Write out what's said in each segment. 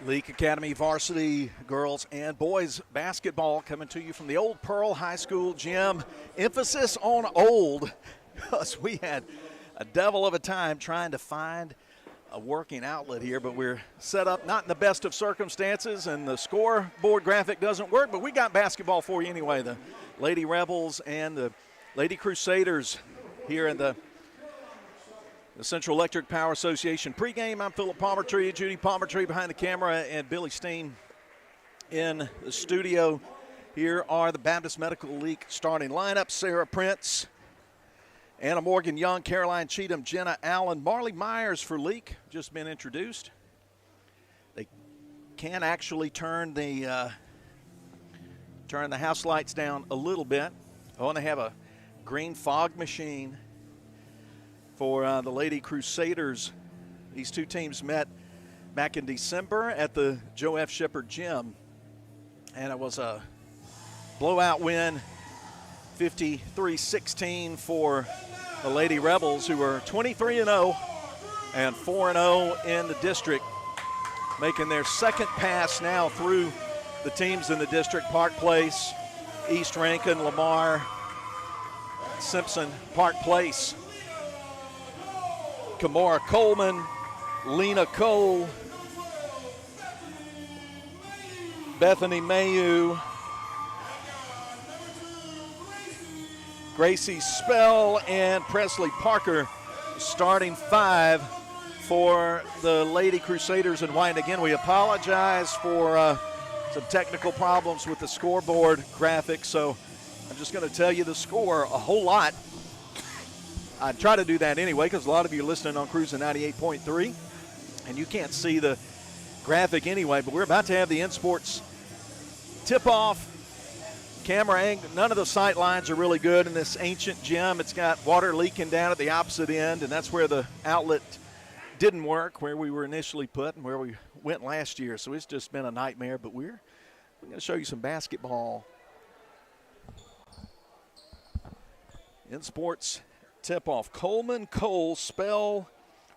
Leake Academy varsity girls and boys basketball coming to you from the old Pearl High School gym. Emphasis on old because we had a devil of a time trying to find a working outlet here, but we're set up not in the best of circumstances and the scoreboard graphic doesn't work, but we got basketball for you anyway. The Lady Rebels and the Lady Crusaders here in the Central Electric Power Association pregame. I'm Philip Palmertree, Judy Palmertree behind the camera, and Billy Steen in the studio. Here are the Baptist Medical League starting lineup. Sarah Prince, Anna Morgan Young, Caroline Cheatham, Jenna Allen, Marley Myers for Leake, just been introduced. They can actually turn the house lights down a little bit. Oh, and they have a green fog machine for the Lady Crusaders. These two teams met back in December at the Joe F. Shepard Gym, and it was a blowout win, 53-16 for the Lady Rebels, who are 23-0 and 4-0 in the district, making their second pass now through the teams in the district: Park Place, East Rankin, Lamar, Simpson, Park Place. Kamora Coleman, Lena Cole, Bethany Mayu, Gracie Spell, and Presley Parker, starting five for the Lady Crusaders in white. Again, we apologize for some technical problems with the scoreboard graphic, so I'm just going to tell you the score a whole lot. I try to do that anyway because a lot of you are listening on Cruising 98.3, and you can't see the graphic anyway, but we're about to have the InSports tip-off. Camera angle, none of the sight lines are really good in this ancient gym. It's got water leaking down at the opposite end, and that's where the outlet didn't work, where we were initially put and where we went last year. So it's just been a nightmare, but we're going to show you some basketball. InSports tip-off: Coleman, Cole, Spell,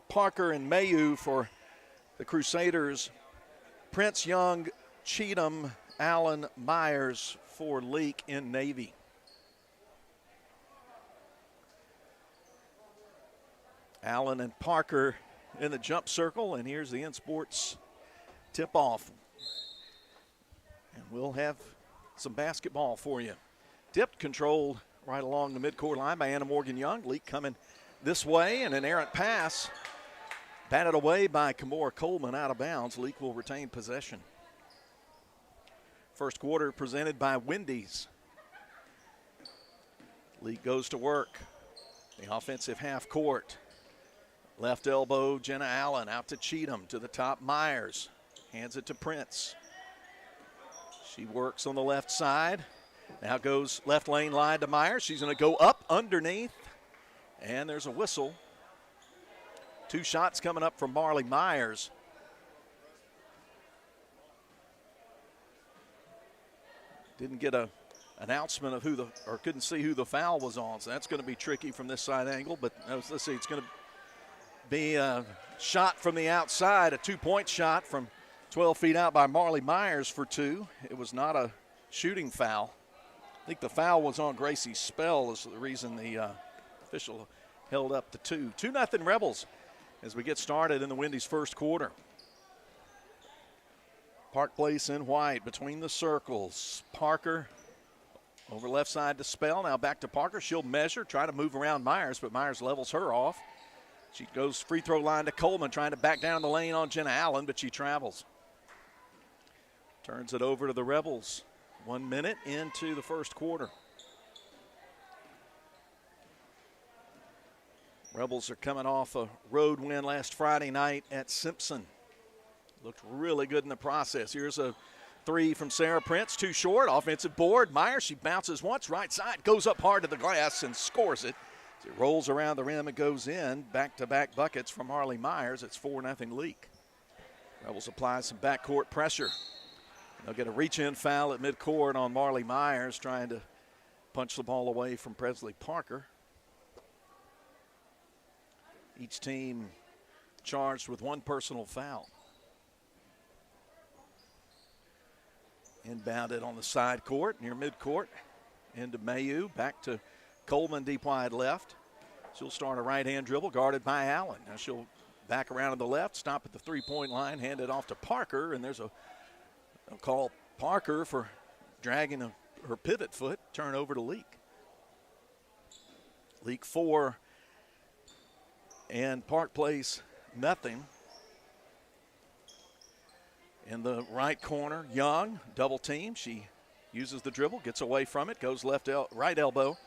Parker, and Mayu for the Crusaders. Prince, Young, Cheatham, Allen, Myers for Leake in Navy. Allen and Parker in the jump circle, and here's the InSports tip-off. And we'll have some basketball for you. Tipped, controlled right along the midcourt line by Anna Morgan Young. Leake coming this way, and an errant pass batted away by Kamora Coleman out of bounds. Leake will retain possession. First quarter presented by Wendy's. Leake goes to work. The offensive half court. Left elbow, Jenna Allen out to Cheatham, to the top, Myers. Hands it to Prince. She works on the left side. Now goes left lane line to Myers. She's going to go up underneath, and there's a whistle. Two shots coming up from Marley Myers. Didn't get an announcement of couldn't see who the foul was on, so that's going to be tricky from this side angle. But let's see, it's going to be a shot from the outside, a two-point shot from 12 feet out by Marley Myers for two. It was not a shooting foul. I think the foul was on Gracie Spell is the reason the official held up the two. 2-0 Rebels as we get started in the Wendy's first quarter. Park Place in white between the circles. Parker over left side to Spell. Now back to Parker. She'll measure, try to move around Myers, but Myers levels her off. She goes free throw line to Coleman, trying to back down the lane on Jenna Allen, but she travels. Turns it over to the Rebels. 1 minute into the first quarter. Rebels are coming off a road win last Friday night at Simpson. Looked really good in the process. Here's a three from Sarah Prince, too short. Offensive board. Myers, she bounces once, right side, goes up hard to the glass and scores it. As it rolls around the rim and goes in. Back-to-back buckets from Marley Myers. It's 4-0 Leake. Rebels apply some backcourt pressure. They'll get a reach-in foul at midcourt on Marley Myers, trying to punch the ball away from Presley Parker. Each team charged with one personal foul. Inbounded on the side court, near midcourt, into Mayu, back to Coleman, deep wide left. She'll start a right-hand dribble, guarded by Allen. Now she'll back around to the left, stop at the three-point line, hand it off to Parker, and there's a call Parker for dragging her pivot foot, turn over to Leake. Leake 4 and Park Place nothing. In the right corner, Young, double team. She uses the dribble, gets away from it, goes right elbow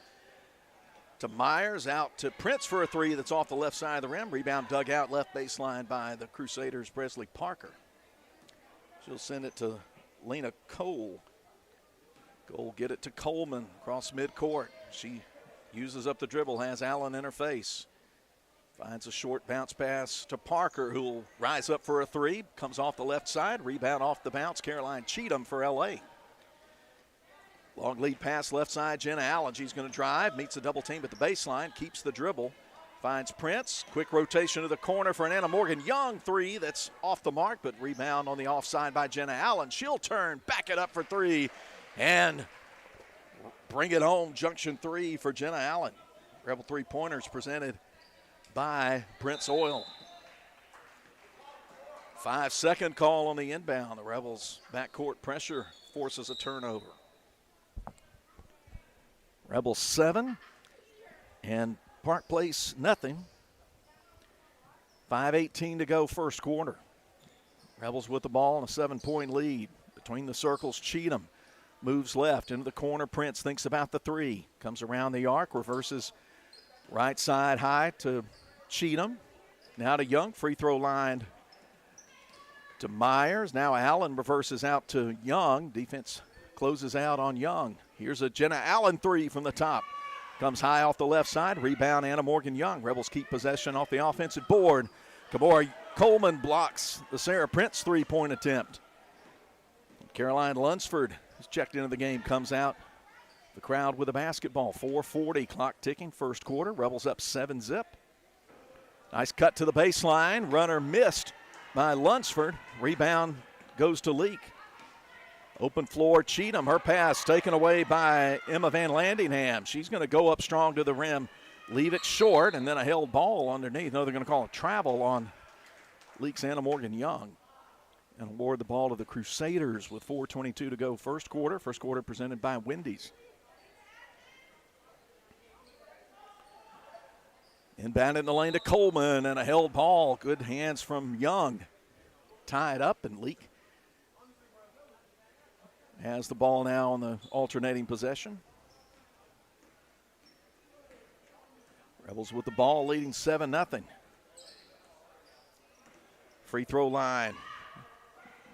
to Myers, out to Prince for a three that's off the left side of the rim. Rebound dug out left baseline by the Crusaders' Presley Parker. She'll send it to Lena Cole. Cole get it to Coleman across midcourt. She uses up the dribble, has Allen in her face. Finds a short bounce pass to Parker, who will rise up for a three. Comes off the left side. Rebound off the bounce. Caroline Cheatham for L.A. Long lead pass left side. Jenna Allen. She's going to drive. Meets a double team at the baseline. Keeps the dribble. Finds Prince. Quick rotation to the corner for an Anna Morgan Young three. That's off the mark, but rebound on the offside by Jenna Allen. She'll turn, back it up for three, and bring it home. Junction three for Jenna Allen. Rebel three-pointers presented by Prince Oil. 5-second call on the inbound. The Rebels' backcourt pressure forces a turnover. Rebels 7 and Park Place nothing. 5:18 to go first quarter. Rebels with the ball and a 7-point lead. Between the circles, Cheatham moves left into the corner. Prince thinks about the three. Comes around the arc, reverses right side high to Cheatham. Now to Young, free throw line to Myers. Now Allen reverses out to Young. Defense closes out on Young. Here's a Jenna Allen three from the top. Comes high off the left side. Rebound Anna Morgan Young. Rebels keep possession off the offensive board. Kamora Coleman blocks the Sarah Prince three-point attempt. Caroline Lunsford, who's checked into the game, comes out. The crowd with a basketball. 4:40, clock ticking, first quarter. Rebels up 7-zip. Nice cut to the baseline. Runner missed by Lunsford. Rebound goes to Leake. Open floor, Cheatham. Her pass taken away by Emma Van Landingham. She's going to go up strong to the rim, leave it short, and then a held ball underneath. No, they're going to call a travel on Leake's Anna Morgan Young and award the ball to the Crusaders with 4:22 to go first quarter. First quarter presented by Wendy's. Inbound in the lane to Coleman, and a held ball. Good hands from Young. Tied up, and Leake has the ball now on the alternating possession. Rebels with the ball, leading 7-0. Free throw line.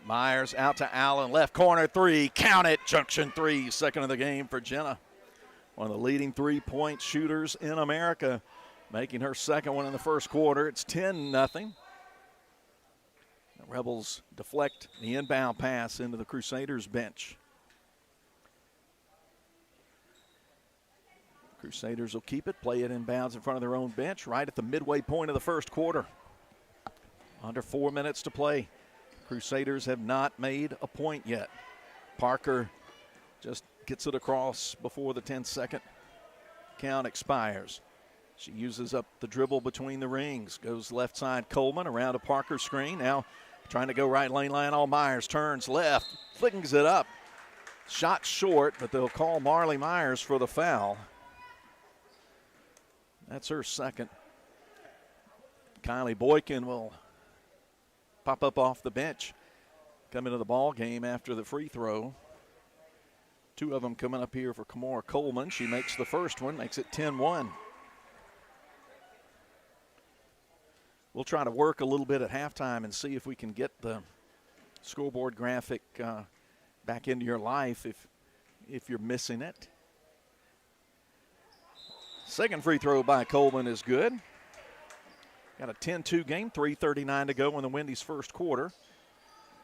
Myers out to Allen, left corner three, count it, junction three, second of the game for Jenna. One of the leading three-point shooters in America, making her second one in the first quarter. It's 10-0. The Rebels deflect the inbound pass into the Crusaders bench. Crusaders will keep it, play it inbounds in front of their own bench, right at the midway point of the first quarter. Under 4 minutes to play. Crusaders have not made a point yet. Parker just gets it across before the 10-second count expires. She uses up the dribble between the rings. Goes left side Coleman around a Parker screen. Now trying to go right lane line. All Myers turns left, flings it up. Shot short, but they'll call Marley Myers for the foul. That's her second. Kylie Boykin will pop up off the bench, come into the ball game after the free throw. Two of them coming up here for Kamora Coleman. She makes the first one, makes it 10-1. We'll try to work a little bit at halftime and see if we can get the scoreboard graphic back into your life if you're missing it. Second free throw by Coleman is good. Got a 10-2 game, 3:39 to go in the Wendy's first quarter.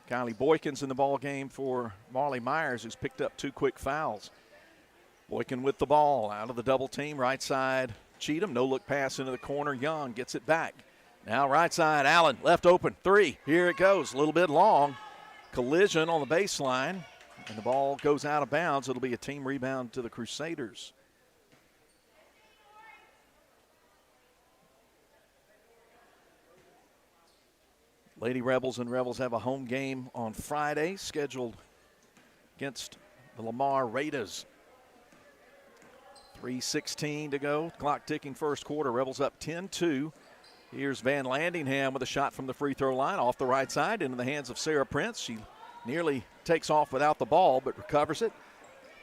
Kylie Boykin's in the ball game for Marley Myers, who's picked up two quick fouls. Boykin with the ball, out of the double team, right side Cheatham, no-look pass into the corner. Young gets it back. Now right side, Allen, left open, three. Here it goes, a little bit long. Collision on the baseline. and the ball goes out of bounds. It'll be a team rebound to the Crusaders. Lady Rebels and Rebels have a home game on Friday scheduled against the Lamar Raiders. 3:16 to go. Clock ticking first quarter. Rebels up 10-2. Here's Van Landingham with a shot from the free throw line off the right side into the hands of Sarah Prince. She nearly takes off without the ball but recovers it.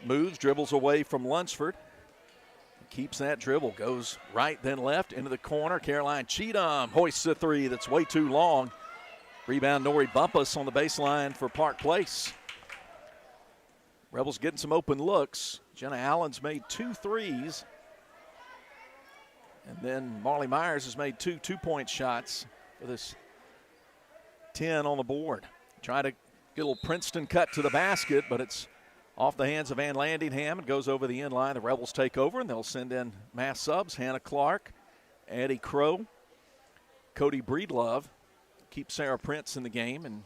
Moves, dribbles away from Lunsford. Keeps that dribble. Goes right then left into the corner. Caroline Cheatham hoists a three that's way too long. Rebound Nori Bumpus on the baseline for Park Place. Rebels getting some open looks. Jenna Allen's made 2 threes. And then Marley Myers has made 2 two-point shots for this 10 on the board. Try to get a little Princeton cut to the basket, but it's off the hands of Van Landingham. It goes over the end line. The Rebels take over, and they'll send in mass subs. Hannah Clark, Addie Crow, Cody Breedlove. Keep Sarah Prince in the game, and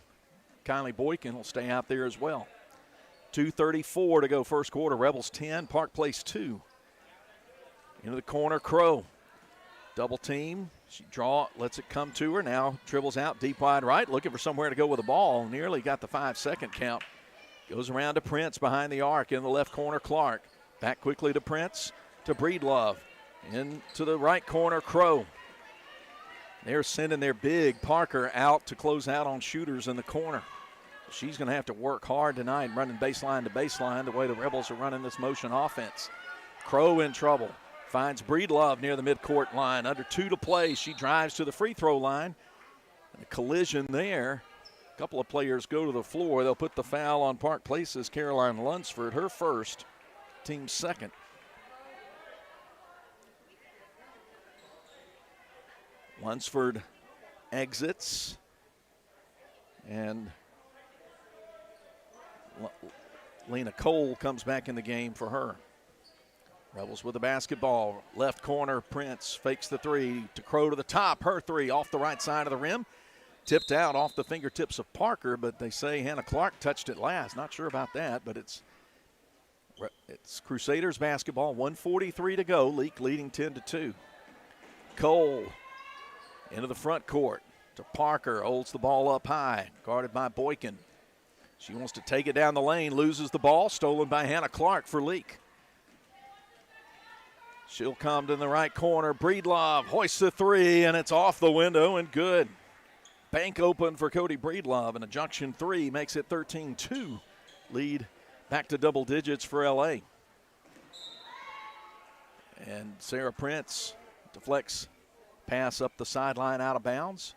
Kylie Boykin will stay out there as well. 2:34 to go first quarter. Rebels 10, Park Place 2. Into the corner, Crow. Double team. She lets it come to her. Now dribbles out deep wide right, looking for somewhere to go with the ball. Nearly got the 5-second count. Goes around to Prince behind the arc in the left corner, Clark. Back quickly to Prince, to Breedlove. Into the right corner, Crow. They're sending their big Parker out to close out on shooters in the corner. She's going to have to work hard tonight running baseline to baseline the way the Rebels are running this motion offense. Crow in trouble. Finds Breedlove near the midcourt line. Under 2 to play. She drives to the free throw line. And a collision there. A couple of players go to the floor. They'll put the foul on Park Place's Caroline Lunsford, her first, team's second. Lunsford exits. And Lena Cole comes back in the game for her. Rebels with the basketball. Left corner, Prince fakes the three to Crow to the top. Her three off the right side of the rim. Tipped out off the fingertips of Parker, but they say Hannah Clark touched it last. Not sure about that, but it's Crusaders basketball. 1:43 to go. Leake leading 10-2. Cole into the front court to Parker. Holds the ball up high. Guarded by Boykin. She wants to take it down the lane. Loses the ball. Stolen by Hannah Clark for Leake. She'll come to the right corner. Breedlove hoists the three, and it's off the window and good. Bank open for Cody Breedlove, and a junction three makes it 13-2. Lead back to double digits for LA. And Sarah Prince deflects pass up the sideline out of bounds.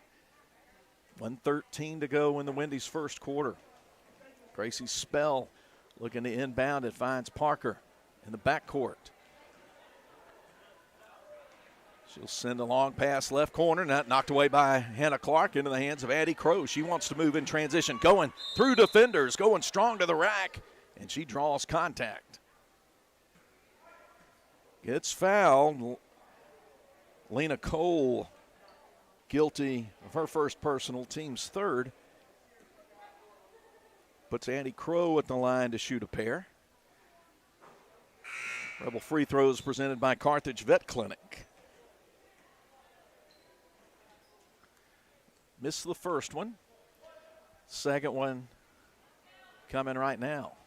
1:13 to go in the Wendy's first quarter. Gracie Spell looking to inbound. It finds Parker in the backcourt. She'll send a long pass left corner, not knocked away by Hannah Clark into the hands of Addie Crow. She wants to move in transition, going through defenders, going strong to the rack, and she draws contact. Gets fouled. Lena Cole guilty of her first personal, team's third. Puts Addie Crow at the line to shoot a pair. Rebel free throws presented by Carthage Vet Clinic. Missed the first one. Second one coming right now.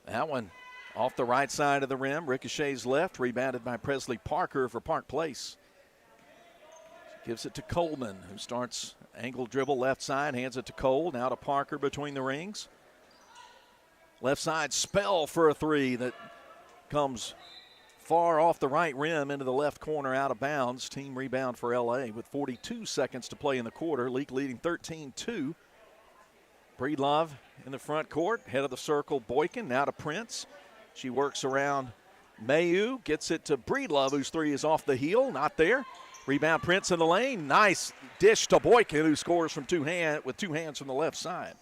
That one off the right side of the rim. Ricochets left. Rebounded by Presley Parker for Park Place. Gives it to Coleman, who starts angle dribble left side. Hands it to Cole. Now to Parker between the rings. Left side Spell for a three that comes far off the right rim into the left corner out of bounds. Team rebound for LA with 42 seconds to play in the quarter. Leake leading 13-2. Breedlove in the front court. Head of the circle, Boykin. Now to Prince. She works around Mayu. Gets it to Breedlove, whose three is off the heel. Not there. Rebound Prince in the lane. Nice dish to Boykin, who scores from with two hands from the left side.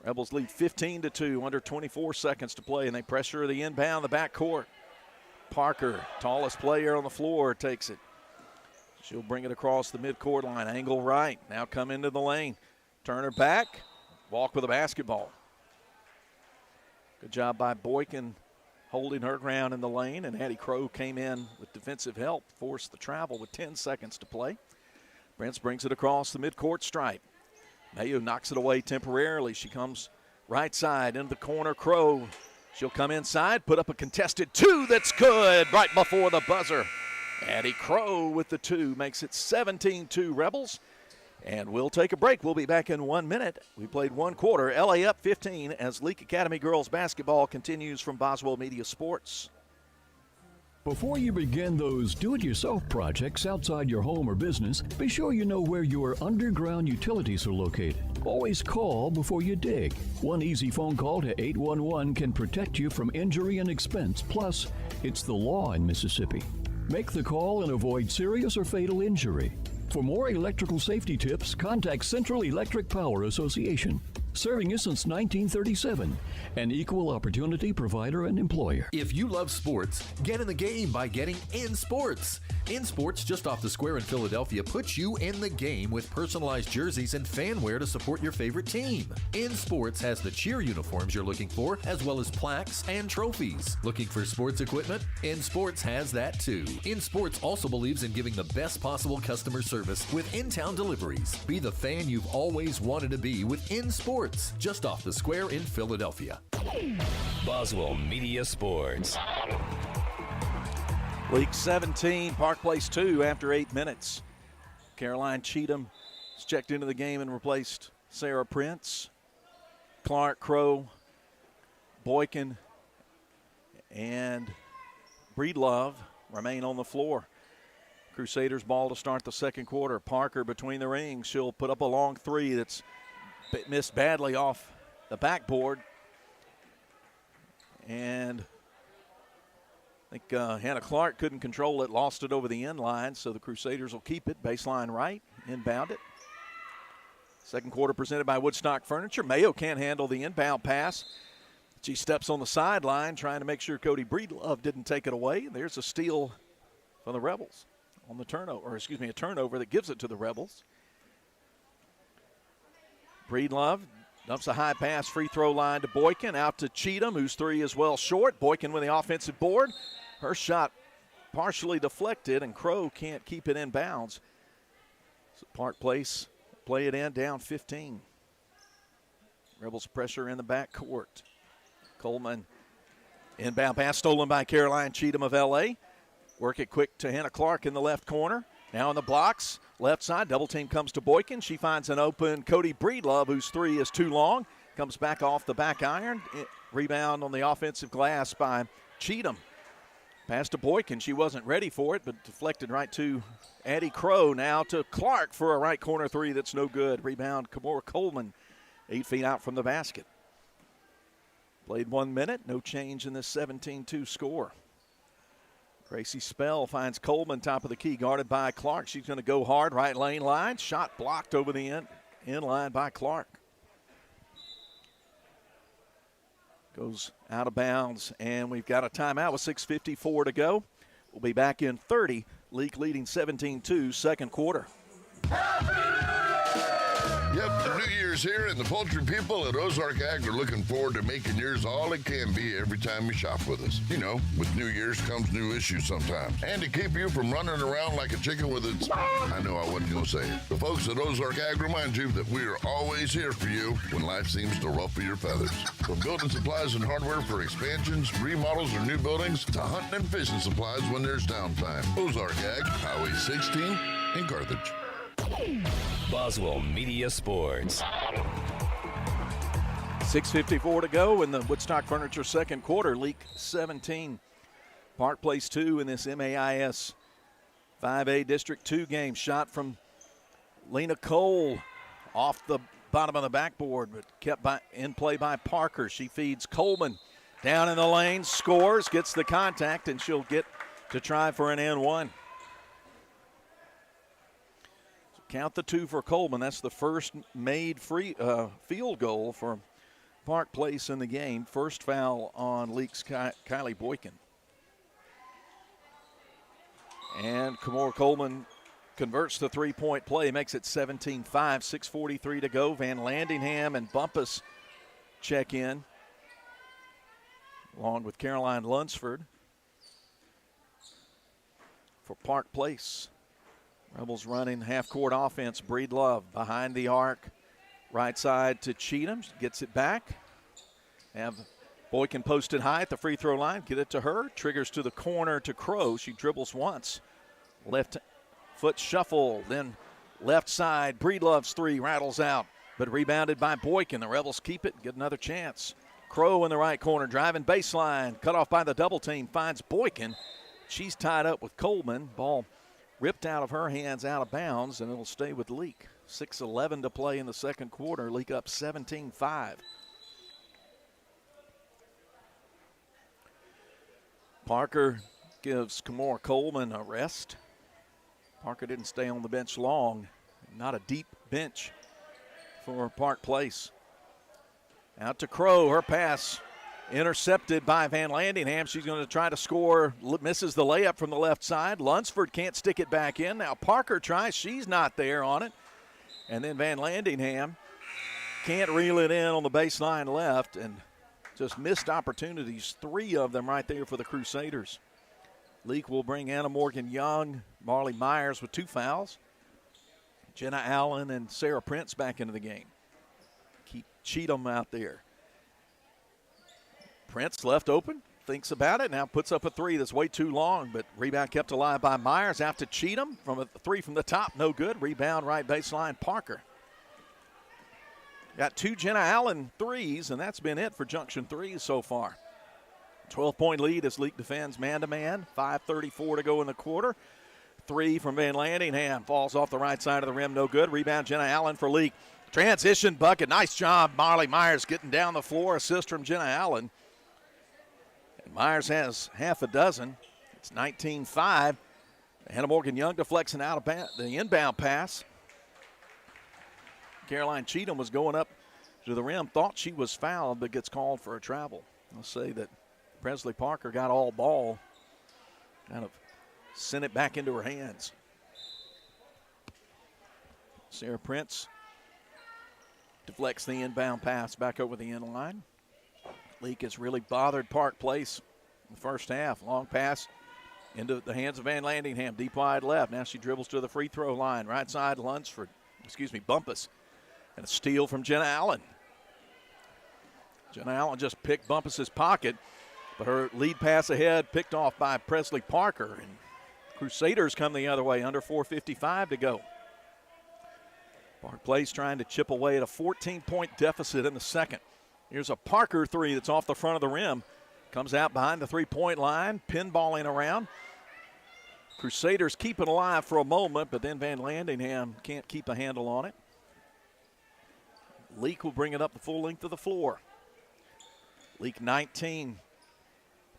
Rebels lead 15-2, under 24 seconds to play, and they pressure the inbound, the backcourt. Parker, tallest player on the floor, takes it. She'll bring it across the midcourt line, angle right. Now come into the lane. Turner back, walk with a basketball. Good job by Boykin holding her ground in the lane, and Addie Crow came in with defensive help, forced the travel with 10 seconds to play. Brents brings it across the midcourt stripe. Mayo knocks it away temporarily. She comes right side into the corner. Crow, she'll come inside, put up a contested two that's good right before the buzzer. Addie Crow with the two makes it 17-2 Rebels. And we'll take a break. We'll be back in 1 minute. We played one quarter. LA up 15 as Leake Academy girls basketball continues from Boswell Media Sports. Before you begin those do-it-yourself projects outside your home or business, be sure you know where your underground utilities are located. Always call before you dig. One easy phone call to 811 can protect you from injury and expense. Plus, it's the law in Mississippi. Make the call and avoid serious or fatal injury. For more electrical safety tips, contact Central Electric Power Association, serving you since 1937, an equal opportunity provider and employer. If you love sports, get in the game by getting In Sports. In Sports, just off the square in Philadelphia, puts you in the game with personalized jerseys and fan wear to support your favorite team. In Sports has the cheer uniforms you're looking for, as well as plaques and trophies. Looking for sports equipment? In Sports has that too. In Sports also believes in giving the best possible customer service with in-town deliveries. Be the fan you've always wanted to be with In Sports, just off the square in Philadelphia. Boswell Media Sports. Leake 17, Park Place 2 after 8 minutes. Caroline Cheatham has checked into the game and replaced Sarah Prince. Clark, Crow, Boykin, and Breedlove remain on the floor. Crusaders ball to start the second quarter. Parker between the rings. She'll put up a long three that's missed badly off the backboard. And I think Hannah Clark couldn't control it, lost it over the end line, so the Crusaders will keep it. Baseline right, inbound it. Second quarter presented by Woodstock Furniture. Mayo can't handle the inbound pass. She steps on the sideline trying to make sure Cody Breedlove didn't take it away. There's a steal from the Rebels on the turnover, or excuse me, a turnover that gives it to the Rebels. Breedlove dumps a high pass, free throw line to Boykin, out to Cheatham, whose three is well short. Boykin with the offensive board. Her shot partially deflected, and Crow can't keep it in bounds. So Park Place play it in, down 15. Rebels pressure in the backcourt. Coleman, inbound pass stolen by Caroline Cheatham of L.A. Work it quick to Hannah Clark in the left corner. Now in the blocks, left side, double team comes to Boykin. She finds an open Cody Breedlove, whose three is too long. Comes back off the back iron. Rebound on the offensive glass by Cheatham. Pass to Boykin. She wasn't ready for it, but deflected right to Addie Crow. Now to Clark for a right corner three that's no good. Rebound, Kimora Coleman, 8 feet out from the basket. Played 1 minute, no change in this 17-2 score. Gracie Spell finds Coleman top of the key, guarded by Clark. She's going to go hard, right lane line. Shot blocked over the end line by Clark. Goes out of bounds, and we've got a timeout with 6:54 to go. We'll be back in 30. Leake leading 17-2, second quarter. Yep, the new year's here, and the poultry people at Ozark Ag are looking forward to making yours all it can be every time you shop with us. You know, with New Year's comes new issues sometimes. And to keep you from running around like a chicken with its... I know I wasn't going to say it. The folks at Ozark Ag remind you that we are always here for you when life seems to ruffle your feathers. From building supplies and hardware for expansions, remodels, or new buildings, to hunting and fishing supplies when there's downtime. Ozark Ag, Highway 16 in Carthage. Boswell Media Sports. 6:54 to go in the Woodstock Furniture second quarter. Leake 17, Park Place 2 in this MAIS 5A District 2 game. Shot from Lena Cole off the bottom of the backboard, but kept in play by Parker. She feeds Coleman down in the lane, scores, gets the contact, and she'll get to try for an N1. Count the two for Coleman. That's the first made field goal for Park Place in the game. First foul on Leake's Kylie Boykin. And Kimora Coleman converts the three-point play, makes it 17-5, 6:43 to go. Van Landingham and Bumpus check in, along with Caroline Lunsford for Park Place. Rebels running half-court offense. Breedlove behind the arc. Right side to Cheatham. She gets it back. Have Boykin posted high at the free throw line. Get it to her. Triggers to the corner to Crow. She dribbles once. Left foot shuffle. Then left side. Breedlove's three rattles out. But rebounded by Boykin. The Rebels keep it. Get another chance. Crow in the right corner. Driving baseline. Cut off by the double team. Finds Boykin. She's tied up with Coleman. Ball ripped out of her hands, out of bounds, and it'll stay with Leake. 6:11 to play in the second quarter. Leake up 17-5. Parker gives Kamora Coleman a rest. Parker didn't stay on the bench long. Not a deep bench for Park Place. Out to Crow. Her pass intercepted by Van Landingham. She's going to try to score. Misses the layup from the left side. Lunsford can't stick it back in. Now Parker tries. She's not there on it. And then Van Landingham can't reel it in on the baseline left. And just missed opportunities. 3 of them right there for the Crusaders. Leake will bring Anna Morgan Young, Marley Myers with 2 fouls. Jenna Allen and Sarah Prince back into the game. Keep Cheatham out there. Prince left open, thinks about it, now puts up a 3 that's way too long, but rebound kept alive by Myers. Out to Cheatham from a 3 from the top, no good. Rebound right baseline, Parker. Got 2 Jenna Allen threes, and that's been it for Junction 3 so far. 12-point lead as Leake defends man-to-man. 5:34 to go in the quarter. 3 from Van Landingham, falls off the right side of the rim, no good. Rebound Jenna Allen for Leake. Transition bucket, nice job. Marley Myers getting down the floor, assist from Jenna Allen. Myers has half a dozen. It's 19-5. Hannah Morgan Young deflects an out of the inbound pass. Caroline Cheatham was going up to the rim, thought she was fouled, but gets called for a travel. I'll say that Presley Parker got all ball, kind of sent it back into her hands. Sarah Prince deflects the inbound pass back over the end line. Leake has really bothered Park Place in the first half. Long pass into the hands of Van Landingham. Deep wide left. Now she dribbles to the free throw line. Right side, Bumpus. And a steal from Jenna Allen. Jenna Allen just picked Bumpus's pocket, but her lead pass ahead picked off by Presley Parker. And Crusaders come the other way, under 4:55 to go. Park Place trying to chip away at a 14-point deficit in the second. Here's a Parker 3 that's off the front of the rim. Comes out behind the three-point line, pinballing around. Crusaders keep it alive for a moment, but then Van Landingham can't keep a handle on it. Leake will bring it up the full length of the floor. Leake 19,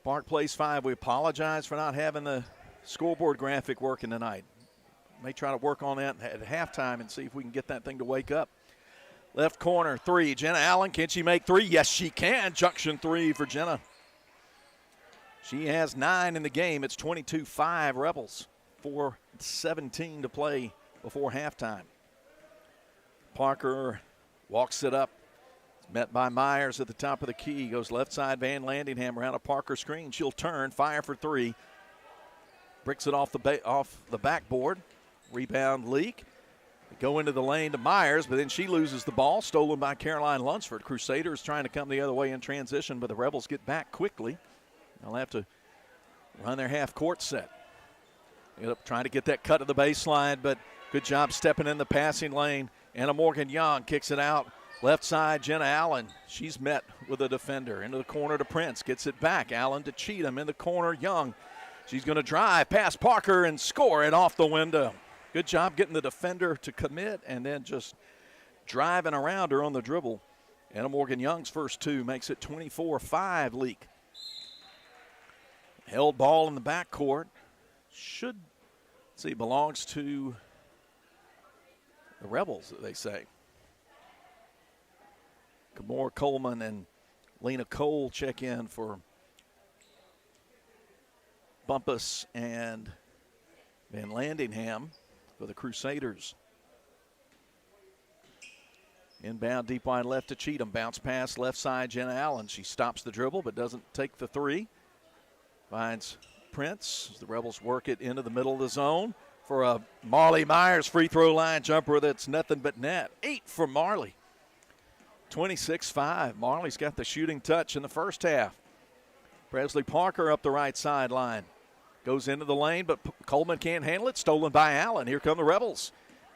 Park Place 5. We apologize for not having the scoreboard graphic working tonight. May try to work on that at halftime and see if we can get that thing to wake up. Left corner, 3. Jenna Allen, can she make 3? Yes, she can. Junction 3 for Jenna. She has 9 in the game. It's 22-5 Rebels. 4:17 to play before halftime. Parker walks it up. It's met by Myers at the top of the key. Goes left side, Van Landingham around a Parker screen. She'll turn, fire for 3. Bricks it off the backboard. Rebound Leake. Go into the lane to Myers, but then she loses the ball, stolen by Caroline Lunsford. Crusaders trying to come the other way in transition, but the Rebels get back quickly. They'll have to run their half-court set. Trying to get that cut to the baseline, but good job stepping in the passing lane. Anna Morgan Young kicks it out. Left side, Jenna Allen. She's met with a defender. Into the corner to Prince. Gets it back. Allen to Cheatham. In the corner, Young. She's going to drive past Parker and score it off the window. Good job getting the defender to commit and then just driving around her on the dribble. Anna Morgan Young's first 2 makes it 24-5 Leake. Held ball in the backcourt. Belongs to the Rebels, they say. Kamora Coleman and Lena Cole check in for Bumpus and Van Landingham. for the Crusaders. Inbound deep wide left to Cheatham. Bounce pass left side, Jenna Allen. She stops the dribble but doesn't take the three. Finds Prince. The Rebels work it into the middle of the zone for a Marley Myers free throw line jumper that's nothing but net. 8 for Marley. 26-5. Marley's got the shooting touch in the first half. Presley Parker up the right sideline. Goes into the lane, but Coleman can't handle it. Stolen by Allen. Here come the Rebels.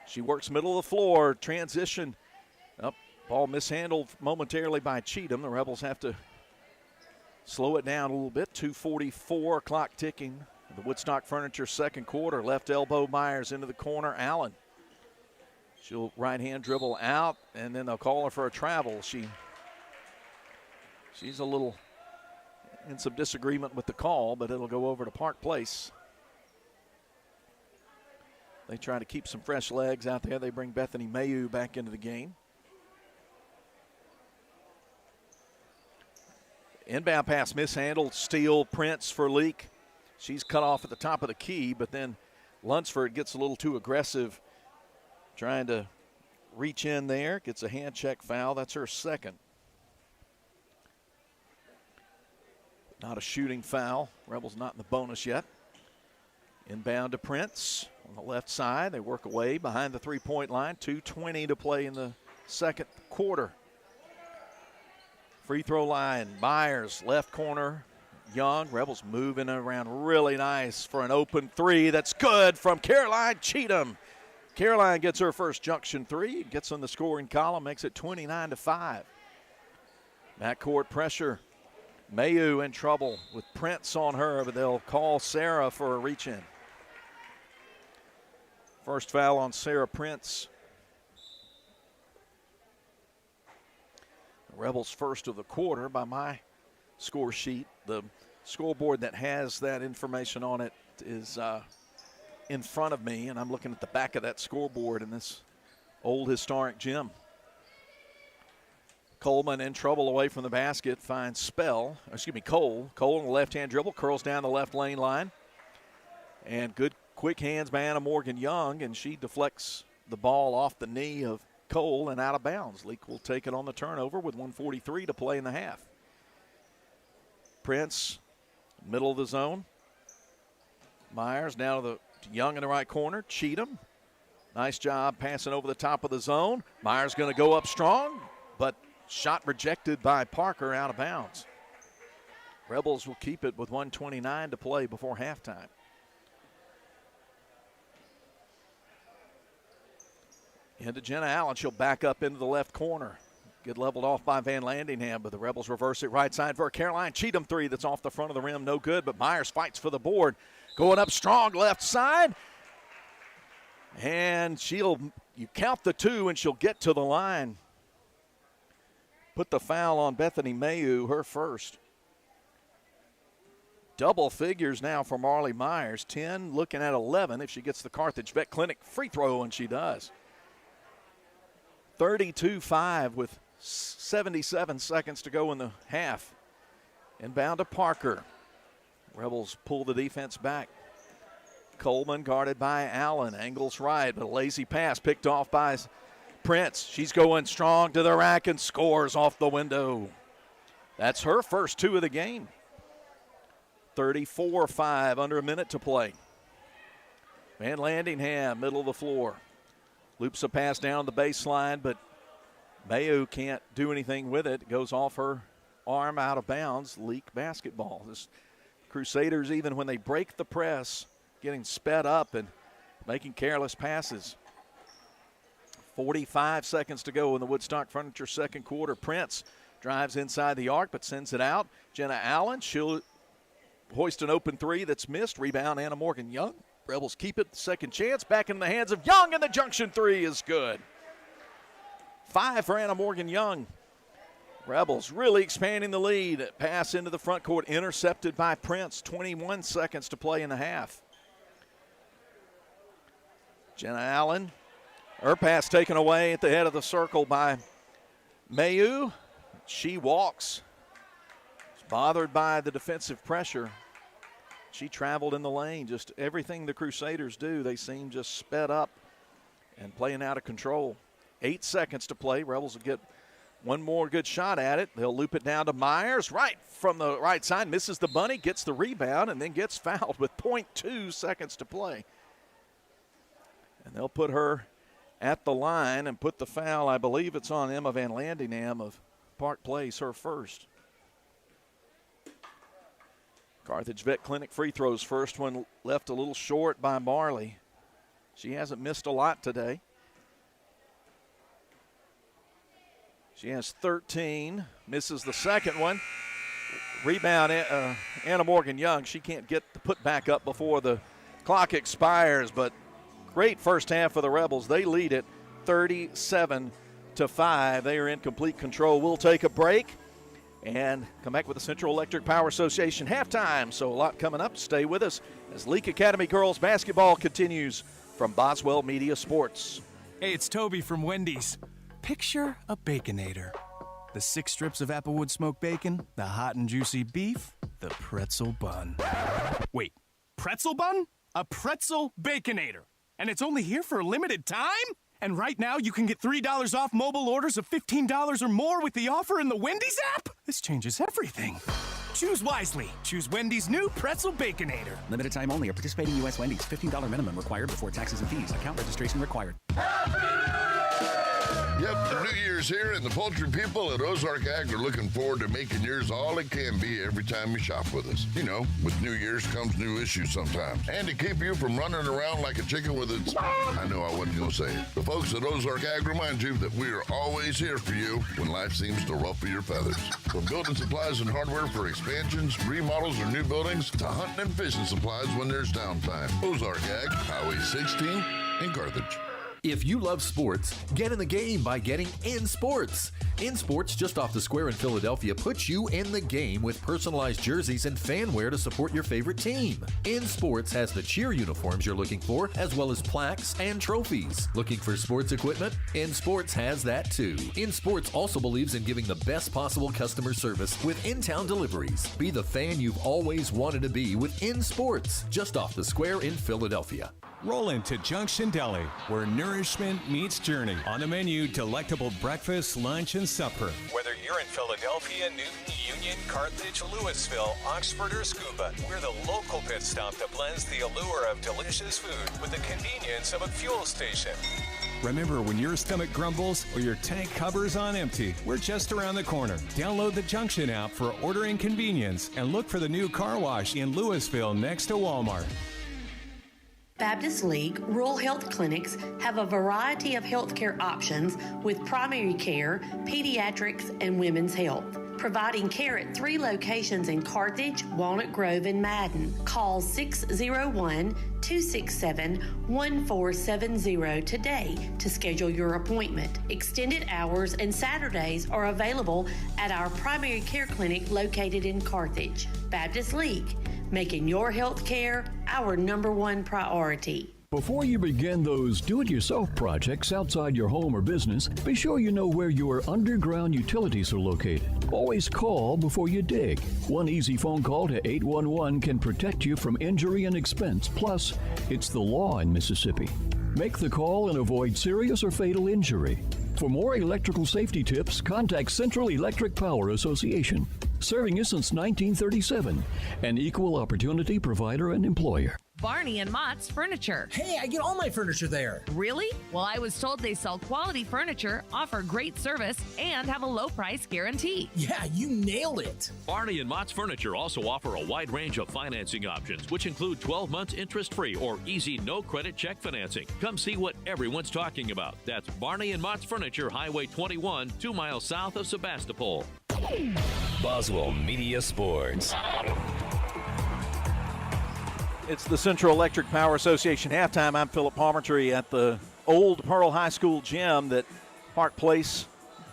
She works middle of the floor. Transition. Up. Ball mishandled momentarily by Cheatham. The Rebels have to slow it down a little bit. 2:44, clock ticking. The Woodstock Furniture second quarter. Left elbow Myers into the corner. Allen. She'll right-hand dribble out, and then they'll call her for a travel. She's a little in some disagreement with the call, but it'll go over to Park Place. They try to keep some fresh legs out there. They bring Bethany Mayu back into the game. Inbound pass mishandled. Steal Prince for Leake. She's cut off at the top of the key, but then Lunsford gets a little too aggressive trying to reach in there. Gets a hand check foul. That's her second. Not a shooting foul. Rebels not in the bonus yet. Inbound to Prince on the left side. They work away behind the three-point line. 2:20 to play in the second quarter. Free throw line. Myers, left corner. Young. Rebels moving around really nice for an open three. That's good from Caroline Cheatham. Caroline gets her first junction three. Gets on the scoring column. Makes it 29-5. Backcourt pressure. Mayu in trouble with Prince on her, but they'll call Sarah for a reach-in. First foul on Sarah Prince. The Rebels first of the quarter by my score sheet. The scoreboard that has that information on it is in front of me, and I'm looking at the back of that scoreboard in this old historic gym. Coleman in trouble away from the basket, finds Cole. Cole on the left-hand dribble, curls down the left lane line. And good quick hands by Anna Morgan Young, and she deflects the ball off the knee of Cole and out of bounds. Leake will take it on the turnover with 1:43 to play in the half. Prince, middle of the zone. Myers now to Young in the right corner. Cheatham, nice job passing over the top of the zone. Myers going to go up strong, but shot rejected by Parker out of bounds. Rebels will keep it with 1:29 to play before halftime. Into Jenna Allen. She'll back up into the left corner. Get leveled off by Van Landingham, but the Rebels reverse it right side for a Caroline Cheatham three that's off the front of the rim. No good, but Myers fights for the board. Going up strong left side. And you count the two, and she'll get to the line. Put the foul on Bethany Mayu, her first. Double figures now for Marley Myers. 10, looking at 11 if she gets the Carthage Vet Clinic free throw, and she does. 32-5 with 77 seconds to go in the half. Inbound to Parker. Rebels pull the defense back. Coleman guarded by Allen. Angles right, but a lazy pass picked off by Prince. She's going strong to the rack and scores off the window. That's her first two of the game. 34-5, under a minute to play. Van Landingham, middle of the floor. Loops a pass down the baseline, but Mayu can't do anything with it. It goes off her arm out of bounds. Leake basketball. This Crusaders, even when they break the press, getting sped up and making careless passes. 45 seconds to go in the Woodstock Furniture second quarter. Prince drives inside the arc but sends it out. Jenna Allen, she'll hoist an open three that's missed. Rebound, Anna Morgan Young. Rebels keep it. Second chance back in the hands of Young, and the junction three is good. 5 for Anna Morgan Young. Rebels really expanding the lead. Pass into the front court, intercepted by Prince. 21 seconds to play in the half. Jenna Allen, her pass taken away at the head of the circle by Mayu. She walks. She's bothered by the defensive pressure. She traveled in the lane. Just everything the Crusaders do, they seem just sped up and playing out of control. 8 seconds to play. Rebels will get one more good shot at it. They'll loop it down to Myers, right from the right side. Misses the bunny, gets the rebound, and then gets fouled with 0.2 seconds to play. And they'll put her at the line and put the foul. I believe it's on Emma Van Landingham of Park Place, her first. Carthage Vet Clinic free throws. First one left a little short by Marley. She hasn't missed a lot today. She has 13, misses the second one. Rebound, Anna Morgan Young. She can't get the put back up before the clock expires, but great first half for the Rebels. They lead it 37-5. They are in complete control. We'll take a break and come back with the Central Electric Power Association halftime. So a lot coming up. Stay with us as Leake Academy girls basketball continues from Boswell Media Sports. Hey, it's Toby from Wendy's. Picture a Baconator. The 6 strips of Applewood smoked bacon, the hot and juicy beef, the pretzel bun. Wait, pretzel bun? A pretzel Baconator. And it's only here for a limited time? And right now you can get $3 off mobile orders of $15 or more with the offer in the Wendy's app? This changes everything. Choose wisely. Choose Wendy's new Pretzel Baconator. Limited time only. A participating U.S. Wendy's. $15 minimum required before taxes and fees. Account registration required. Yep, the new year's here, and the poultry people at Ozark Ag are looking forward to making yours all it can be every time you shop with us. You know, with New Year's comes new issues sometimes. And to keep you from running around like a chicken with its... I know I wasn't going to say it. The folks at Ozark Ag remind you that we are always here for you when life seems to ruffle your feathers. From building supplies and hardware for expansions, remodels, or new buildings, to hunting and fishing supplies when there's downtime. Ozark Ag, Highway 16 in Carthage. If you love sports, get in the game by getting In Sports. In Sports, just off the square in Philadelphia, puts you in the game with personalized jerseys and fan wear to support your favorite team. In Sports has the cheer uniforms you're looking for, as well as plaques and trophies. Looking for sports equipment? In Sports has that too. In Sports also believes in giving the best possible customer service with in-town deliveries. Be the fan you've always wanted to be with In Sports, just off the square in Philadelphia. Roll into Junction Deli, where nourishment meets journey. On the menu, delectable breakfast, lunch, and supper. Whether you're in Philadelphia, Newton, Union, Carthage, Louisville, Oxford, or Scuba, we're the local pit stop that blends the allure of delicious food with the convenience of a fuel station. Remember, when your stomach grumbles or your tank covers on empty, we're just around the corner. Download the Junction app for ordering convenience and look for the new car wash in Louisville next to Walmart. Baptist League Rural Health Clinics have a variety of healthcare options with primary care, pediatrics, and women's health. Providing care at 3 locations in Carthage, Walnut Grove, and Madden. Call 601-267-1470 today to schedule your appointment. Extended hours and Saturdays are available at our primary care clinic located in Carthage. Baptist League, making your health care our #1 priority. Before you begin those do-it-yourself projects outside your home or business, be sure you know where your underground utilities are located. Always call before you dig. One easy phone call to 811 can protect you from injury and expense. Plus, it's the law in Mississippi. Make the call and avoid serious or fatal injury. For more electrical safety tips, contact Central Electric Power Association. Serving you since 1937. An equal opportunity provider and employer. Barney and Mott's Furniture. Hey, I get all my furniture there. Really? Well, I was told they sell quality furniture, offer great service, and have a low price guarantee. Yeah, you nailed it. Barney and Mott's Furniture also offer a wide range of financing options, which include 12 months interest-free or easy no-credit check financing. Come see what everyone's talking about. That's Barney and Mott's Furniture, Highway 21, 2 miles south of Sebastopol. Boswell Media Sports. It's the Central Electric Power Association halftime. I'm Philip Palmertree at the old Pearl High School gym that Park Place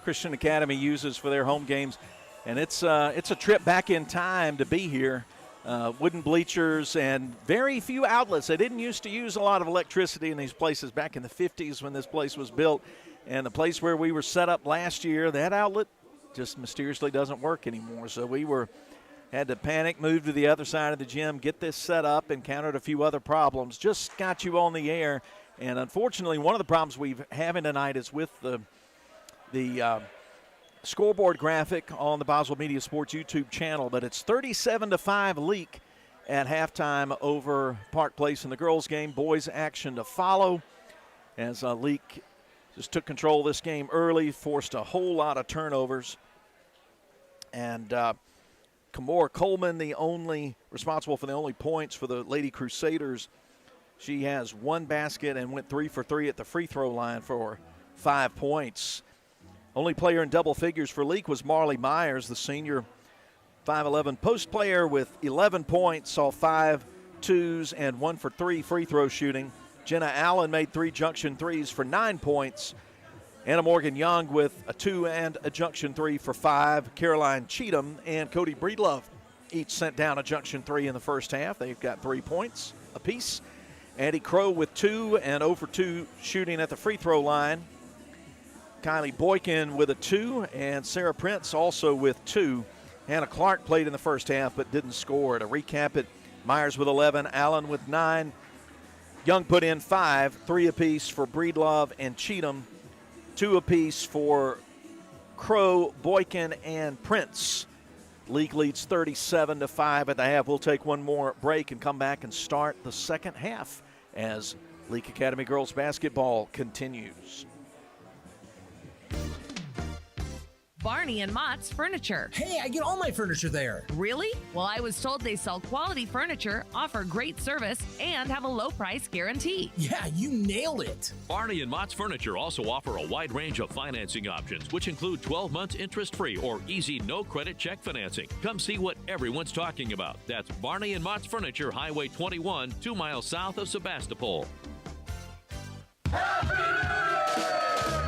Christian Academy uses for their home games. And it's a trip back in time to be here. Wooden bleachers and very few outlets. They didn't used to use a lot of electricity in these places back in the 50s when this place was built. And the place where we were set up last year, that outlet just mysteriously doesn't work anymore. So we were had to panic, move to the other side of the gym, get this set up, encountered a few other problems. Just got you on the air. And unfortunately, one of the problems we're having tonight is with the scoreboard graphic on the Boswell Media Sports YouTube channel. But it's 37-5 Leake at halftime over Park Place in the girls' game. Boys action to follow as Leake just took control of this game early, forced a whole lot of turnovers. And Kamora Coleman, the only responsible for the only points for the Lady Crusaders. She has one basket and went 3 for 3 at the free throw line for 5 points. Only player in double figures for Leake was Marley Myers, the senior 5'11" post player with 11 points, saw 5 twos and 1 for 3 free throw shooting. Jenna Allen made 3 junction threes for 9 points. Anna Morgan Young with a 2 and a junction 3 for 5. Caroline Cheatham and Cody Breedlove each sent down a junction 3 in the first half. They've got 3 points apiece. Addie Crow with 2 and 0 for 2 shooting at the free throw line. Kylie Boykin with a 2 and Sarah Prince also with 2. Hannah Clark played in the first half but didn't score. To recap it, Myers with 11, Allen with 9. Young put in 5, 3 apiece for Breedlove and Cheatham, 2 apiece for Crow, Boykin, and Prince. League leads 37-5 at the half. We'll take one more break and come back and start the second half as Leake Academy girls basketball continues. Barney and Mott's Furniture. Hey, I get all my furniture there. Really? Well, I was told they sell quality furniture, offer great service, and have a low price guarantee. Yeah, you nailed it. Barney and Mott's Furniture also offer a wide range of financing options, which include 12 months interest-free or easy no-credit check financing. Come see what everyone's talking about. That's Barney and Mott's Furniture, Highway 21, 2 miles south of Sebastopol.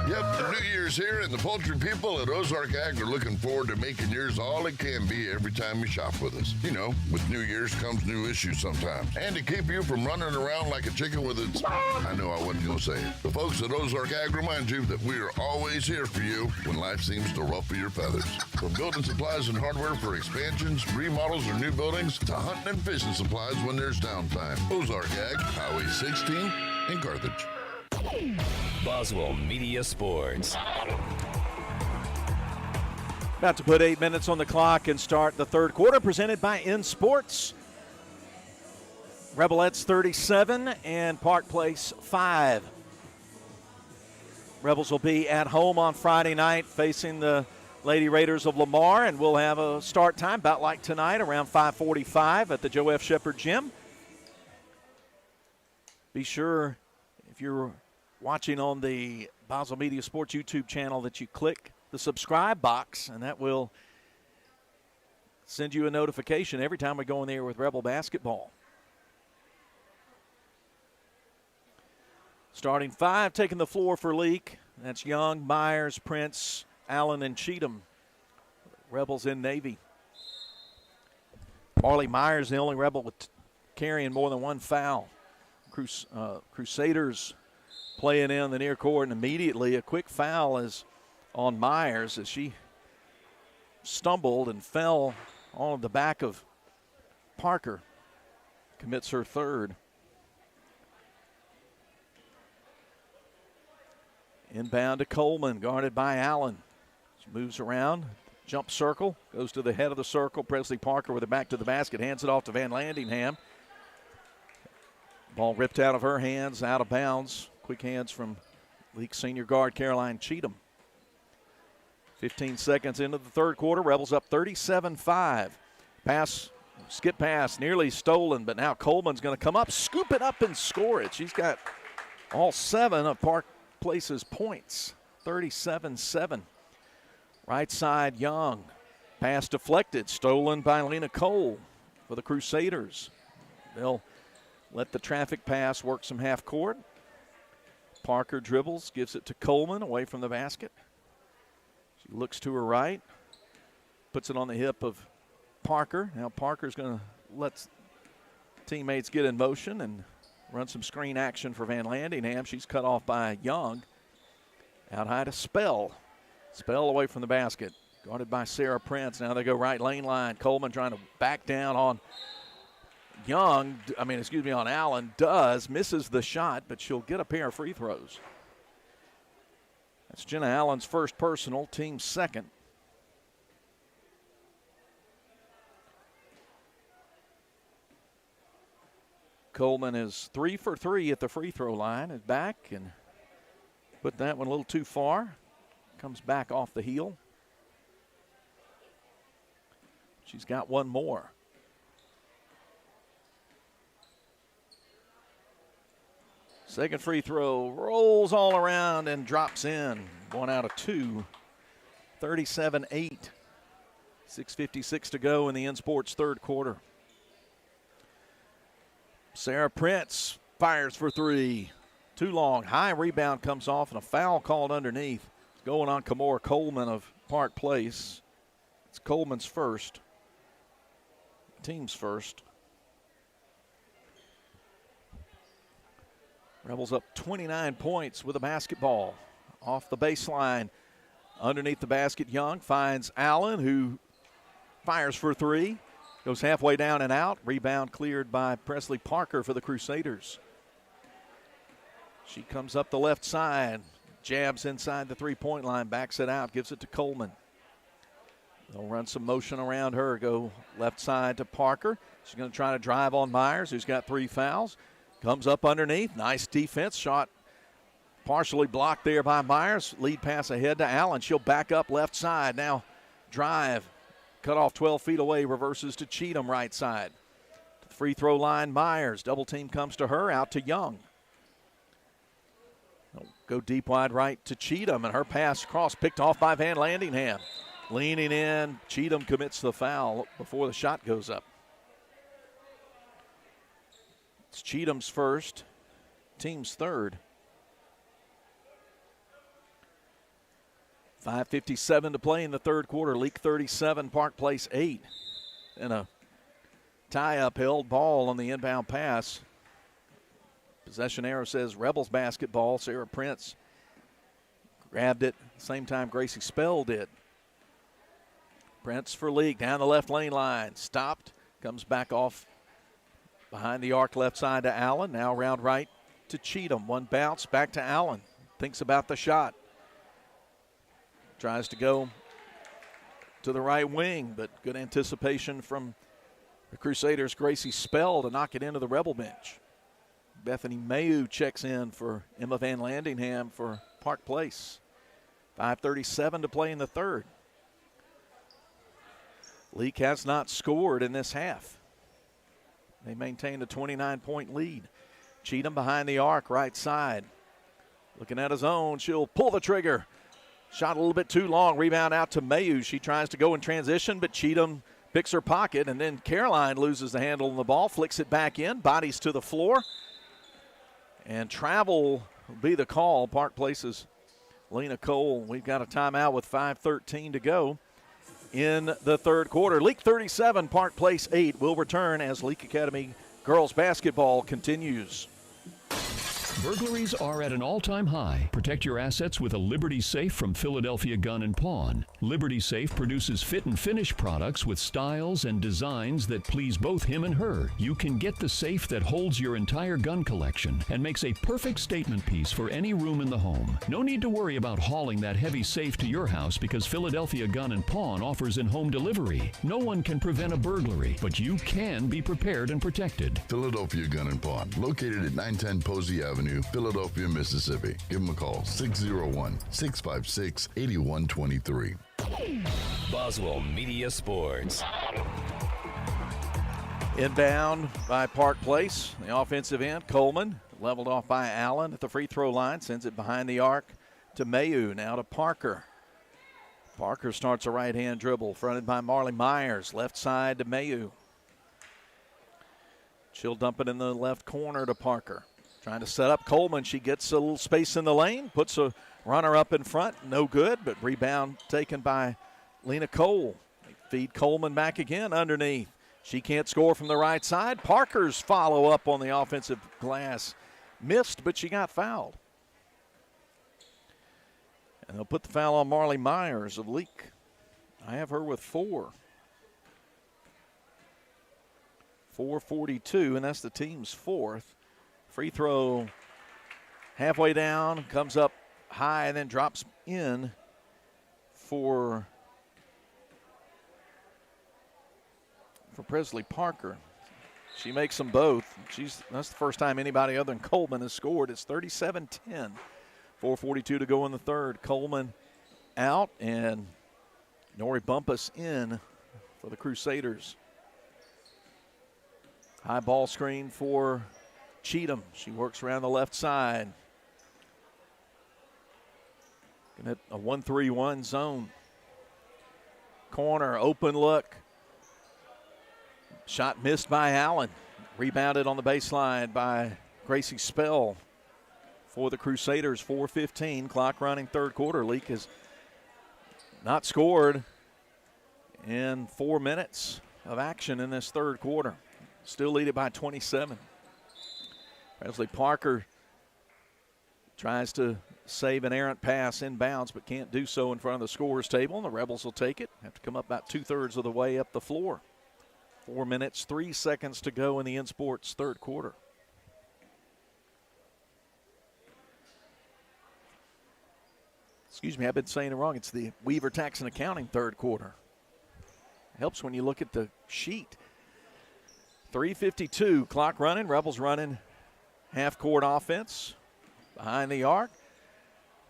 Yep, the new year's here, and the poultry people at Ozark Ag are looking forward to making yours all it can be every time you shop with us. You know, with New Year's comes new issues sometimes. And to keep you from running around like a chicken with its... I know I wasn't going to say it. The folks at Ozark Ag remind you that we are always here for you when life seems to ruffle your feathers. From building supplies and hardware for expansions, remodels, or new buildings, to hunting and fishing supplies when there's downtime. Ozark Ag, Highway 16 in Carthage. Boswell Media Sports. About to put 8 minutes on the clock and start the third quarter, presented by N Sports. Rebelettes 37 and Park Place 5. Rebels will be at home on Friday night facing the Lady Raiders of Lamar, and we'll have a start time about like tonight, around 5:45 at the Joe F. Shepherd Gym. Be sure, if you're watching on the Boswell Media Sports YouTube channel, that you click the subscribe box, and that will send you a notification every time we go in there with Rebel basketball. Starting 5, taking the floor for Leake. That's Young, Myers, Prince, Allen, and Cheatham. Rebels in Navy. Marley Myers, the only Rebel with carrying more than one foul. Crusaders playing in the near court, and immediately a quick foul is on Myers as she stumbled and fell on the back of Parker. Commits her third. Inbound to Coleman, guarded by Allen. She moves around, jump circle, goes to the head of the circle. Presley Parker with it back to the basket, hands it off to Van Landingham. Ball ripped out of her hands, out of bounds. Quick hands from Leake senior guard Caroline Cheatham. 15 seconds into the third quarter, Rebels up 37-5. Pass, skip pass, nearly stolen, but now Coleman's going to come up, scoop it up, and score it. She's got all 7 of Park Place's points, 37-7. Right side, Young. Pass deflected, stolen by Lena Cole for the Crusaders. They'll let the traffic pass work some half court. Parker dribbles, gives it to Coleman away from the basket. She looks to her right, puts it on the hip of Parker. Now Parker's going to let teammates get in motion and run some screen action for Van Landingham. She's cut off by Young. Out high to Spell. Spell away from the basket. Guarded by Sarah Prince. Now they go right lane line. Coleman trying to back down on on Allen. Misses the shot, but she'll get a pair of free throws. That's Jenna Allen's first personal, team's second. Coleman is 3 for 3 at the free throw line. Is back and put that one a little too far. Comes back off the heel. She's got one more. Second free throw rolls all around and drops in. 1 out of 2. 37-8. 6:56 to go in the N-Sports third quarter. Sarah Prince fires for 3. Too long. High rebound comes off and a foul called underneath. It's going on Kamora Coleman of Park Place. It's Coleman's first. Team's first. Rebels up 29 points with a basketball. Off the baseline, underneath the basket, Young finds Allen, who fires for 3. Goes halfway down and out. Rebound cleared by Presley Parker for the Crusaders. She comes up the left side, jabs inside the three-point line, backs it out, gives it to Coleman. They'll run some motion around her, go left side to Parker. She's going to try to drive on Myers, who's got 3 fouls. Comes up underneath, nice defense, shot partially blocked there by Myers. Lead pass ahead to Allen. She'll back up left side. Now drive, cut off 12 feet away, reverses to Cheatham right side. To the free throw line, Myers. Double team comes to her, out to Young. They'll go deep wide right to Cheatham, and her pass cross picked off by Van Landingham. Leaning in, Cheatham commits the foul before the shot goes up. It's Cheatham's first, team's third. 5:57 to play in the third quarter. Leake 37, Park Place 8. And a tie-up held ball on the inbound pass. Possession arrow says Rebels basketball. Sarah Prince grabbed it. Same time Gracie Spell did. Prince for Leake down the left lane line. Stopped. Comes back off behind the arc left side to Allen. Now round right to Cheatham. One bounce back to Allen. Thinks about the shot. Tries to go to the right wing, but good anticipation from the Crusaders' Gracie Spell to knock it into the Rebel bench. Bethany Mayu checks in for Emma Van Landingham for Park Place. 5:37 to play in the third. Leake has not scored in this half. They maintained a 29-point lead. Cheatham behind the arc, right side. Looking at his own, she'll pull the trigger. Shot a little bit too long, rebound out to Mayu. She tries to go in transition, but Cheatham picks her pocket, and then Caroline loses the handle on the ball, flicks it back in, bodies to the floor. And travel will be the call. Park Place's Lena Cole. We've got a timeout with 5:13 to go in the third quarter. Leake 37, Park Place 8 will return as Leake Academy girls basketball continues. Burglaries are at an all-time high. Protect your assets with a Liberty Safe from Philadelphia Gun and Pawn. Liberty Safe produces fit and finish products with styles and designs that please both him and her. You can get the safe that holds your entire gun collection and makes a perfect statement piece for any room in the home. No need to worry about hauling that heavy safe to your house because Philadelphia Gun and Pawn offers in-home delivery. No one can prevent a burglary, but you can be prepared and protected. Philadelphia Gun and Pawn, located at 910 Posey Avenue, Philadelphia, Mississippi. Give them a call, 601-656-8123. Boswell Media Sports. Inbound by Park Place. The offensive end, Coleman, leveled off by Allen at the free throw line, sends it behind the arc to Mayu, now to Parker. Parker starts a right-hand dribble, fronted by Marley Myers, left side to Mayu. She'll dump it in the left corner to Parker. Trying to set up Coleman. She gets a little space in the lane, puts a runner up in front. No good, but rebound taken by Lena Cole. They feed Coleman back again underneath. She can't score from the right side. Parker's follow-up on the offensive glass. Missed, but she got fouled. And they'll put the foul on Marley Myers of Leake. I have her with 4. 4:42, and that's the team's 4th. Free throw halfway down, comes up high, and then drops in for Presley Parker. She makes them both. That's the first time anybody other than Coleman has scored. It's 37-10. 4:42 to go in the third. Coleman out and Nori Bumpus in for the Crusaders. High ball screen for Cheatham. She works around the left side. At a 1-3-1 zone. Corner, open look. Shot missed by Allen. Rebounded on the baseline by Gracie Spell for the Crusaders. 4:15, clock running, third quarter. Leake has not scored in 4 minutes of action in this third quarter. Still lead it by 27. Presley Parker tries to save an errant pass inbounds, but can't do so in front of the scorer's table. And the Rebels will take it. Have to come up about 2/3 of the way up the floor. 4 minutes, 3 seconds to go in the InSports third quarter. Excuse me, I've been saying it wrong. It's the Weaver Tax and Accounting third quarter. Helps when you look at the sheet. 3:52, clock running. Rebels running half-court offense behind the arc.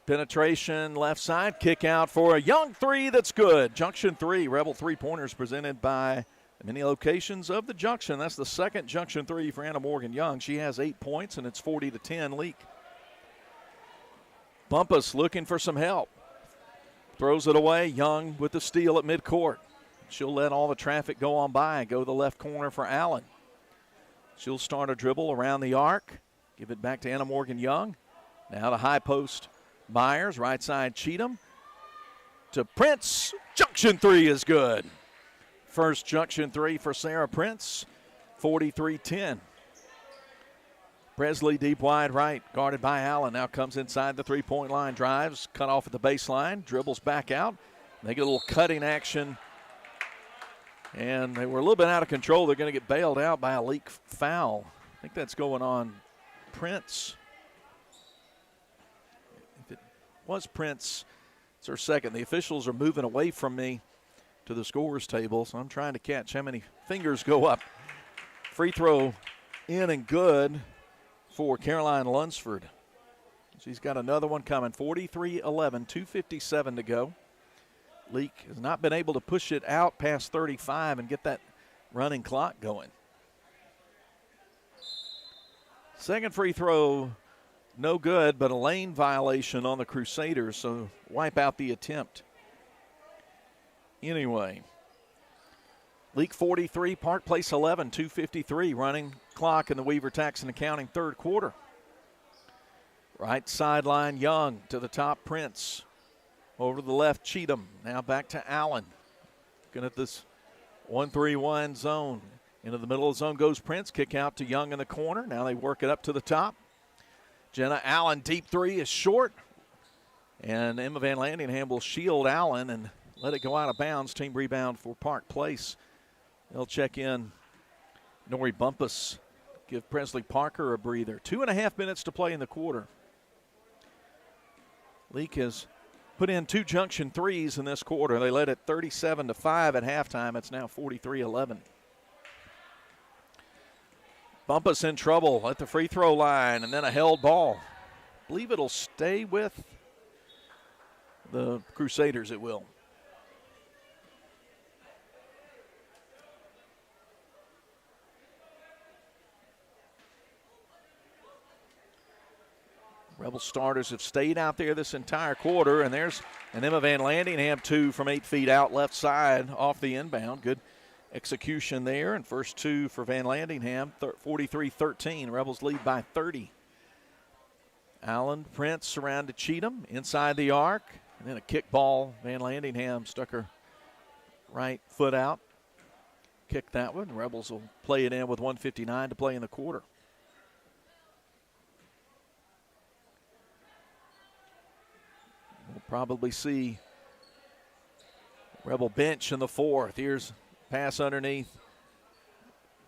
Penetration left side, kick out for a Young three that's good. Junction 3, Rebel three-pointers presented by the many locations of the Junction. That's the second Junction 3 for Anna Morgan Young. She has 8 points, and it's 40-10 Leake. Bumpus looking for some help. Throws it away. Young with the steal at midcourt. She'll let all the traffic go on by and go to the left corner for Allen. She'll start a dribble around the arc. Give it back to Anna Morgan Young. Now the high post Myers. Right side Cheatham. To Prince. Junction 3 is good. First Junction 3 for Sarah Prince. 43-10. Presley deep wide right. Guarded by Allen. Now comes inside the three-point line. Drives. Cut off at the baseline. Dribbles back out. They get a little cutting action. And they were a little bit out of control. They're going to get bailed out by a Leake foul. I think that's going on Prince. If it was Prince, it's her second. The officials are moving away from me to the scorer's table, so I'm trying to catch how many fingers go up. Free throw in and good for Caroline Lunsford. She's got another one coming. 43-11, 2:57 to go. Leake has not been able to push it out past 35 and get that running clock going. Second free throw, no good, but a lane violation on the Crusaders, so wipe out the attempt. Anyway, Leake 43, Park Place 11, 2:53, running clock in the Weaver Tax and Accounting third quarter. Right sideline, Young to the top, Prince. Over to the left, Cheatham. Now back to Allen. Looking at this 1-3-1 zone. Into the middle of the zone goes Prince. Kick out to Young in the corner. Now they work it up to the top. Jenna Allen, deep three is short. And Emma Van Landingham will shield Allen and let it go out of bounds. Team rebound for Park Place. They'll check in Nori Bumpus. Give Presley Parker a breather. 2.5 minutes to play in the quarter. Leake has put in 2 Junction threes in this quarter. They led it 37-5 at halftime. It's now 43-11. Bumpus in trouble at the free throw line, and then a held ball. I believe it'll stay with the Crusaders. It will. Rebel starters have stayed out there this entire quarter, and there's an Emma Van Landingham, 2 from 8 feet out left side off the inbound. Good execution there, and first 2 for Van Landingham, 43-13. Rebels lead by 30. Allen, Prince around to Cheatham, inside the arc, and then a kick ball. Van Landingham stuck her right foot out. Kick that one. Rebels will play it in with 1:59 to play in the quarter. We'll probably see Rebel bench in the fourth. Here's pass underneath.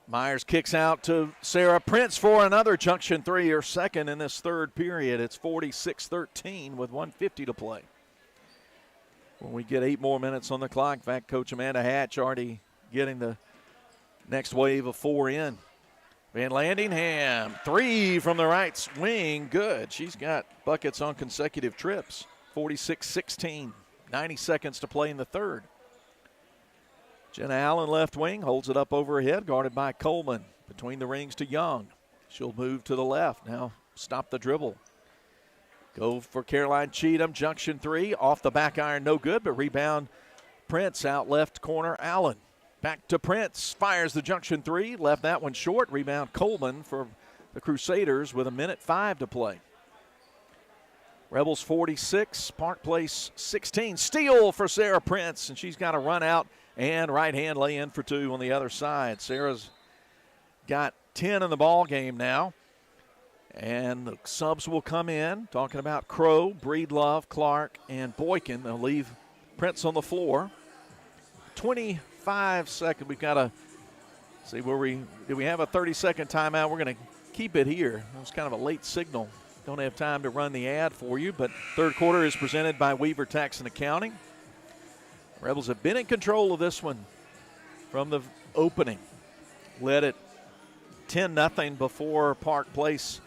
Myers kicks out to Sarah Prince for another Junction 3, her second in this third period. It's 46-13 with 1:50 to play. When we get 8 more minutes on the clock, in fact, Coach Amanda Hatch already getting the next wave of 4 in. Van Landingham, 3 from the right wing, good. She's got buckets on consecutive trips. 46-16, 90 seconds to play in the third. Jenna Allen, left wing, holds it up over her head, guarded by Coleman. Between the rings to Young. She'll move to the left. Now stop the dribble. Go for Caroline Cheatham, Junction 3. Off the back iron, no good, but rebound Prince, out left corner, Allen. Back to Prince, fires the Junction 3, left that one short. Rebound Coleman for the Crusaders with 1:05 to play. Rebels 46, Park Place 16. Steal for Sarah Prince, and she's got a run out and right hand lay in for 2 on the other side. Sarah's got 10 in the ball game now. And the subs will come in, talking about Crow, Breedlove, Clark, and Boykin. They'll leave Prince on the floor. 25 seconds. We've got to see where do we have a 30-second timeout? We're going to keep it here. It was kind of a late signal. Don't have time to run the ad for you, but third quarter is presented by Weaver Tax and Accounting. Rebels have been in control of this one from the opening. Led it 10-0 before Park Place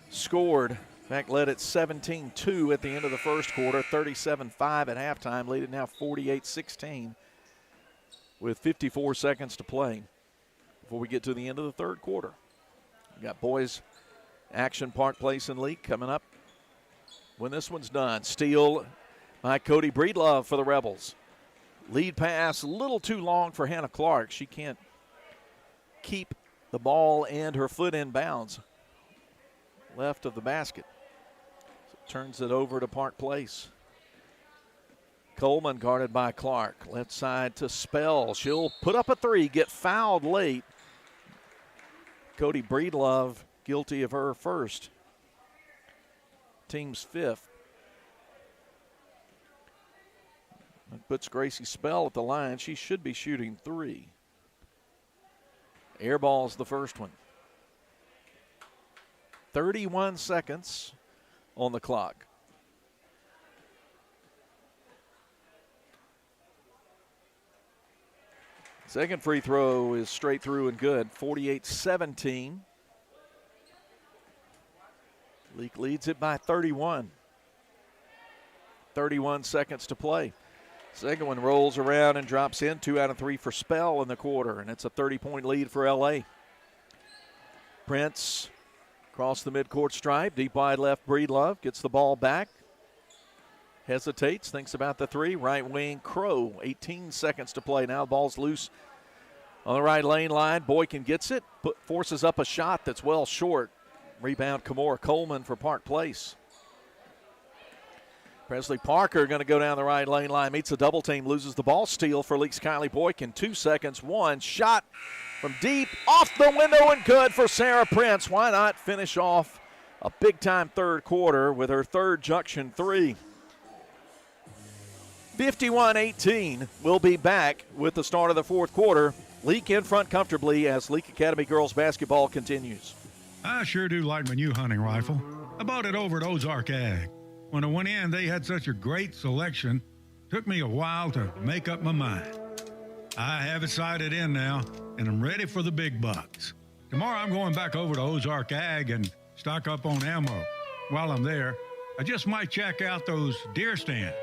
scored. In fact, led it 17-2 at the end of the first quarter, 37-5 at halftime, lead it now 48-16 with 54 seconds to play before we get to the end of the third quarter. We got boys action, Park Place and Leake coming up when this one's done. Steal by Cody Breedlove for the Rebels. Lead pass a little too long for Hannah Clark. She can't keep the ball and her foot in bounds left of the basket. So turns it over to Park Place. Coleman guarded by Clark. Left side to Spell. She'll put up a 3, get fouled late. Cody Breedlove guilty of her first. Team's 5th. That puts Gracie Spell at the line. She should be shooting 3. Air ball's the first one. 31 seconds on the clock. Second free throw is straight through and good. 48-17. Leake leads it by 31. 31 seconds to play. Second one rolls around and drops in. 2 out of 3 for Spell in the quarter, and it's a 30-point lead for LA. Prince across the midcourt stripe, deep wide left. Breedlove gets the ball back. Hesitates, thinks about the 3. Right wing, Crow. 18 seconds to play. Now the ball's loose on the right lane line. Boykin gets it, forces up a shot that's well short. Rebound, Kimora Coleman for Park Place. Presley Parker going to go down the right lane line, meets a double team, loses the ball. Steal for Leake's Kylie Boykin. 2 seconds, 1 shot from deep, off the window and good for Sarah Prince. Why not finish off a big-time third quarter with her third Junction 3? 51-18. We'll be back with the start of the fourth quarter. Leake in front comfortably as Leake Academy girls basketball continues. I sure do like my new hunting rifle. I bought it over at Ozark Ag. When I went in, they had such a great selection. Took me a while to make up my mind. I have it sighted in now, and I'm ready for the big bucks. Tomorrow I'm going back over to Ozark Ag and stock up on ammo. While I'm there, I just might check out those deer stands.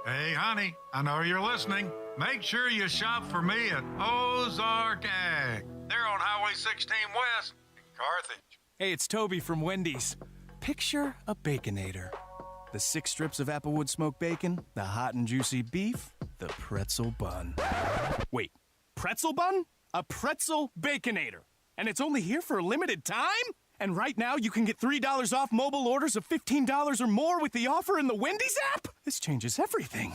Hey, honey, I know you're listening. Make sure you shop for me at Ozark Ag. They're on Highway 16 West in Carthage. Hey, it's Toby from Wendy's. Picture a Baconator. The 6 strips of Applewood smoked bacon, the hot and juicy beef, the pretzel bun. Wait, pretzel bun? A pretzel Baconator. And it's only here for a limited time? And right now you can get $3 off mobile orders of $15 or more with the offer in the Wendy's app? This changes everything.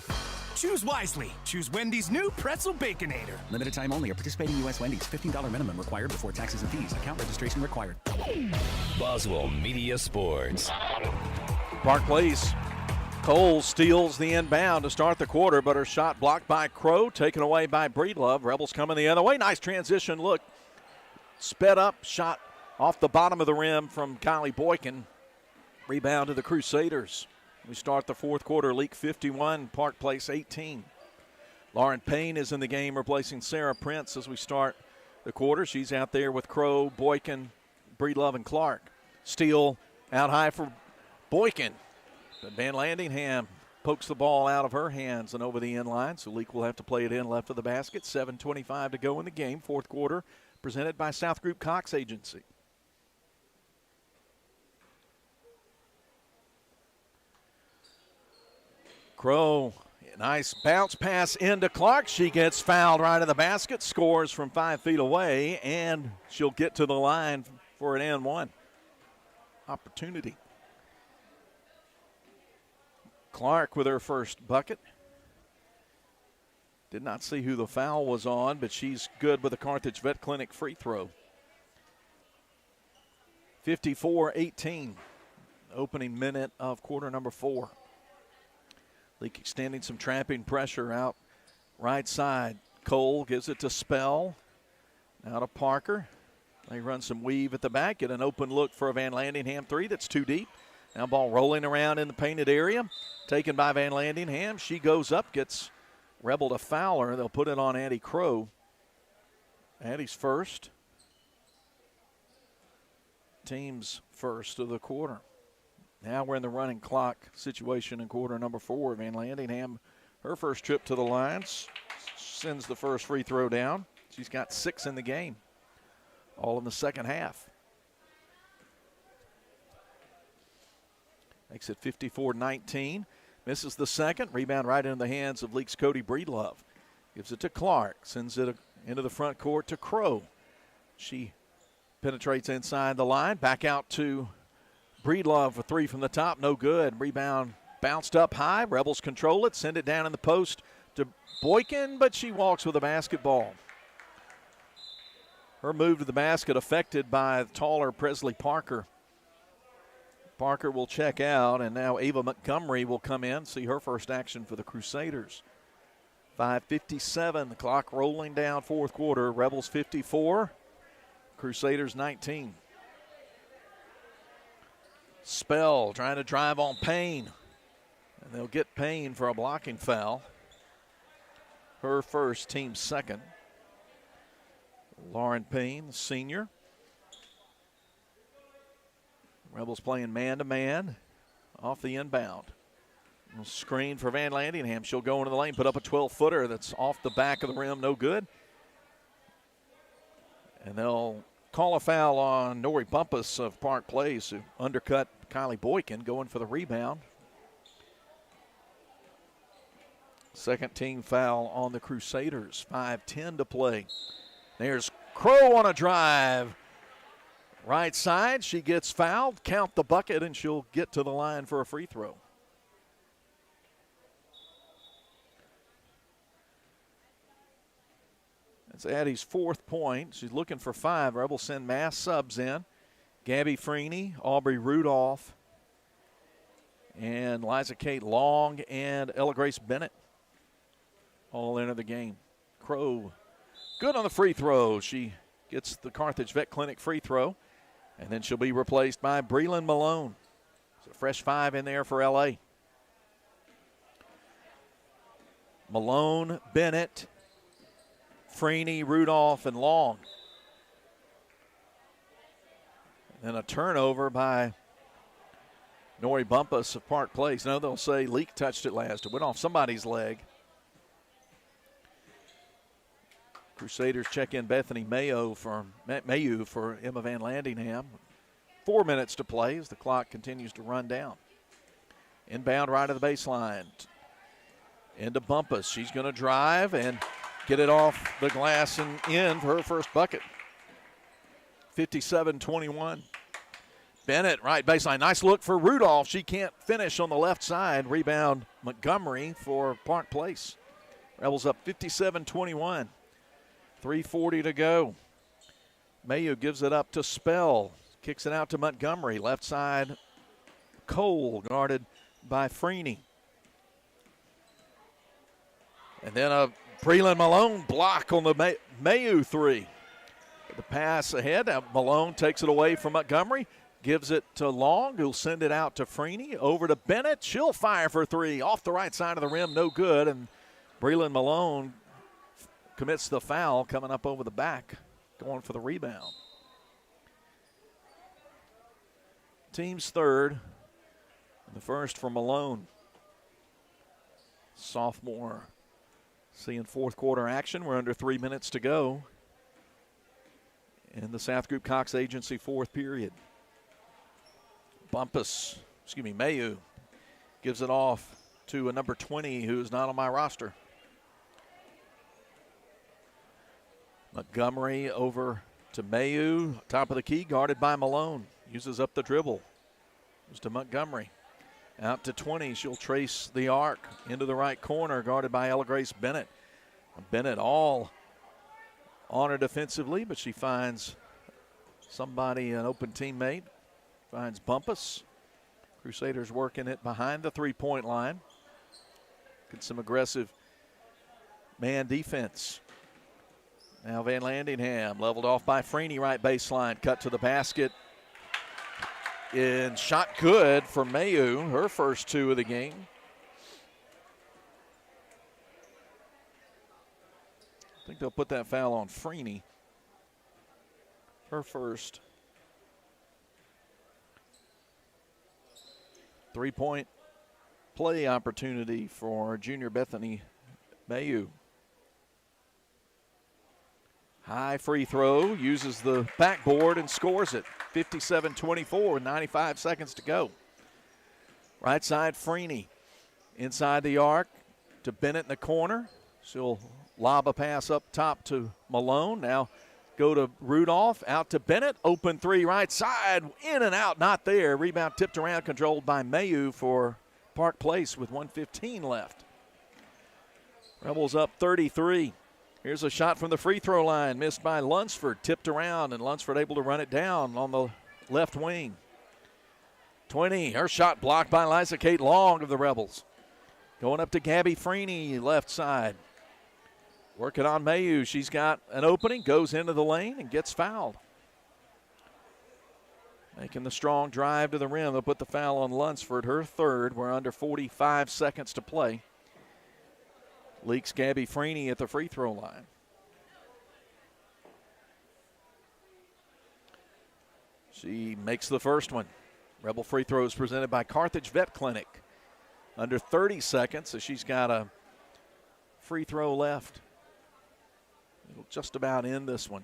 Choose wisely. Choose Wendy's new Pretzel Baconator. Limited time only at participating U.S. Wendy's. $15 minimum required before taxes and fees. Account registration required. Boswell Media Sports. Park Place Cole steals the inbound to start the quarter, but her shot blocked by Crow, taken away by Breedlove. Rebels coming the other way. Nice transition look. Sped up, shot off the bottom of the rim from Kylie Boykin. Rebound to the Crusaders. We start the fourth quarter. Leake 51, Park Place 18. Lauren Payne is in the game replacing Sarah Prince as we start the quarter. She's out there with Crow, Boykin, Breedlove, and Clark. Steal out high for Boykin. But Van Landingham pokes the ball out of her hands and over the end line, so Leake will have to play it in left of the basket. 7:25 to go in the game. Fourth quarter presented by South Group Cox Agency. Crow, nice bounce pass into Clark. She gets fouled right in the basket, scores from 5 feet away, and she'll get to the line for an N1 opportunity. Clark with her first bucket. Did not see who the foul was on, but she's good with the Carthage Vet Clinic free throw. 54-18, opening minute of quarter number 4. Leake extending some trapping pressure out right side. Cole gives it to Spell. Now to Parker. They run some weave at the back. Get an open look for a Van Landingham three that's too deep. Now ball rolling around in the painted area. Taken by Van Landingham. She goes up, gets Rebel to foul her. They'll put it on Addie Crow. Addie's first. Team's first of the quarter. Now we're in the running clock situation in quarter number 4. Van Landingham, her first trip to the lines, sends the first free throw down. She's got 6 in the game, all in the second half. Makes it 54-19. Misses the second. Rebound right into the hands of Leake's Cody Breedlove. Gives it to Clark. Sends it into the front court to Crow. She penetrates inside the line. Back out to Breedlove for 3 from the top. No good. Rebound bounced up high. Rebels control it. Send it down in the post to Boykin, but she walks with a basketball. Her move to the basket affected by the taller Presley Parker. Parker will check out, and now Ava Montgomery will come in, see her first action for the Crusaders. 5:57, the clock rolling down fourth quarter. Rebels 54, Crusaders 19. Spell trying to drive on Payne, and they'll get Payne for a blocking foul. Her first, team second. Lauren Payne, the senior. Rebels playing man-to-man off the inbound. Screen for Van Landingham. She'll go into the lane, put up a 12-footer that's off the back of the rim, no good. And they'll call a foul on Nori Bumpus of Park Place, who undercut Kylie Boykin, going for the rebound. Second team foul on the Crusaders. 5:10 to play. There's Crow on a drive. Right side, she gets fouled. Count the bucket, and she'll get to the line for a free throw. That's Addie's 4th point. She's looking for 5. Rebels send mass subs in. Gabby Freeney, Aubrey Rudolph, and Liza Kate Long, and Ella Grace Bennett all enter the game. Crow good on the free throw. She gets the Carthage Vet Clinic free throw, and then she'll be replaced by Breland Malone. So fresh 5 in there for LA. Malone, Bennett, Freeney, Rudolph, and Long. And a turnover by Nori Bumpus of Park Place. No, they'll say Leake touched it last. It went off somebody's leg. Crusaders check in Bethany Mayu for Emma Van Landingham. 4 minutes to play as the clock continues to run down. Inbound right of the baseline. Into Bumpus. She's going to drive and get it off the glass and in for her first bucket. 57-21. Bennett, right baseline. Nice look for Rudolph. She can't finish on the left side. Rebound Montgomery for Park Place. Rebels up 57-21. 3:40 to go. Mayu gives it up to Spell. Kicks it out to Montgomery. Left side, Cole guarded by Freeney. And then a Breland Malone block on the Mayu three. The pass ahead. Now Malone takes it away from Montgomery. Gives it to Long, who'll send it out to Freeney. Over to Bennett. She'll fire for three. Off the right side of the rim, no good. And Breland Malone commits the foul, coming up over the back, going for the rebound. Team's third. The first for Malone. Sophomore seeing fourth quarter action. We're under 3 minutes to go in the South Group Cox Agency fourth period. Mayu gives it off to a number 20 who's not on my roster. Montgomery over to Mayu, top of the key, guarded by Malone. Uses up the dribble. Goes to Montgomery. Out to 20, she'll trace the arc into the right corner, guarded by Ella Grace Bennett. Bennett all on her defensively, but she finds somebody, an open teammate. Finds Bumpus. Crusaders working it behind the three-point line. Get some aggressive man defense. Now Van Landingham leveled off by Freeney, right baseline. Cut to the basket. And shot good for Mayu, her first two of the game. I think they'll put that foul on Freeney. Her first. Three-point play opportunity for junior Bethany Mayu. High free throw, uses the backboard and scores it. 57-24 with 95 seconds to go. Right side, Freeney. Inside the arc to Bennett in the corner. She'll lob a pass up top to Malone. Now go to Rudolph, out to Bennett. Open three right side, in and out, not there. Rebound tipped around, controlled by Mayu for Park Place with 1:15 left. Rebels up 33. Here's a shot from the free throw line, missed by Lunsford, tipped around, and Lunsford able to run it down on the left wing. 20, her shot blocked by Liza Kate Long of the Rebels. Going up to Gabby Freeney, left side. Working on Mayu, she's got an opening, goes into the lane and gets fouled. Making the strong drive to the rim, they'll put the foul on Lunsford, her third. We're under 45 seconds to play. Leaks Gabby Freeney at the free throw line. She makes the first one. Rebel free throws presented by Carthage Vet Clinic. Under 30 seconds, so she's got a free throw left. It'll just about end this one.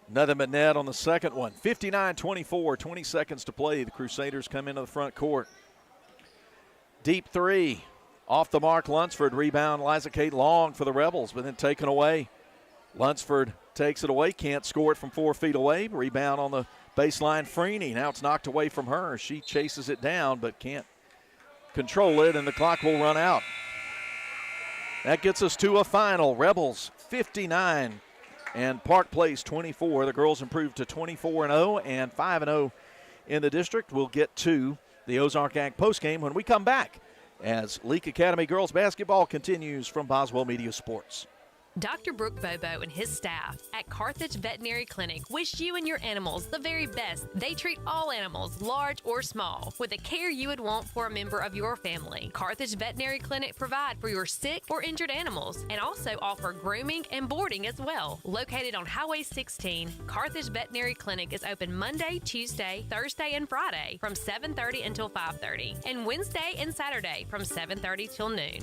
Nothing but net on the second one. 59-24, 20 seconds to play. The Crusaders come into the front court. Deep three. Off the mark, Lunsford. Rebound, Liza Kate Long for the Rebels, but then taken away. Lunsford takes it away, can't score it from 4 feet away. Rebound on the baseline, Freeney. Now it's knocked away from her. She chases it down, but can't control it, and the clock will run out. That gets us to a final. Rebels 59 and Park Place 24. The girls improved to 24-0 and 5-0 in the district. We'll get to the Ozark Ag postgame when we come back, as Leake Academy girls basketball continues from Boswell Media Sports. Dr. Brooke Bobo and his staff at Carthage Veterinary Clinic wish you and your animals the very best. They treat all animals, large or small, with the care you would want for a member of your family. Carthage Veterinary Clinic provide for your sick or injured animals and also offer grooming and boarding as well. Located on Highway 16, Carthage Veterinary Clinic is open Monday, Tuesday, Thursday, and Friday from 7:30 until 5:30, and Wednesday and Saturday from 7:30 till noon.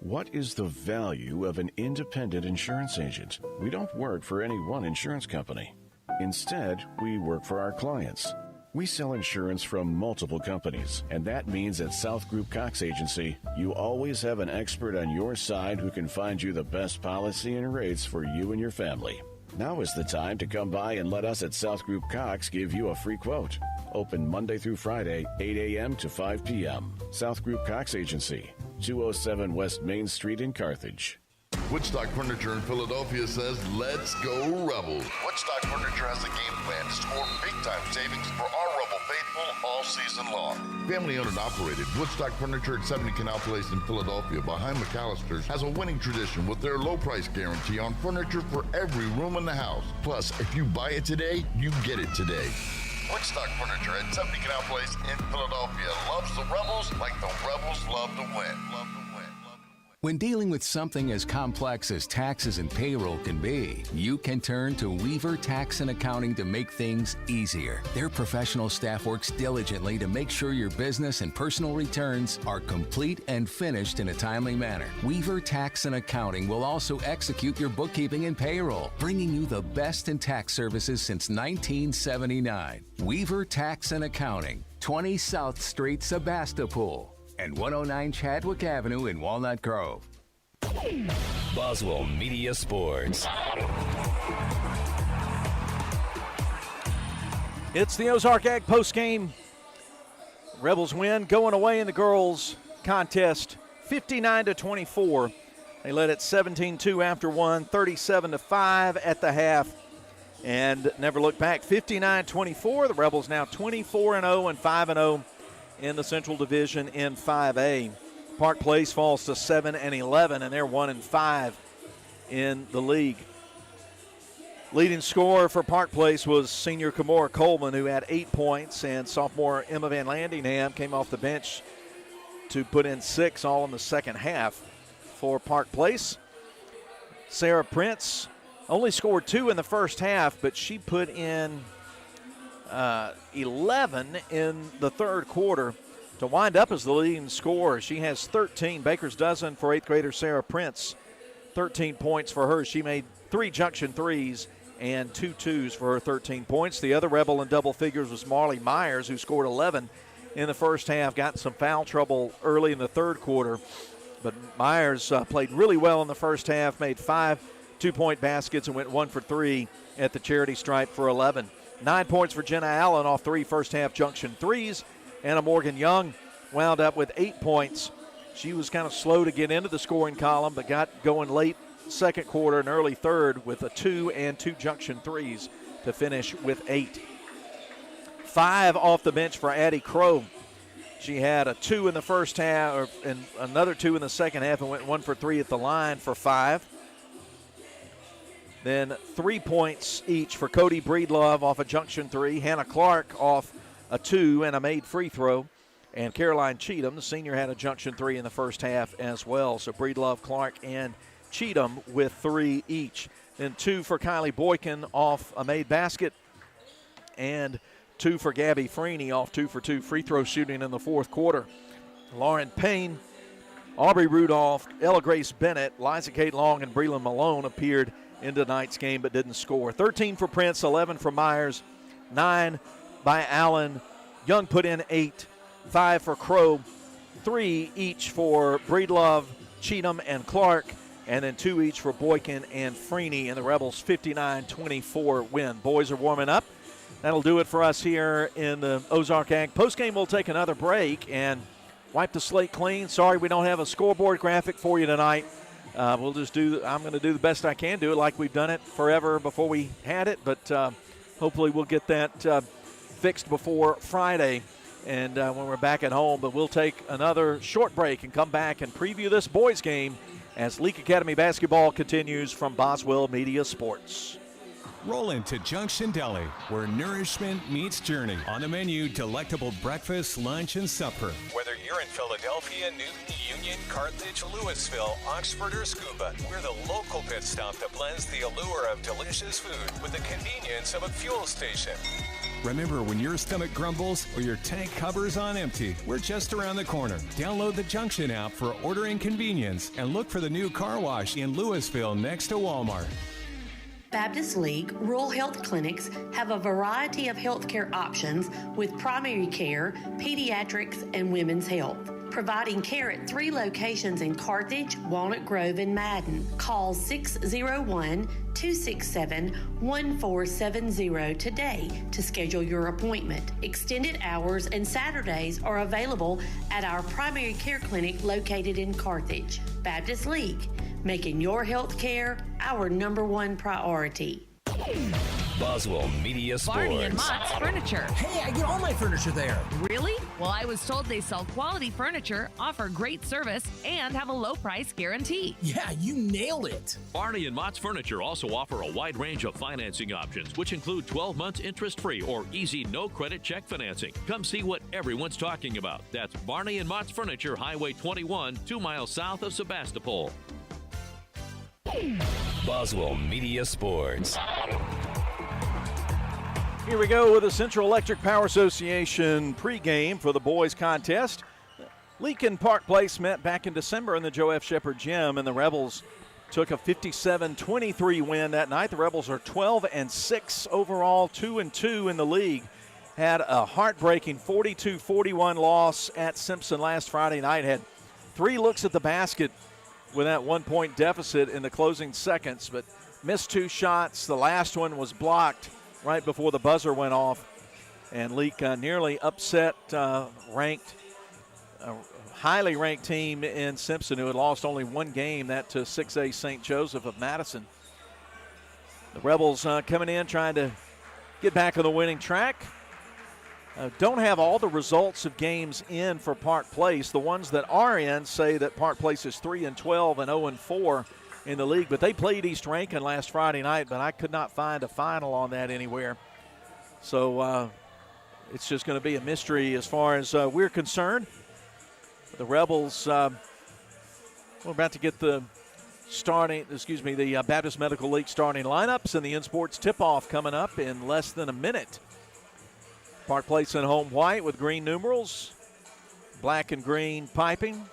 What is the value of an independent insurance agent? We don't work for any one insurance company. Instead, we work for our clients. We sell insurance from multiple companies, and that means at South Group Cox Agency, you always have an expert on your side who can find you the best policy and rates for you and your family. Now is the time to come by and let us at South Group Cox give you a free quote. Open Monday through Friday, 8 a.m. to 5 p.m. South Group Cox Agency, 207 West Main Street in Carthage. Woodstock Furniture in Philadelphia says, let's go Rebels. Woodstock Furniture has a game plan to score big-time savings for our Rebel faithful all season long. Family owned and operated, Woodstock Furniture at 70 Canal Place in Philadelphia behind McAllister's has a winning tradition with their low price guarantee on furniture for every room in the house. Plus, if you buy it today, you get it today. Woodstock Furniture at 70 Canal Place in Philadelphia loves the Rebels like the Rebels love to win. When dealing with something as complex as taxes and payroll can be, you can turn to Weaver Tax and Accounting to make things easier. Their professional staff works diligently to make sure your business and personal returns are complete and finished in a timely manner. Weaver Tax and Accounting will also execute your bookkeeping and payroll, bringing you the best in tax services since 1979. Weaver Tax and Accounting, 20 South Street, Sebastopol, and 109 Chadwick Avenue in Walnut Grove. Boswell Media Sports. It's the Ozark Ag postgame. Rebels win, going away in the girls' contest, 59-24. They led it 17-2 after one, 37-5 at the half, and never looked back. 59-24. The Rebels now 24-0 and 5-0 in the Central Division in 5A. Park Place falls to 7-11, and they're 1-5 in the league. Leading scorer for Park Place was senior Kimora Coleman, who had 8 points, and sophomore Emma Van Landingham came off the bench to put in 6, all in the second half for Park Place. Sarah Prince only scored 2 in the first half, but she put in 11 in the third quarter to wind up as the leading scorer. She has 13, Baker's dozen for 8th grader Sarah Prince. 13 points for her. She made 3 junction threes and 2 twos for her 13 points. The other Rebel in double figures was Marley Myers, who scored 11 in the first half. Got in some foul trouble early in the third quarter, but Myers played really well in the first half, made 5 two-point baskets and went 1 for 3 at the charity stripe for 11. 9 points for Jenna Allen off 3 first-half junction threes. Anna Morgan Young wound up with 8 points. She was kind of slow to get into the scoring column, but got going late second quarter and early third with a 2 and 2 junction threes to finish with 8. 5 off the bench for Addie Crow. She had a 2 in the first half and another 2 in the second half and went 1 for 3 at the line for 5. Then 3 points each for Cody Breedlove off a junction 3, Hannah Clark off a 2 and a made free throw, and Caroline Cheatham, the senior, had a junction 3 in the first half as well. So Breedlove, Clark, and Cheatham with 3 each. Then 2 for Kylie Boykin off a made basket, and 2 for Gabby Freeney off 2 for 2 free throw shooting in the fourth quarter. Lauren Payne, Aubrey Rudolph, Ella Grace Bennett, Liza Kate Long, and Breland Malone appeared in tonight's game but didn't score. 13 for Prince, 11 for Myers, 9 by Allen. Young put in 8, 5 for Crow, 3 each for Breedlove, Cheatham, and Clark, and then 2 each for Boykin and Freeney, and the Rebels 59-24 win. Boys are warming up. That'll do it for us here in the Ozark Ag postgame. We'll take another break and wipe the slate clean. Sorry we don't have a scoreboard graphic for you tonight. I'm going to do the best I can do it like we've done it forever before we had it, but hopefully we'll get that fixed before Friday and when we're back at home. But we'll take another short break and come back and preview this boys game as Leake Academy basketball continues from Boswell Media Sports. Roll into Junction Deli, where nourishment meets journey. On the menu, delectable breakfast, lunch, and supper. Whether you're in Philadelphia, Newton, Union, Carthage, Louisville, Oxford, or Scuba, we're the local pit stop that blends the allure of delicious food with the convenience of a fuel station. Remember, when your stomach grumbles or your tank hovers on empty, we're just around the corner. Download the Junction app for ordering convenience and look for the new car wash in Louisville next to Walmart. Baptist League Rural Health Clinics have a variety of healthcare options with primary care, pediatrics, and women's health. Providing care at 3 locations in Carthage, Walnut Grove, and Madden. Call 601-267-1470 today to schedule your appointment. Extended hours and Saturdays are available at our primary care clinic located in Carthage. Baptist League, making your health care our #1 priority. Boswell Media Barney and Sports. Mott's Furniture. Hey, I get all my furniture there. Really? Well, I was told they sell quality furniture, offer great service, and have a low price guarantee. Yeah, you nailed it. Barney and Mott's Furniture also offer a wide range of financing options, which include 12 months interest-free or easy no-credit check financing. Come see what everyone's talking about. That's Barney and Mott's Furniture, Highway 21, 2 miles south of Sebastopol. Boswell Media Sports. Here we go with the Central Electric Power Association pregame for the boys contest. Leake and Park Place met back in December in the Joe F. Shepherd Gym, and the Rebels took a 57-23 win that night. The Rebels are 12-6 overall, 2-2 in the league. Had a heartbreaking 42-41 loss at Simpson last Friday night. Had 3 looks at the basket with that 1-point deficit in the closing seconds, but missed 2 shots. The last one was blocked right before the buzzer went off, and Leake nearly upset highly ranked team in Simpson, who had lost only 1 game, that to 6A St. Joseph of Madison. The Rebels coming in trying to get back on the winning track. Don't have all the results of games in for Park Place. The ones that are in say that Park Place is 3-12 and 0-4 in the league, but they played East Rankin last Friday night, but I could not find a final on that anywhere. So it's just going to be a mystery as far as we're concerned. The Rebels, we're about to get the Baptist Medical League starting lineups and the InSports tip-off coming up in less than a minute. Park Place in home white with green numerals, black and green piping.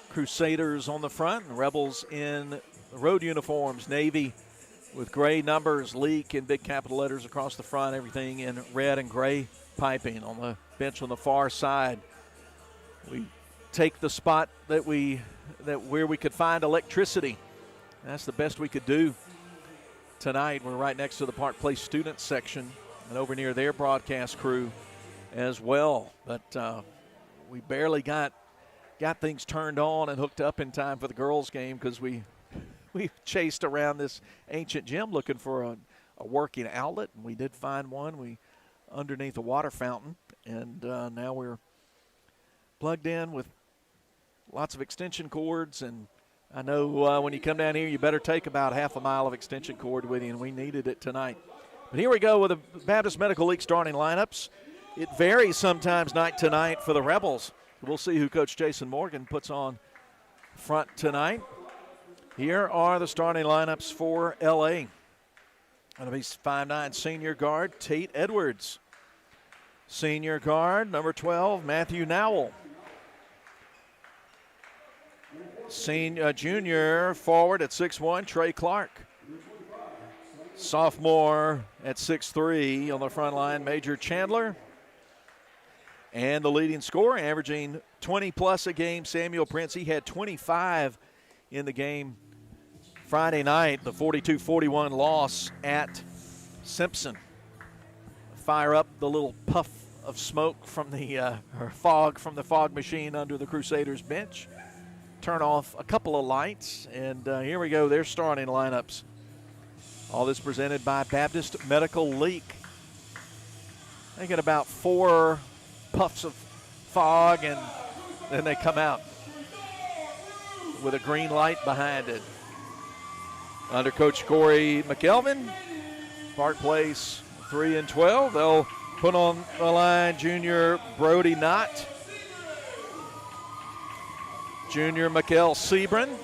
Crusaders on the front, and Rebels in road uniforms, navy with gray numbers, Leake in big capital letters across the front, everything in red and gray piping. On the bench on the far side, we take the spot where we could find electricity. That's the best we could do tonight. We're right next to the Park Place student section and over near their broadcast crew as well. But we barely got things turned on and hooked up in time for the girls' game because we chased around this ancient gym looking for a working outlet, and we did find one. Underneath a water fountain, and now we're plugged in with lots of extension cords. And I know when you come down here, you better take about half a mile of extension cord with you, and we needed it tonight. But here we go with the Baptist Medical League starting lineups. It varies sometimes night to night for the Rebels. We'll see who Coach Jason Morgan puts on front tonight. Here are the starting lineups for LA. Going to be 5'9" senior guard Tate Edwards. Senior guard number 12, Matthew Nowell. Junior forward at 6'1", Trey Clark. Sophomore at 6'3" on the front line, Major Chandler. And the leading scorer, averaging 20-plus a game, Samuel Prince. He had 25 in the game Friday night, the 42-41 loss at Simpson. Fire up the little puff of smoke from the fog from the fog machine under the Crusaders bench. Turn off a couple of lights, and here we go, their starting lineups. All this presented by Baptist Medical Leake. They get about 4 puffs of fog, and then they come out with a green light behind it. Under Coach Corey McKelvin, Park Place 3-12. They'll put on the line junior Brody Knott, junior Mikkel Sebring,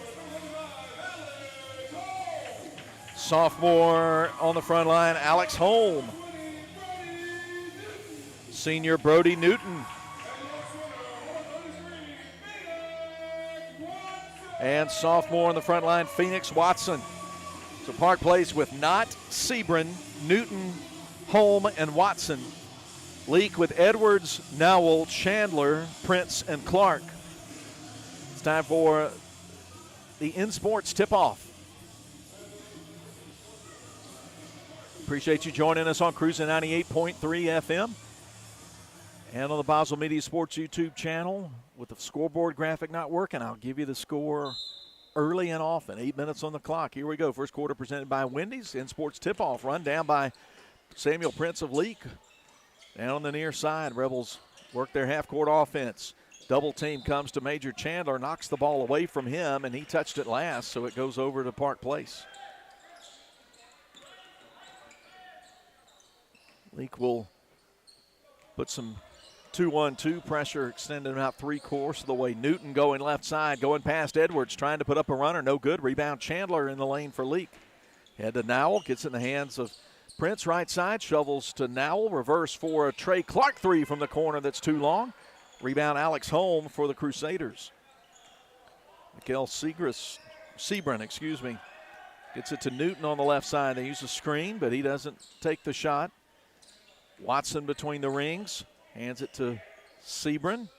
sophomore on the front line Alex Holm, senior Brody Newton, and sophomore on the front line Phoenix Watson. So Park Place with Knott, Sebring, Newton, Holm, and Watson. Leake with Edwards, Nowell, Chandler, Prince, and Clark. It's time for the InSports tip-off. Appreciate you joining us on Cruising 98.3 FM and on the Boswell Media Sports YouTube channel. With the scoreboard graphic not working, I'll give you the score early and often. 8 minutes on the clock. Here we go. First quarter presented by Wendy's. In sports tip-off. Run down by Samuel Prince of Leake. Down on the near side. Rebels work their half-court offense. Double team comes to Major Chandler, knocks the ball away from him, and he touched it last, so it goes over to Park Place. Leake will put some 2-1-2 pressure, extending about three-quarters of the way. Newton going left side, going past Edwards, trying to put up a runner. No good. Rebound Chandler in the lane for Leake. Head to Nowell, gets in the hands of Prince, right side, shovels to Nowell. Reverse for a Trey Clark three from the corner that's too long. Rebound Alex Holm for the Crusaders. Mikael Sebrin, gets it to Newton on the left side. They use a screen, but he doesn't take the shot. Watson between the rings, hands it to Sebrin.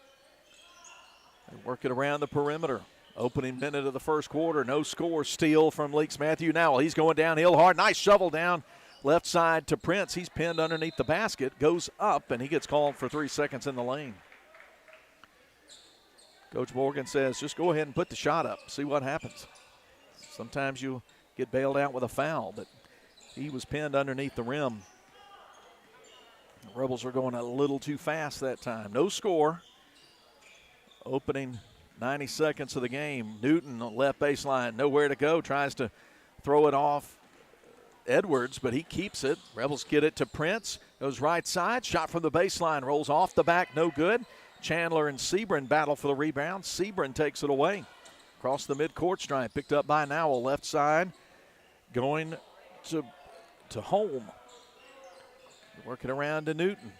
They work it around the perimeter. Opening minute of the first quarter, no score. Steal from Leake's Matthew Nowell. He's going downhill hard. Nice shovel down left side to Prince. He's pinned underneath the basket, goes up, and he gets called for 3 seconds in the lane. Coach Morgan says, just go ahead and put the shot up, see what happens. Sometimes you'll get bailed out with a foul, but he was pinned underneath the rim. The Rebels are going a little too fast that time. No score. Opening 90 seconds of the game. Newton on left baseline, nowhere to go, tries to throw it off Edwards, but he keeps it. Rebels get it to Prince, goes right side, shot from the baseline, rolls off the back, no good. Chandler and Sebrin battle for the rebound. Sebrin takes it away. Across the midcourt stripe, picked up by Nowell, left side, going to Holm. Working around to Newton.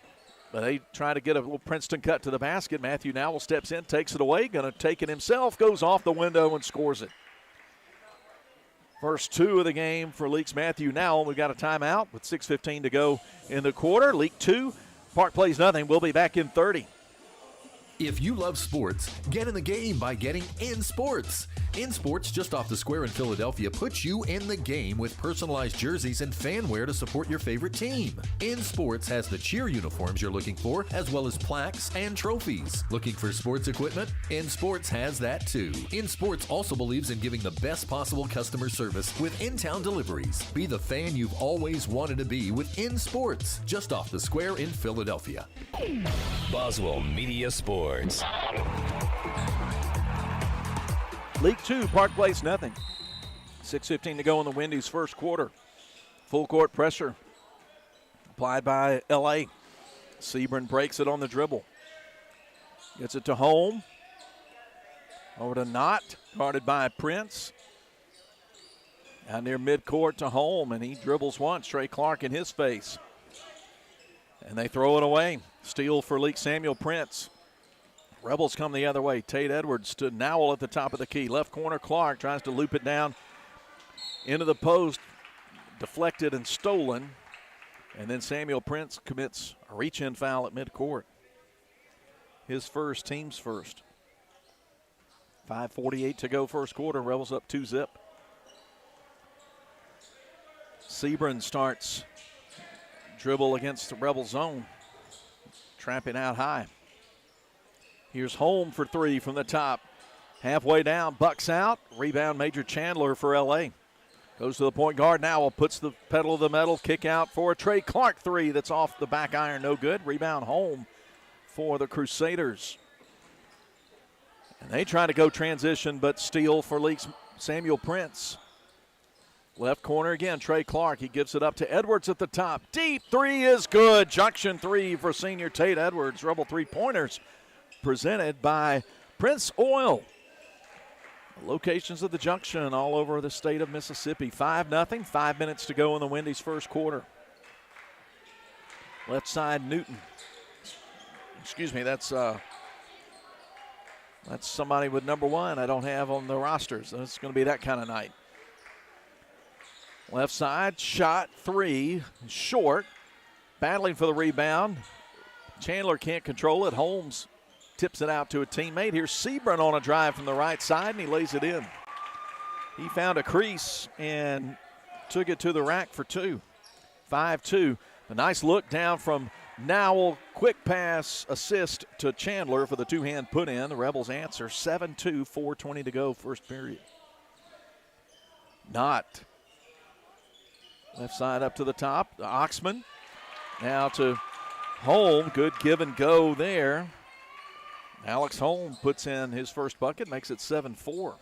But they try to get a little Princeton cut to the basket. Matthew Nowell steps in, takes it away, going to take it himself, goes off the window and scores it. First two of the game for Leake's Matthew Nowell. We've got a timeout with 6:15 to go in the quarter. Leake 2, Park Place nothing. We'll be back in 30. If you love sports, get in the game by getting In Sports. In Sports, just off the square in Philadelphia, puts you in the game with personalized jerseys and fan wear to support your favorite team. In Sports has the cheer uniforms you're looking for, as well as plaques and trophies. Looking for sports equipment? In Sports has that too. In Sports also believes in giving the best possible customer service with in-town deliveries. Be the fan you've always wanted to be with In Sports, just off the square in Philadelphia. Boswell Media Sports. League 2, Park Place nothing. 6:15 to go in the Wendy's first quarter. Full court pressure applied by LA. Sebrin breaks it on the dribble. Gets it to Holm. Over to Knott, guarded by Prince. Down near midcourt to Holm, and he dribbles once. Trey Clark in his face. And they throw it away. Steal for Leake Samuel Prince. Rebels come the other way. Tate Edwards to Nowell at the top of the key. Left corner, Clark tries to loop it down into the post. Deflected and stolen. And then Samuel Prince commits a reach-in foul at midcourt. His first, team's first. 5:48 to go first quarter. Rebels up 2-zip. Sebrin starts dribble against the Rebel zone. Trapping out high. Here's Holm for three from the top. Halfway down, bucks out. Rebound Major Chandler for LA. Goes to the point guard now. Puts the pedal to the metal. Kick out for a Trey Clark three that's off the back iron. No good. Rebound Holm for the Crusaders. And they try to go transition, but steal for Leake's Samuel Prince. Left corner again, Trey Clark. He gives it up to Edwards at the top. Deep three is good. Junction three for senior Tate Edwards. Rebel three-pointers presented by Prince Oil. Locations of the Junction all over the state of Mississippi. 5-0, 5 minutes to go in the Wendy's first quarter. Left side, Newton. Excuse me, that's somebody with number one I don't have on the rosters. It's going to be that kind of night. Left side, shot three, short. Battling for the rebound. Chandler can't control it. Holmes tips it out to a teammate. Here's Sebrin on a drive from the right side, and he lays it in. He found a crease and took it to the rack for two. 5-2. A nice look down from Nowell. Quick pass assist to Chandler for the two-hand put in. The Rebels answer 7-2, 4:20 to go first period. Not. Left side up to the top. Oxman now to Holm. Good give and go there. Alex Holm puts in his first bucket, makes it 7-4.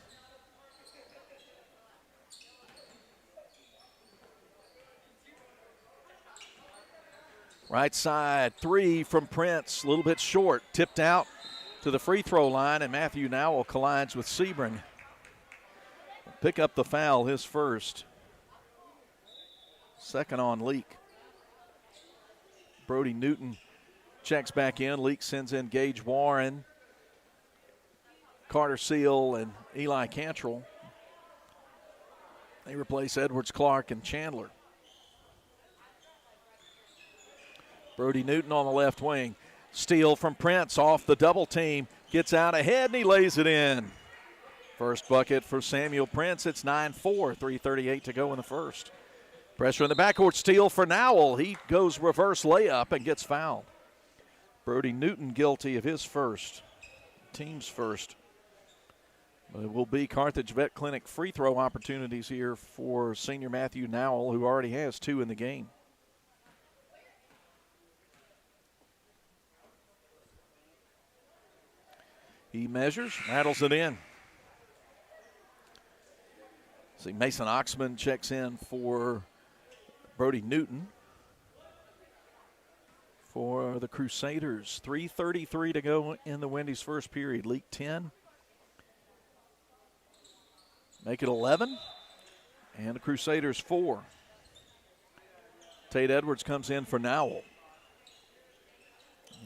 Right side, three from Prince, a little bit short, tipped out to the free throw line, and Matthew Nowell collides with Sebring. Pick up the foul, his first. Second on Leake. Brody Newton checks back in. Leake sends in Gage Warren, Carter Seal, and Eli Cantrell. They replace Edwards, Clark, and Chandler. Brody Newton on the left wing. Steal from Prince off the double team. Gets out ahead, and he lays it in. First bucket for Samuel Prince. It's 9-4, 3:38 to go in the first. Pressure in the backcourt, steal for Nowell. He goes reverse layup and gets fouled. Brody Newton guilty of his first, team's first. But it will be Carthage Vet Clinic free throw opportunities here for senior Matthew Nowell, who already has 2 in the game. He measures, rattles it in. See, Mason Oxman checks in for Brody Newton for the Crusaders. 3:33 to go in the Wendy's first period. Leake 10. Make it 11. And the Crusaders 4. Tate Edwards comes in for Nowell.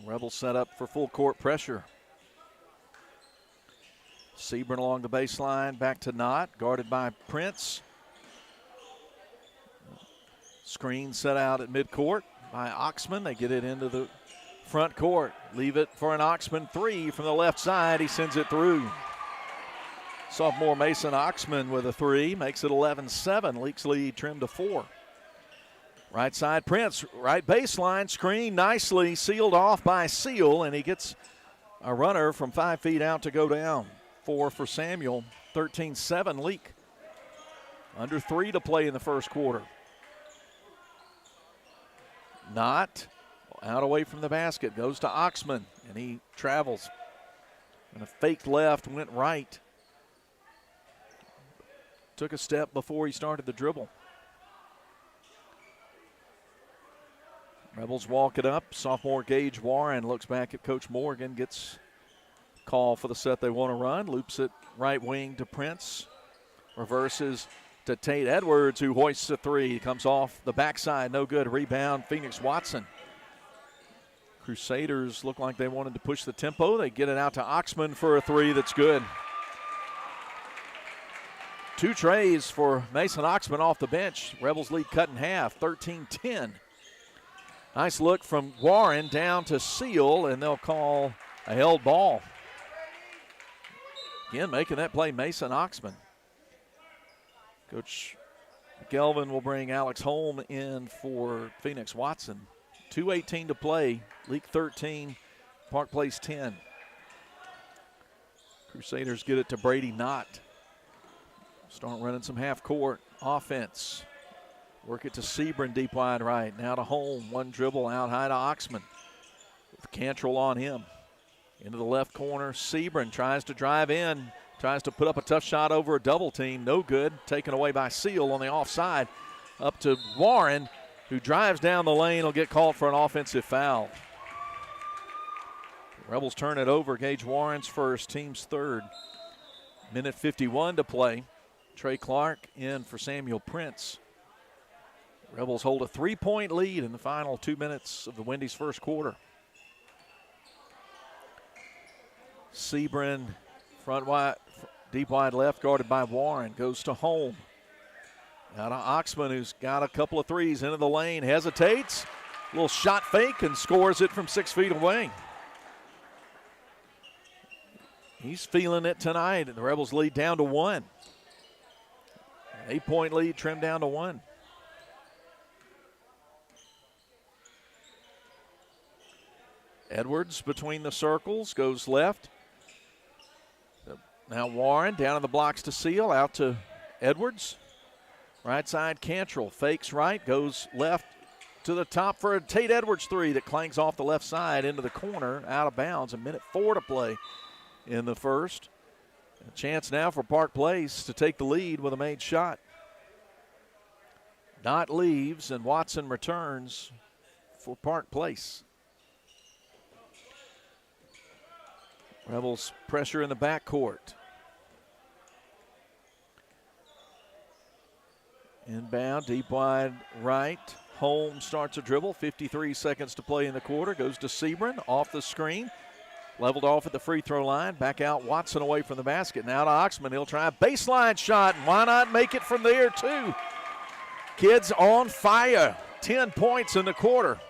Rebels set up for full court pressure. Sebring along the baseline, back to Knott, guarded by Prince. Screen set out at midcourt by Oxman. They get it into the front court. Leave it for an Oxman three from the left side. He sends it through. Sophomore Mason Oxman with a three, makes it 11-7. Leake's lead trimmed to 4. Right side, Prince, right baseline, screen nicely sealed off by Seal, and he gets a runner from 5 feet out to go down. 4 for Samuel, 13-7 Leake. Under 3 to play in the first quarter. Knott out away from the basket, goes to Oxman, and he travels. And a fake left, went right. Took a step before he started the dribble. Rebels walk it up. Sophomore Gage Warren looks back at Coach Morgan, gets call for the set they want to run. Loops it right wing to Prince. Reverses to Tate Edwards, who hoists a three. Comes off the backside, no good. Rebound, Phoenix Watson. Crusaders look like they wanted to push the tempo. They get it out to Oxman for a three that's good. 2 trays for Mason Oxman off the bench. Rebels lead cut in half, 13-10. Nice look from Warren down to Seal, and they'll call a held ball. Again, making that play, Mason Oxman. Coach Gelvin will bring Alex Holm in for Phoenix Watson. 2:18 to play, Leake 13, Park Place 10. Crusaders get it to Brady Knott. Start running some half-court offense. Work it to Sebring deep wide right. Now to Holm. One dribble out high to Oxman. With Cantrell on him. Into the left corner. Sebring tries to drive in. Tries to put up a tough shot over a double team. No good. Taken away by Seal on the offside. Up to Warren, who drives down the lane. Will get called for an offensive foul. The Rebels turn it over. Gage Warren's first, team's third. Minute 51 to play. Trey Clark in for Samuel Prince. Rebels hold a 3-point lead in the final 2 minutes of the Wendy's first quarter. Sebring, front wide, deep wide left, guarded by Warren, goes to Holm. Now to Oxman, who's got a couple of threes into the lane, hesitates, little shot fake, and scores it from 6 feet away. He's feeling it tonight, and the Rebels lead down to 1. 8-point lead trimmed down to 1. Edwards between the circles, goes left. Now Warren down in the blocks to Seal, out to Edwards. Right side, Cantrell fakes right, goes left to the top for a Tate Edwards three that clangs off the left side into the corner, out of bounds. 1:04 to play in the first. A chance now for Park Place to take the lead with a made shot. Knott leaves and Watson returns for Park Place. Rebels pressure in the backcourt. Inbound, deep wide right. Holmes starts a dribble. 53 seconds to play in the quarter. Goes to Sebring off the screen. Leveled off at the free throw line. Back out Watson away from the basket. Now to Oxman. He'll try a baseline shot. And why not make it from there too? Kids on fire. 10 points in the quarter.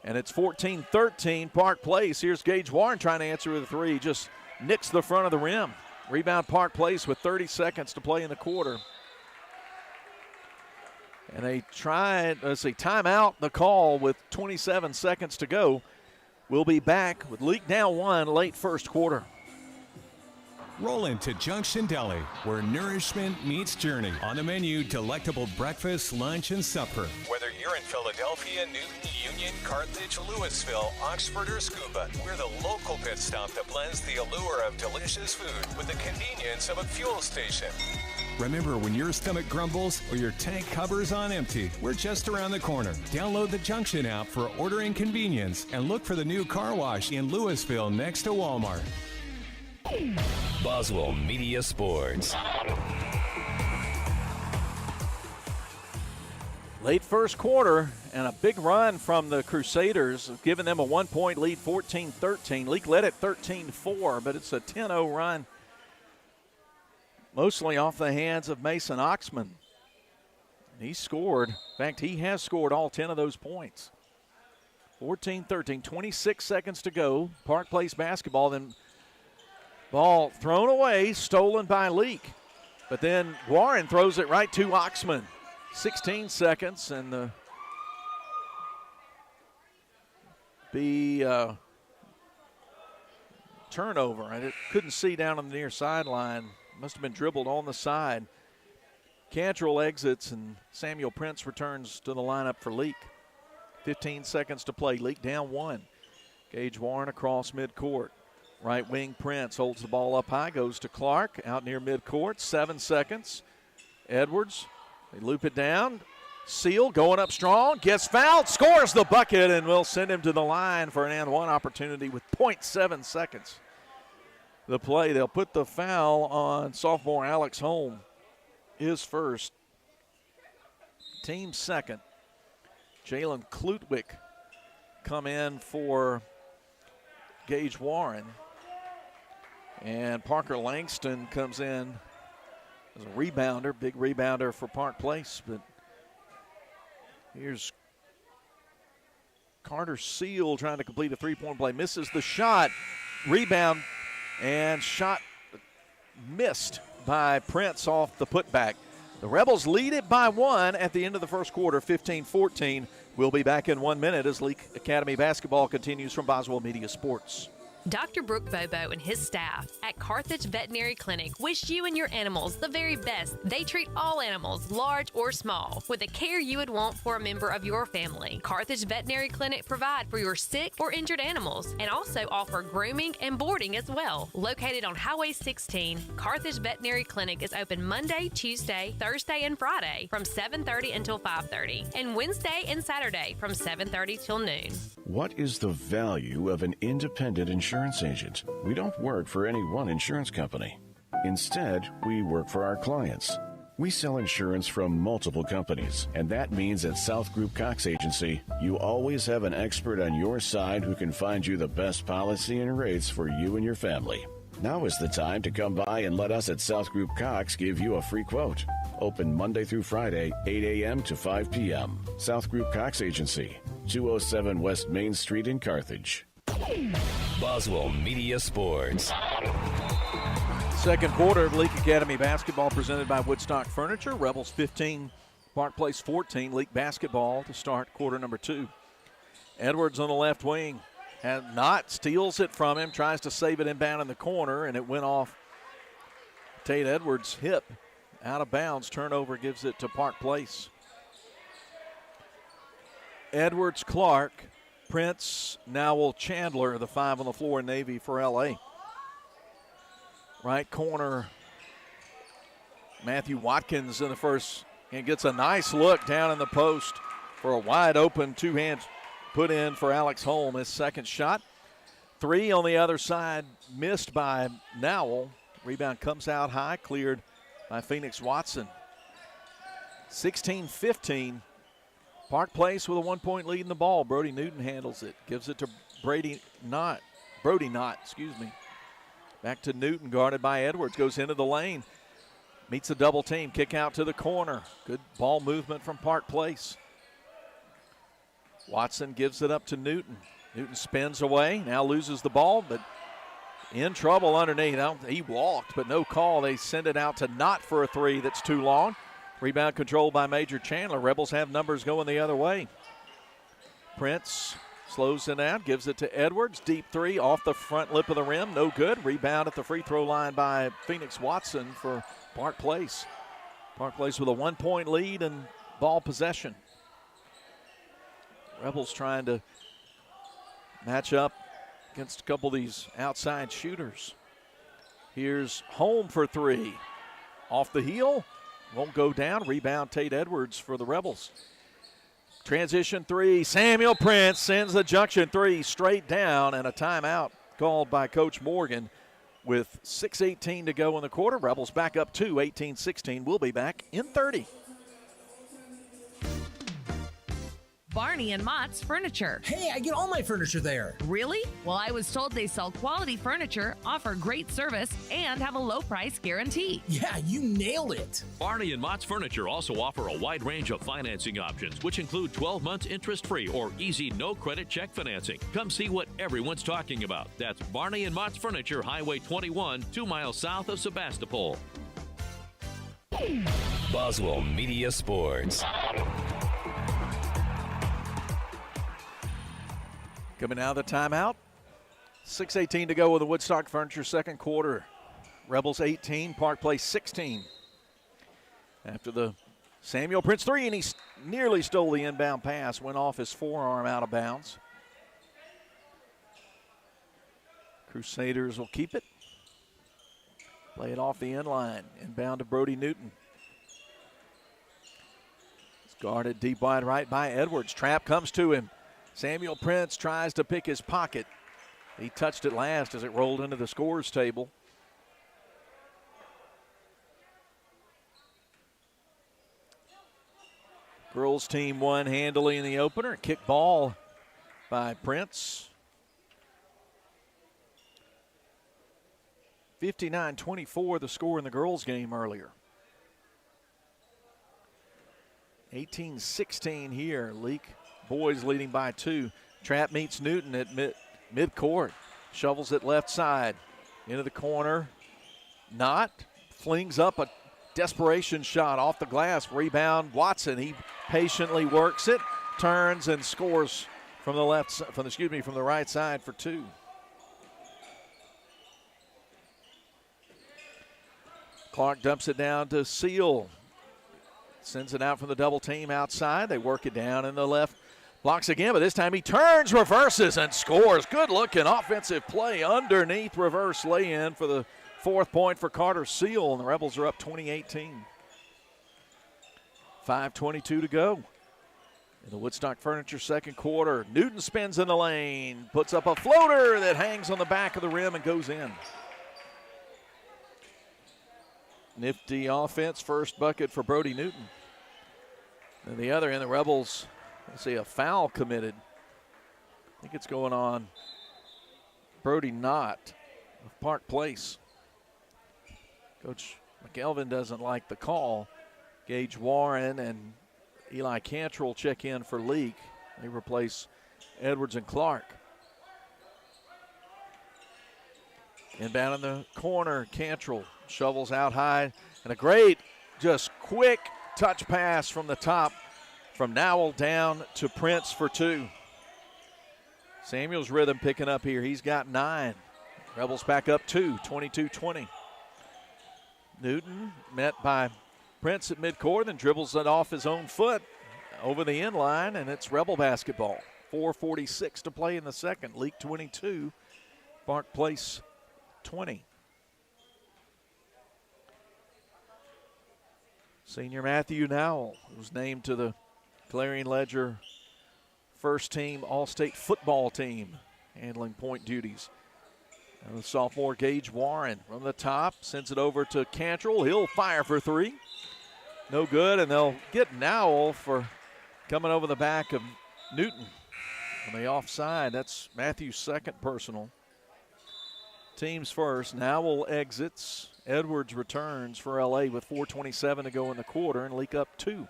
And it's 14-13 Park Place. Here's Gage Warren trying to answer with a three. Just nicks the front of the rim. Rebound Park Place with 30 seconds to play in the quarter. And they tried, timeout the call with 27 seconds to go. We'll be back with Leake down 1 late first quarter. Roll into Junction Deli, where nourishment meets journey. On the menu, delectable breakfast, lunch, and supper. Whether you're in Philadelphia, Newton, Union, Carthage, Louisville, Oxford, or Scuba, we're the local pit stop that blends the allure of delicious food with the convenience of a fuel station. Remember, when your stomach grumbles or your tank covers on empty, we're just around the corner. Download the Junction app for ordering convenience and look for the new car wash in Louisville next to Walmart. Boswell Media Sports. Late first quarter and a big run from the Crusaders, giving them a 1-point lead, 14-13. Leake led at 13-4, but it's a 10-0 run, mostly off the hands of Mason Oxman. He scored. In fact, he has scored all 10 of those points. 14-13, 26 seconds to go. Park Place basketball, then ball thrown away, stolen by Leake. But then Warren throws it right to Oxman. 16 seconds, and the turnover. I couldn't see down on the near sideline. Must have been dribbled on the side. Cantrell exits, and Samuel Prince returns to the lineup for Leake. 15 seconds to play. Leake down 1. Gage Warren across midcourt. Right wing Prince holds the ball up high, goes to Clark out near midcourt. 7 seconds. Edwards, they loop it down. Seal going up strong, gets fouled, scores the bucket, and will send him to the line for an and one opportunity with 0.7 seconds. The play, they'll put the foul on sophomore Alex Holm, his first, team second. Jalen Klutwick come in for Gage Warren. And Parker Langston comes in as a rebounder, big rebounder for Park Place. But here's Carter Seal trying to complete a three-point play. Misses the shot. Rebound and shot missed by Prince off the putback. The Rebels lead it by 1 at the end of the first quarter, 15-14. We'll be back in 1 minute as Leake Academy basketball continues from Boswell Media Sports. Dr. Brooke Bobo and his staff at Carthage Veterinary Clinic wish you and your animals the very best. They treat all animals, large or small, with the care you would want for a member of your family. Carthage Veterinary Clinic provide for your sick or injured animals and also offer grooming and boarding as well. Located on Highway 16, Carthage Veterinary Clinic is open Monday, Tuesday, Thursday, and Friday from 7:30 until 5:30, and Wednesday and Saturday from 7:30 till noon. What is the value of an independent insurance agent? We don't work for any one insurance company. Instead, we work for our clients. We sell insurance from multiple companies, and that means at South Group Cox Agency, you always have an expert on your side who can find you the best policy and rates for you and your family. Now is the time to come by and let us at South Group Cox give you a free quote. Open Monday through Friday, 8 a.m. to 5 p.m. South Group Cox Agency, 207 West Main Street in Carthage. Boswell Media Sports. Second quarter of Leake Academy basketball presented by Woodstock Furniture. Rebels 15, Park Place 14. Leake basketball to start quarter number 2. Edwards on the left wing. And Knott steals it from him, tries to save it inbound in the corner, and it went off Tate Edwards' hip. Out of bounds. Turnover gives it to Park Place. Edwards, Clark, Prince, Nowell, Chandler, the 5 on the floor in Navy for LA. Right corner, Matthew Watkins in the first and gets a nice look down in the post for a wide open two-hand put in for Alex Holm. His second shot. 3 on the other side, missed by Nowell. Rebound comes out high, cleared by Phoenix Watson. 16-15. Park Place with a 1-point lead in the ball. Brody Newton handles it. Gives it to Brody Knott. Back to Newton, guarded by Edwards. Goes into the lane. Meets a double team. Kick out to the corner. Good ball movement from Park Place. Watson gives it up to Newton. Newton spins away. Now loses the ball, but in trouble underneath. He walked, but no call. They send it out to Knott for a 3 that's too long. Rebound controlled by Major Chandler. Rebels have numbers going the other way. Prince slows it out, gives it to Edwards. Deep 3 off the front lip of the rim. No good. Rebound at the free throw line by Phoenix Watson for Park Place. Park Place with a 1-point lead and ball possession. Rebels trying to match up against a couple of these outside shooters. Here's Holm for 3. Off the heel. Won't go down. Rebound Tate Edwards for the Rebels. Transition 3. Samuel Prince sends the junction 3 straight down, and a timeout called by Coach Morgan with 6:18 to go in the quarter. Rebels back up 2, 18-16. We'll be back in 30. Barney and Mott's Furniture. Hey, I get all my furniture there. Really? Well, I was told they sell quality furniture, offer great service, and have a low price guarantee. Yeah, you nailed it. Barney and Mott's Furniture also offer a wide range of financing options, which include 12 months interest-free or easy no-credit check financing. Come see what everyone's talking about. That's Barney and Mott's Furniture, Highway 21, 2 miles south of Sebastopol. Boswell Media Sports. Coming out of the timeout. 6:18 to go with the Woodstock Furniture second quarter. Rebels 18, Park Place 16. After the Samuel Prince 3, and he nearly stole the inbound pass, went off his forearm out of bounds. Crusaders will keep it. Play it off the end line. Inbound to Brody Newton. It's guarded deep wide right by Edwards. Trap comes to him. Samuel Prince tries to pick his pocket. He touched it last as it rolled into the scores table. Girls team won handily in the opener. Kick ball by Prince. 59-24 the score in the girls game earlier. 18-16 here. Leake boys leading by 2. Trap meets Newton at mid-court. Shovels it left side. Into the corner. Knott flings up a desperation shot off the glass. Rebound Watson. He patiently works it, turns and scores from the right side for 2. Clark dumps it down to Seal. Sends it out from the double team outside. They work it down in the left. Blocks again, but this time he turns, reverses, and scores. Good-looking offensive play underneath reverse lay-in for the 4th point for Carter Seal, and the Rebels are up 20-18. 5:22 to go in the Woodstock Furniture second quarter. Newton spins in the lane, puts up a floater that hangs on the back of the rim and goes in. Nifty offense, first bucket for Brody Newton. And the other end, the Rebels, I see a foul committed. I think it's going on Brody Knott of Park Place. Coach McElvin doesn't like the call. Gage Warren and Eli Cantrell check in for Leake. They replace Edwards and Clark. Inbound in the corner, Cantrell shovels out high, and a great, just quick touch pass from the top from Nowell down to Prince for 2. Samuel's rhythm picking up here. He's got 9. Rebels back up 2, 22-20. Newton met by Prince at midcourt, then dribbles it off his own foot over the end line, and it's Rebel basketball. 4:46 to play in the second. Leake 22, Park Place 20. Senior Matthew Nowell was named to the Clarion Ledger first team All-State football team, handling point duties. And the sophomore Gage Warren from the top sends it over to Cantrell. He'll fire for three. No good, and they'll get Nowell for coming over the back of Newton on the offside. That's Matthew's second personal. Teams first. Nowell exits. Edwards returns for LA with 4:27 to go in the quarter, and Leake up 2.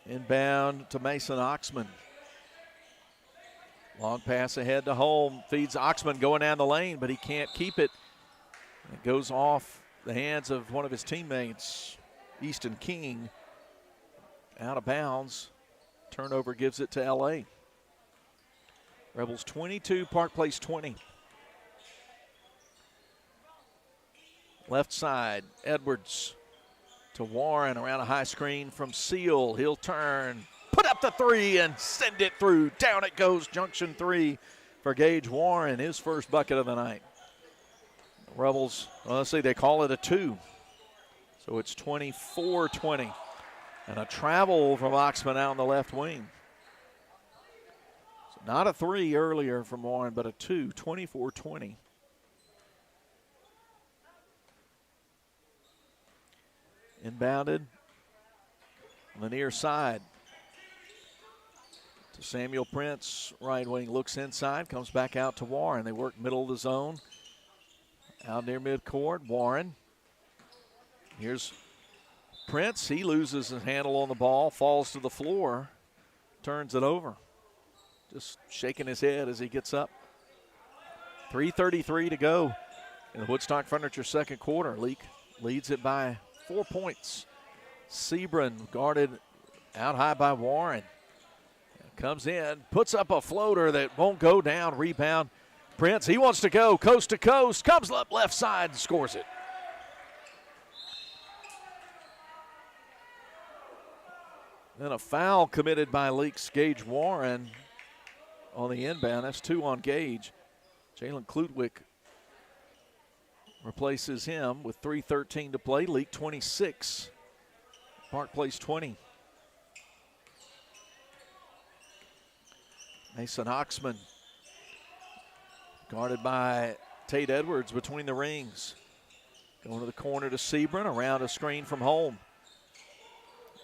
Inbound to Mason Oxman. Long pass ahead to Holm. Feeds Oxman going down the lane, but he can't keep it. It goes off the hands of one of his teammates, Easton King. Out of bounds. Turnover gives it to LA. Rebels 22, Park Place 20. Left side, Edwards to Warren around a high screen from Seal. He'll turn, put up the three, and send it through. Down it goes, junction three for Gage Warren, his first bucket of the night. Rebels, well, let's see, they call it a 2. So it's 24-20. And a travel from Oxman out on the left wing. So not a 3 earlier from Warren, but a 2, 24-20. Inbounded on the near side to Samuel Prince. Right wing looks inside, comes back out to Warren. They work middle of the zone. Out near midcourt, Warren. Here's Prince. He loses his handle on the ball, falls to the floor, turns it over. Just shaking his head as he gets up. 3:33 to go in the Woodstock Furniture second quarter. Leake leads it by 4 points. Sebron guarded out high by Warren. Comes in, puts up a floater that won't go down. Rebound. Prince, he wants to go coast to coast. Comes up left side and scores it. Then a foul committed by Leake's Gage Warren on the inbound. That's 2 on Gage. Jalen Klutwick replaces him with 3:13 to play. Leake 26, Park Place 20. Mason Oxman guarded by Tate Edwards between the rings. Going to the corner to Sebron, around a screen from Holm.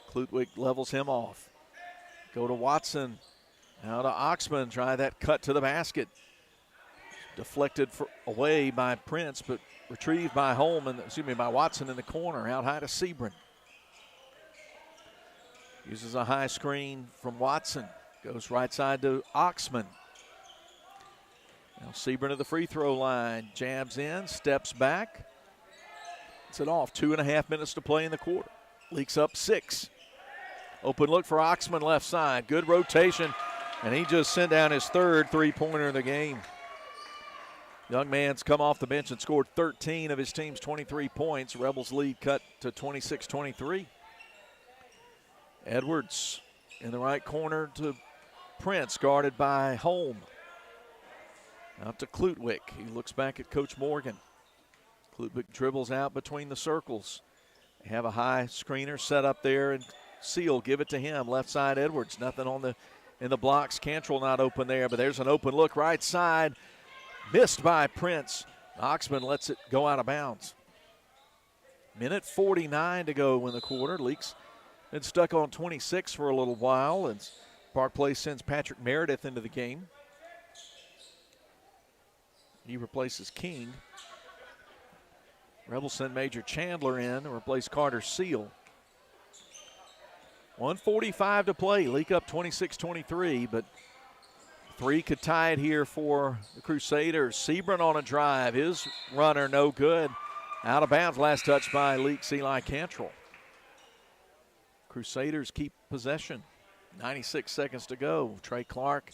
Klutwick levels him off. Go to Watson. Now to Oxman. Try that cut to the basket. Deflected away by Prince, but retrieved by by Watson in the corner. Out high to Sebron. Uses a high screen from Watson. Goes right side to Oxman. Now Sebron to the free throw line. Jabs in, steps back. Gets it off. 2.5 minutes to play in the quarter. Leaks up 6. Open look for Oxman left side. Good rotation, and he just sent down his third three-pointer of the game. Young man's come off the bench and scored 13 of his team's 23 points. Rebels lead cut to 26-23. Edwards in the right corner to Prince, guarded by Holm. Out to Klutwick. He looks back at Coach Morgan. Klutwick dribbles out between the circles. They have a high screener set up there, and Seal give it to him. Left side Edwards. Nothing in the blocks. Cantrell not open there, but there's an open look right side. Missed by Prince. Oxman lets it go out of bounds. Minute 49 to go in the quarter. Leake's been stuck on 26 for a little while, and Park Place sends Patrick Meredith into the game. He replaces King. Rebels send Major Chandler in to replace Carter Seal. 1:45 to play. Leake up 26-23, but 3 could tie it here for the Crusaders. Sebron on a drive. His runner no good. Out of bounds. Last touch by Leake's Eli Cantrell. Crusaders keep possession. 96 seconds to go. Trey Clark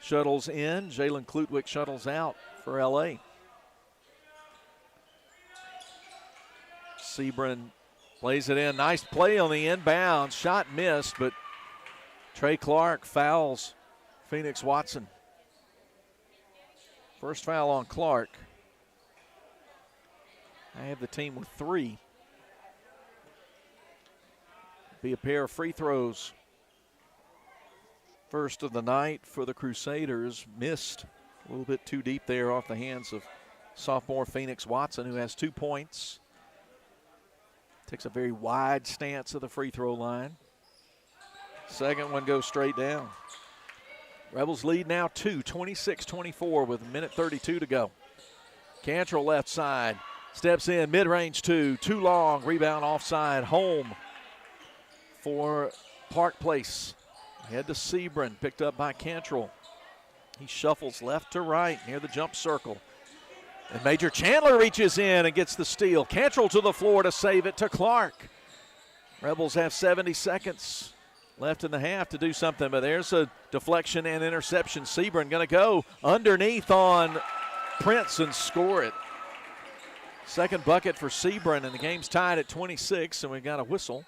shuttles in. Jalen Klutwick shuttles out for LA. Sebring plays it in. Nice play on the inbound. Shot missed, but Trey Clark fouls Phoenix Watson. First foul on Clark. I have the team with 3. Be a pair of free throws. First of the night for the Crusaders. Missed a little bit too deep there off the hands of sophomore Phoenix Watson, who has 2 points. Takes a very wide stance of the free throw line. Second one goes straight down. Rebels lead now 26-24 with 1:32 to go. Cantrell left side. Steps in, mid-range 2. Too long. Rebound offside. Home for Park Place. Head to Sebring. Picked up by Cantrell. He shuffles left to right near the jump circle. And Major Chandler reaches in and gets the steal. Cantrell to the floor to save it to Clark. Rebels have 70 seconds left in the half to do something, but there's a deflection and interception. Sebring going to go underneath on Prince and score it. Second bucket for Sebring, and the game's tied at 26, and we've got a whistle.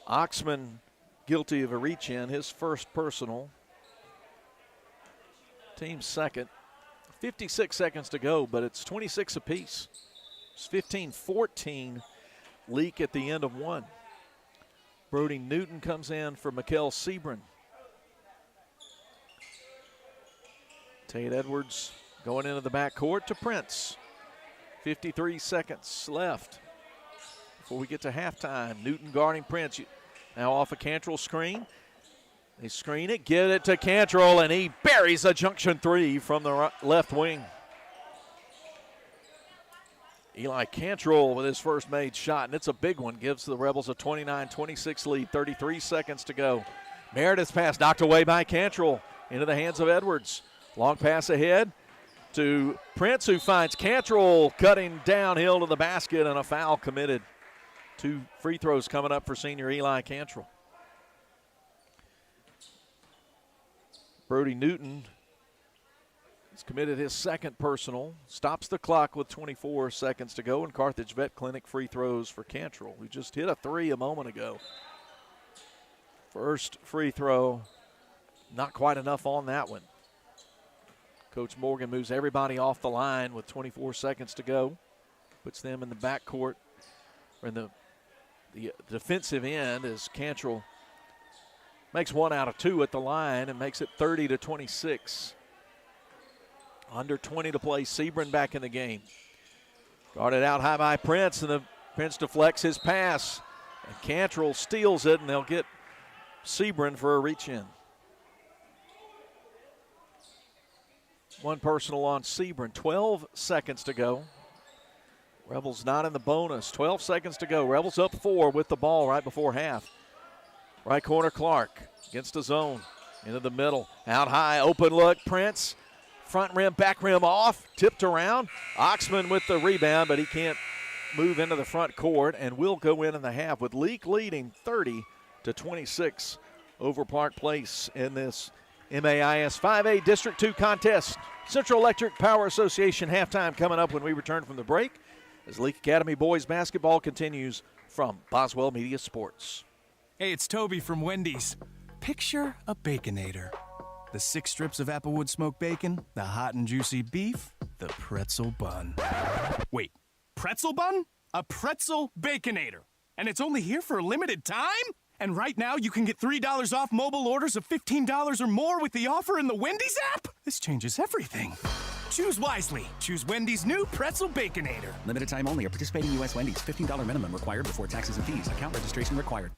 Oxman guilty of a reach-in, his first personal. Team second. 56 seconds to go, but it's 26 apiece. It's 15-14 Leake at the end of one. Brody Newton comes in for Mikael Sebring. Tate Edwards going into the backcourt to Prince. 53 seconds left before we get to halftime. Newton guarding Prince. Now off a Cantrell screen. They screen it, get it to Cantrell, and he buries a junction 3 from the left wing. Eli Cantrell with his first made shot, and it's a big one. Gives the Rebels a 29-26 lead, 33 seconds to go. Meredith's pass knocked away by Cantrell into the hands of Edwards. Long pass ahead to Prince, who finds Cantrell cutting downhill to the basket, and a foul committed. 2 free throws coming up for senior Eli Cantrell. Brody Newton has committed his second personal. Stops the clock with 24 seconds to go, and Carthage Vet Clinic free throws for Cantrell, who just hit a 3 a moment ago. First free throw, not quite enough on that one. Coach Morgan moves everybody off the line with 24 seconds to go. Puts them in the backcourt, or in the defensive end, as Cantrell makes 1 out of 2 at the line and makes it 30-26. Under 20 to play. Sebring back in the game. Guarded out high by Prince, and the Prince deflects his pass. And Cantrell steals it, and they'll get Sebring for a reach-in. 1 personal on Sebring. 12 seconds to go. Rebels not in the bonus. 12 seconds to go. Rebels up 4 with the ball right before half. Right corner, Clark against the zone. Into the middle. Out high, open look, Prince. Front rim, back rim off. Tipped around. Oxman with the rebound, but he can't move into the front court, and will go in the half with Leake leading 30-26 over Park Place in this MAIS 5A District 2 contest. Central Electric Power Association halftime coming up when we return from the break as Leake Academy boys basketball continues from Boswell Media Sports. Hey, it's Toby from Wendy's. Picture a Baconator. The 6 strips of Applewood smoked bacon, the hot and juicy beef, the pretzel bun. Wait, pretzel bun? A pretzel Baconator. And it's only here for a limited time? And right now you can get $3 off mobile orders of $15 or more with the offer in the Wendy's app? This changes everything. Choose wisely. Choose Wendy's new pretzel Baconator. Limited time only at participating U.S. Wendy's. $15 minimum required before taxes and fees. Account registration required.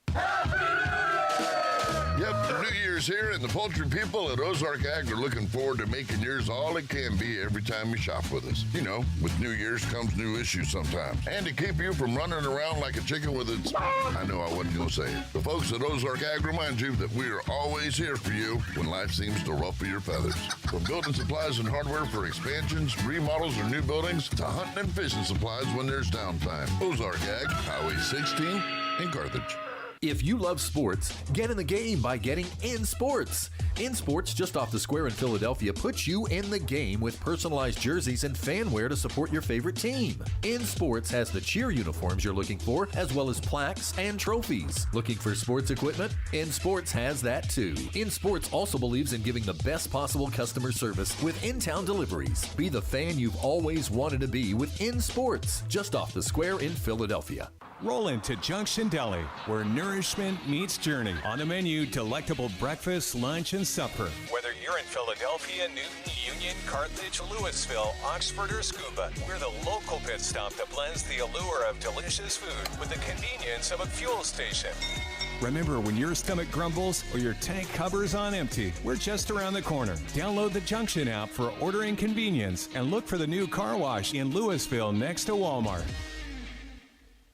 Yep, the new year's here, and the poultry people at Ozark Ag are looking forward to making yours all it can be every time you shop with us. You know, with New Year's comes new issues sometimes. And to keep you from running around like a chicken with its... I know I wasn't going to say it. The folks at Ozark Ag remind you that we are always here for you when life seems to ruffle your feathers. From building supplies and hardware for expansions, remodels, or new buildings, to hunting and fishing supplies when there's downtime. Ozark Ag, Highway 16 in Carthage. If you love sports, get in the game by getting In Sports. In Sports, just off the square in Philadelphia, puts you in the game with personalized jerseys and fan wear to support your favorite team. In Sports has the cheer uniforms you're looking for, as well as plaques and trophies. Looking for sports equipment? In Sports has that too. In Sports also believes in giving the best possible customer service with in-town deliveries. Be the fan you've always wanted to be with In Sports, just off the square in Philadelphia. Roll into Junction Deli, where nourishment meets journey. On the menu, delectable breakfast, lunch, and supper. Whether you're in Philadelphia, Newton, Union, Carthage, Louisville, Oxford, or Scuba, we're the local pit stop that blends the allure of delicious food with the convenience of a fuel station. Remember, when your stomach grumbles or your tank covers on empty, we're just around the corner. Download the Junction app for ordering convenience and look for the new car wash in Louisville next to Walmart.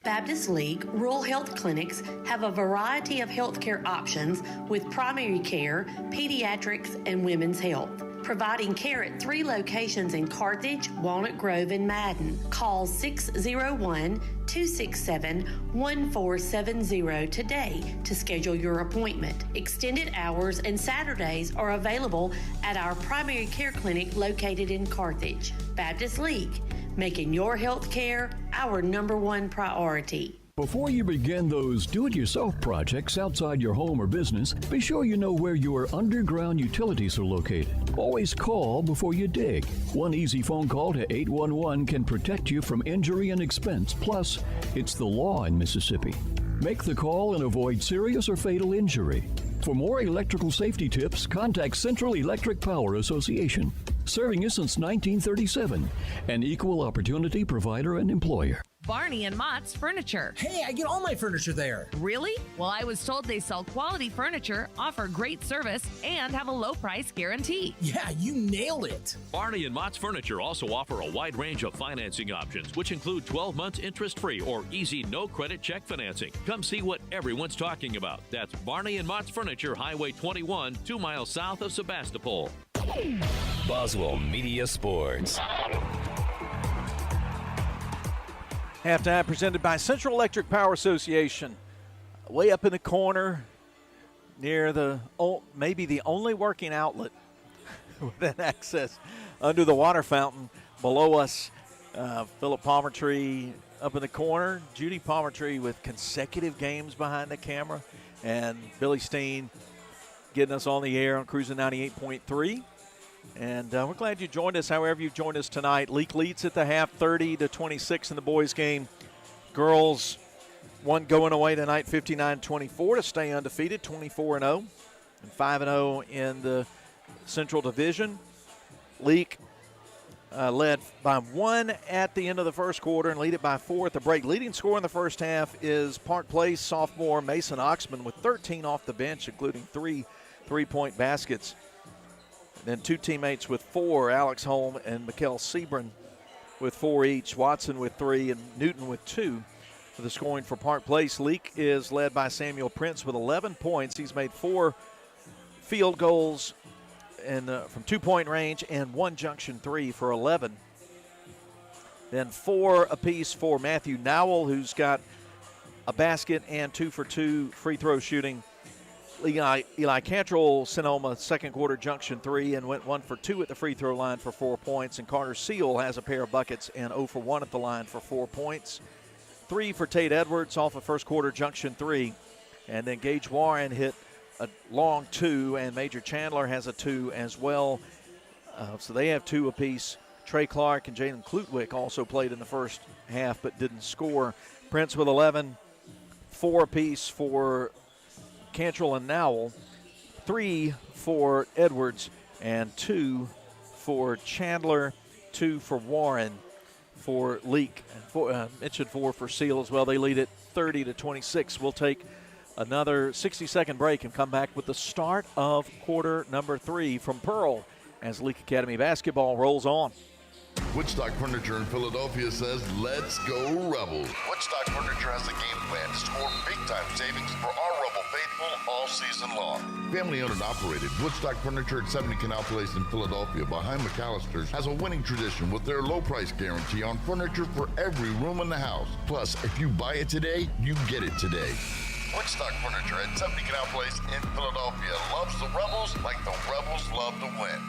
Baptist Leake Rural Health Clinics have a variety of healthcare options with primary care, pediatrics, and women's health. Providing care at 3 locations in Carthage, Walnut Grove, and Madden. Call 601-267-1470 today to schedule your appointment. Extended hours and Saturdays are available at our primary care clinic located in Carthage. Baptist Leake, making your health care our #1 priority. Before you begin those do-it-yourself projects outside your home or business, be sure you know where your underground utilities are located. Always call before you dig. One easy phone call to 811 can protect you from injury and expense. Plus, it's the law in Mississippi. Make the call and avoid serious or fatal injury. For more electrical safety tips, contact Central Electric Power Association, serving you since 1937, an equal opportunity provider and employer. Barney and Mott's Furniture. Hey, I get all my furniture there. Really? Well, I was told they sell quality furniture, offer great service, and have a low price guarantee. Yeah, you nailed it. Barney and Mott's Furniture also offer a wide range of financing options, which include 12 months interest-free or easy no-credit check financing. Come see what everyone's talking about. That's Barney and Mott's Furniture, Highway 21, 2 miles south of Sebastopol. Boswell Media Sports. Halftime presented by Central Electric Power Association. Way up in the corner near maybe the only working outlet with access under the water fountain below us. Philip Palmertree up in the corner. Judy Palmertree with consecutive games behind the camera. And Billy Steen getting us on the air on Cruising 98.3. And we're glad you joined us, however you've joined us tonight. Leake leads at the half, 30-26 in the boys' game. Girls, one going away tonight, 59-24 to stay undefeated, 24-0, and 5-0 in the Central Division. Leake led by 1 at the end of the first quarter and lead it by 4 at the break. Leading scorer in the first half is Park Place sophomore Mason Oxman with 13 off the bench, including 3 three-point baskets. Then 2 teammates with 4, Alex Holm and Mikkel Sebring with 4 each, Watson with 3, and Newton with 2 for the scoring for Park Place. Leake is led by Samuel Prince with 11 points. He's made 4 field goals from 2-point range and 1 junction 3 for 11. Then 4 apiece for Matthew Nowell, who's got a basket and 2 for 2 free throw shooting. Eli Cantrell sent home a second quarter junction 3 and went 1 for 2 at the free throw line for 4 points. And Carter Seal has a pair of buckets and 0 for 1 at the line for 4 points. 3 for Tate Edwards off a first quarter junction 3. And then Gage Warren hit a long 2, and Major Chandler has a 2 as well. So they have 2 apiece. Trey Clark and Jalen Klutwick also played in the first half but didn't score. Prince with 11, 4 apiece for Cantrell and Nowell, 3 for Edwards, and 2 for Chandler, 2 for Warren for Leake. Mentioned 4 for Seal as well. They lead it 30-26. We'll take another 60-second break and come back with the start of quarter number 3 from Pearl as Leake Academy basketball rolls on. Woodstock Furniture in Philadelphia says, let's go Rebels. Woodstock Furniture has a game plan to score big-time savings for our Rebel faithful all season long. Family-owned and operated, Woodstock Furniture at 70 Canal Place in Philadelphia behind McAllister's has a winning tradition with their low price guarantee on furniture for every room in the house. Plus, if you buy it today, you get it today. Woodstock Furniture at 70 Canal Place in Philadelphia loves the Rebels like the Rebels love to win.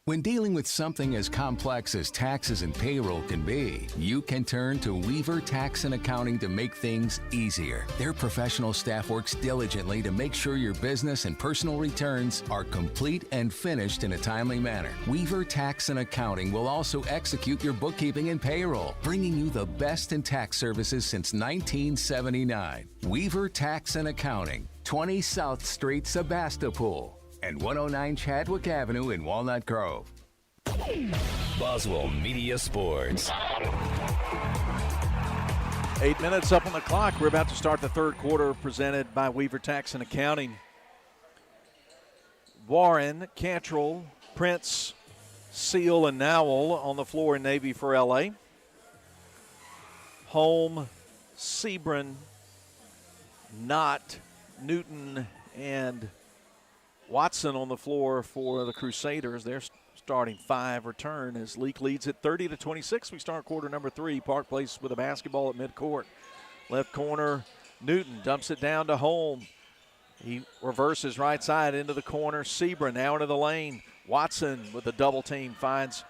When dealing with something as complex as taxes and payroll can be, you can turn to Weaver Tax and Accounting to make things easier. Their professional staff works diligently to make sure your business and personal returns are complete and finished in a timely manner. Weaver Tax and Accounting will also execute your bookkeeping and payroll, bringing you the best in tax services since 1979. Weaver Tax and Accounting, 20 South Street, Sebastopol, and 109 Chadwick Avenue in Walnut Grove. Boswell Media Sports. 8 minutes up on the clock. We're about to start the third quarter, presented by Weaver Tax and Accounting. Warren, Cantrell, Prince, Seal, and Nowell on the floor in Navy for LA. Holm, Sebring, Knott, Newton, and Watson on the floor for the Crusaders. Their starting five return as Leake leads it 30-26. We start quarter number 3. Park Place with a basketball at midcourt. Left corner, Newton dumps it down to Holm. He reverses right side into the corner. Sebring now into the lane. Watson with a double team finds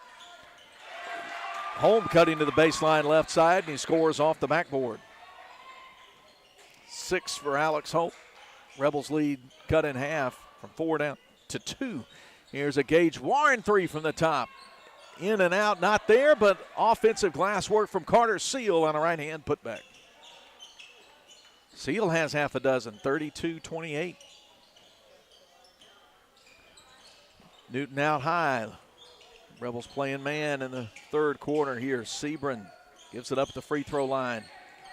Holm cutting to the baseline left side, and he scores off the backboard. 6 for Alex Holm. Rebels lead cut in half from 4 down to 2. Here's a Gage Warren 3 from the top. In and out, not there, but offensive glass work from Carter Seal on a right-hand putback. Seal has half a dozen, 32-28. Newton out high. Rebels playing man in the third quarter here. Sebring gives it up at the free throw line.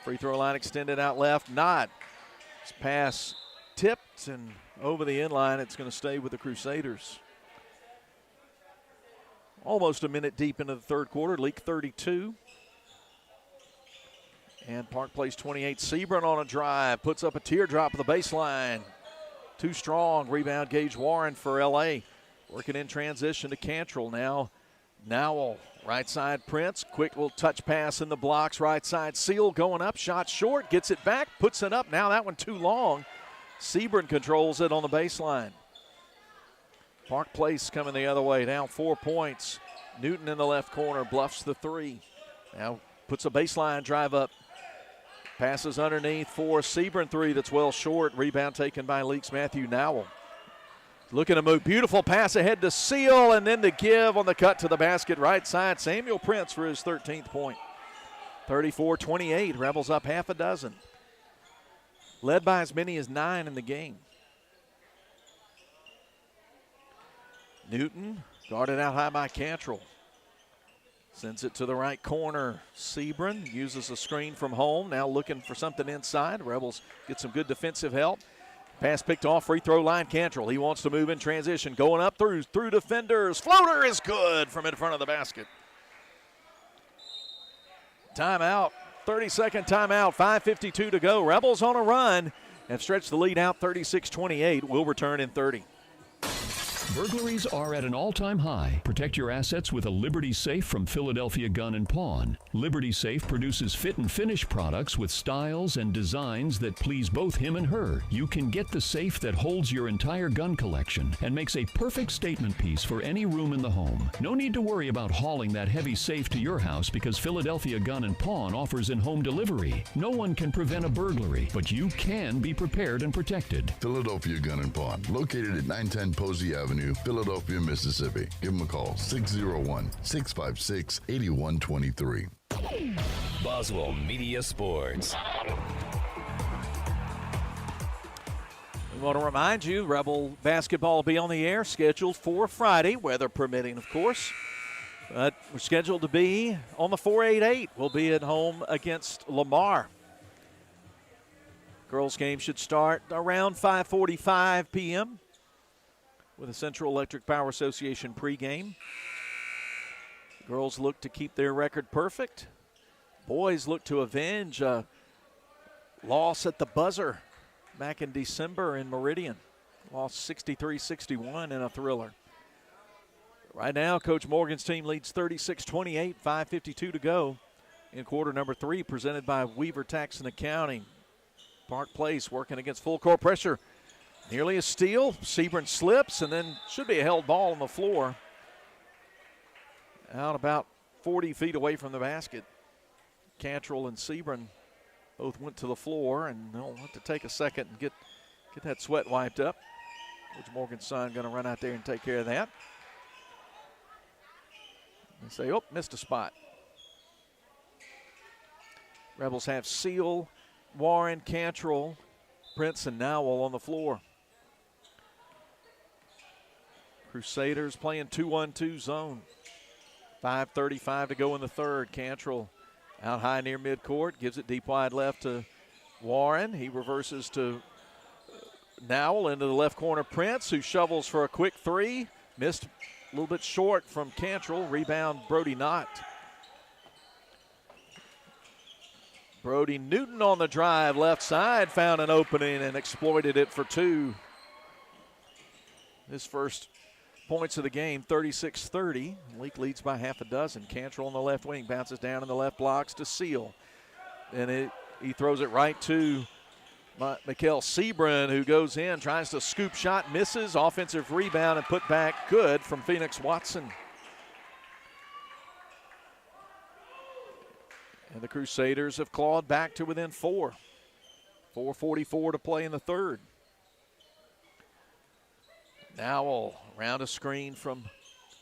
Free throw line extended out left. Knott. His pass tipped and over the inline. It's going to stay with the Crusaders. Almost a minute deep into the third quarter. Leake 32. And Park Place 28. Sebring on a drive. Puts up a teardrop at the baseline. Too strong. Rebound Gage Warren for LA. Working in transition to Cantrell now. Nowell, right side Prince. Quick little touch pass in the blocks. Right side Seal going up. Shot short. Gets it back. Puts it up. Now that one too long. Sebring controls it on the baseline. Park Place coming the other way. Down 4 points. Newton in the left corner. Bluffs the 3. Now puts a baseline drive up. Passes underneath for Sebring 3 that's well short. Rebound taken by Leake's Matthew Nowell. Looking to move. Beautiful pass ahead to Seal, and then the give on the cut to the basket right side. Samuel Prince for his 13th point. 34-28. Rebels up half a dozen. Led by as many as 9 in the game. Newton guarded out high by Cantrell. Sends it to the right corner. Sebring uses a screen from Holm. Now looking for something inside. Rebels get some good defensive help. Pass picked off, free throw line, Cantrell. He wants to move in transition. Going up through defenders. Floater is good from in front of the basket. Timeout. 30-second timeout. 5:52 to go. Rebels on a run have stretched the lead out 36-28. We'll return in 30. Burglaries are at an all-time high. Protect your assets with a Liberty Safe from Philadelphia Gun and Pawn. Liberty Safe produces fit and finish products with styles and designs that please both him and her. You can get the safe that holds your entire gun collection and makes a perfect statement piece for any room in the home. No need to worry about hauling that heavy safe to your house because Philadelphia Gun and Pawn offers in-home delivery. No one can prevent a burglary, but you can be prepared and protected. Philadelphia Gun and Pawn, located at 910 Posey Avenue, Philadelphia, Mississippi. Give them a call, 601-656-8123. Boswell Media Sports. We want to remind you, Rebel basketball will be on the air, scheduled for Friday, weather permitting, of course. But we're scheduled to be on the 488. We'll be at home against Lamar. Girls game should start around 5:45 p.m. with a Central Electric Power Association pregame. Girls look to keep their record perfect. Boys look to avenge a loss at the buzzer back in December in Meridian. Lost 63-61 in a thriller. Right now, Coach Morgan's team leads 36-28, 5:52 to go in quarter number 3, presented by Weaver Tax and Accounting. Park Place working against full court pressure. Nearly a steal. Sebring slips, and then should be a held ball on the floor. Out about 40 feet away from the basket. Cantrell and Sebring both went to the floor, and they'll have to take a second and get that sweat wiped up. Coach Morgan's son going to run out there and take care of that. They say, oh, missed a spot. Rebels have Seal, Warren, Cantrell, Prince, and Nowell on the floor. Crusaders playing 2-1-2 zone. 5:35 to go in the third. Cantrell out high near midcourt, gives it deep wide left to Warren. He reverses to Nowell into the left corner. Prince, who shovels for a quick three. Missed a little bit short from Cantrell. Rebound, Brody Knott. Brody Newton on the drive, left side, found an opening and exploited it for two. His first points of the game, 36-30. Leake leads by half a dozen. Cantrell on the left wing, bounces down in the left blocks to Seal. And he throws it right to Mikael Sebring, who goes in, tries to scoop shot, misses. Offensive rebound and put back good from Phoenix Watson. And the Crusaders have clawed back to within 4. 4:44 to play in the third. Nowell around a screen from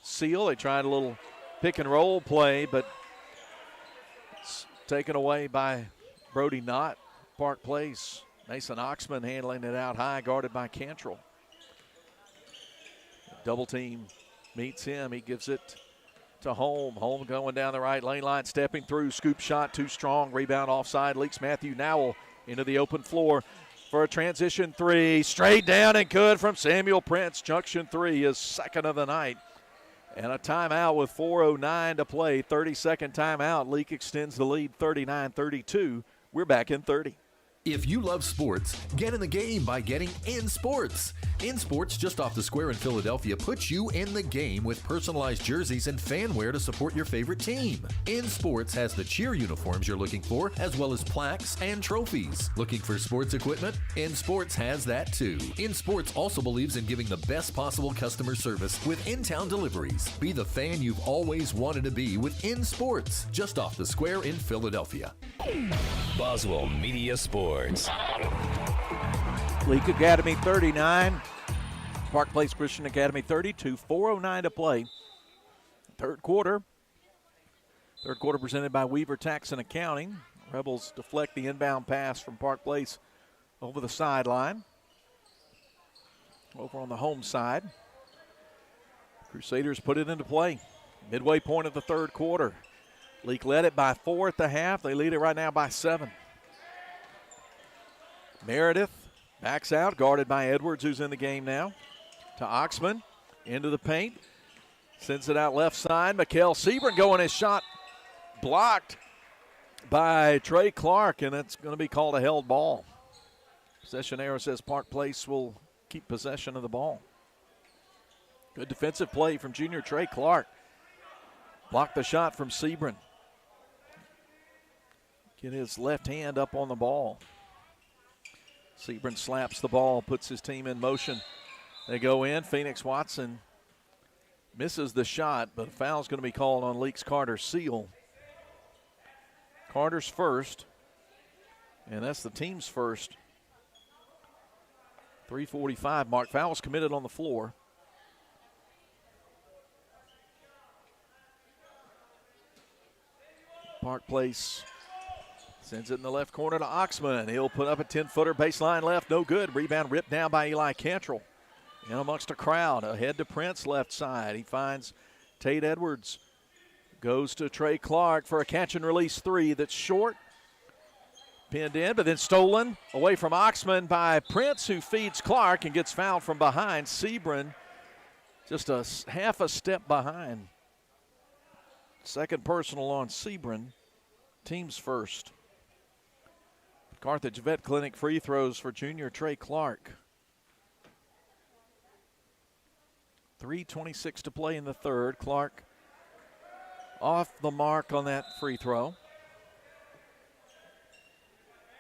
Seal. They tried a little pick and roll play, but it's taken away by Brody Knott. Park Place. Mason Oxman handling it out high, guarded by Cantrell. Double team meets him. He gives it to Holm. Holm going down the right lane line, stepping through. Scoop shot too strong. Rebound offside. Leaks Matthew Nowell into the open floor for a transition three. Straight down and good from Samuel Prince. Junction three, his second of the night. And a timeout with 4:09 to play. 30-second timeout. Leake extends the lead 39-32. We're back in 30. If you love sports, get in the game by getting In Sports. In Sports, just off the square in Philadelphia, puts you in the game with personalized jerseys and fan wear to support your favorite team. In Sports has the cheer uniforms you're looking for, as well as plaques and trophies. Looking for sports equipment? In Sports has that too. In Sports also believes in giving the best possible customer service with in-town deliveries. Be the fan you've always wanted to be with In Sports, just off the square in Philadelphia. Boswell Media Sports. Leake Academy 39, Park Place Christian Academy 32, 4:09 to play. Third quarter presented by Weaver Tax and Accounting. Rebels deflect the inbound pass from Park Place over the sideline. Over on the home side. Crusaders put it into play. Midway point of the third quarter. Leake led it by 4 at the half. They lead it right now by 7. Meredith backs out, guarded by Edwards, who's in the game now. To Oxman, into the paint. Sends it out left side. Mikael Sebring going his shot blocked by Trey Clark, and it's going to be called a held ball. Possession arrow says Park Place will keep possession of the ball. Good defensive play from junior Trey Clark. Blocked the shot from Sebring. Get his left hand up on the ball. Sebring slaps the ball, puts his team in motion. They go in. Phoenix Watson misses the shot, but a foul's going to be called on Leake's Carter Seal. Carter's first, and that's the team's first. 3:45 mark. Foul's committed on the floor. Park Place sends it in the left corner to Oxman. He'll put up a 10-footer baseline left. No good. Rebound ripped down by Eli Cantrell. In amongst a crowd. Ahead to Prince left side. He finds Tate Edwards. Goes to Trey Clark for a catch and release three that's short. Pinned in, but then stolen away from Oxman by Prince, who feeds Clark and gets fouled from behind. Sebring just a half a step behind. Second personal on Sebring. Team's first. Carthage Vet Clinic free throws for junior Trey Clark. 3:26 to play in the third. Clark off the mark on that free throw.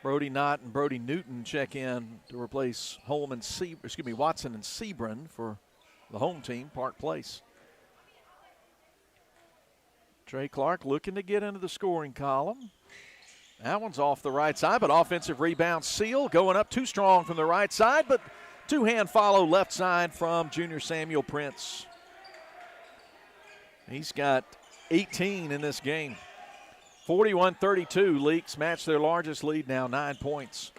Brody Knott and Brody Newton check in to replace Watson and Sebring for the home team, Park Place. Trey Clark looking to get into the scoring column. That one's off the right side, but offensive rebound Seal going up too strong from the right side, but two-hand follow left side from junior Samuel Prince. He's got 18 in this game. 41-32, Leaks match their largest lead now, 9 points.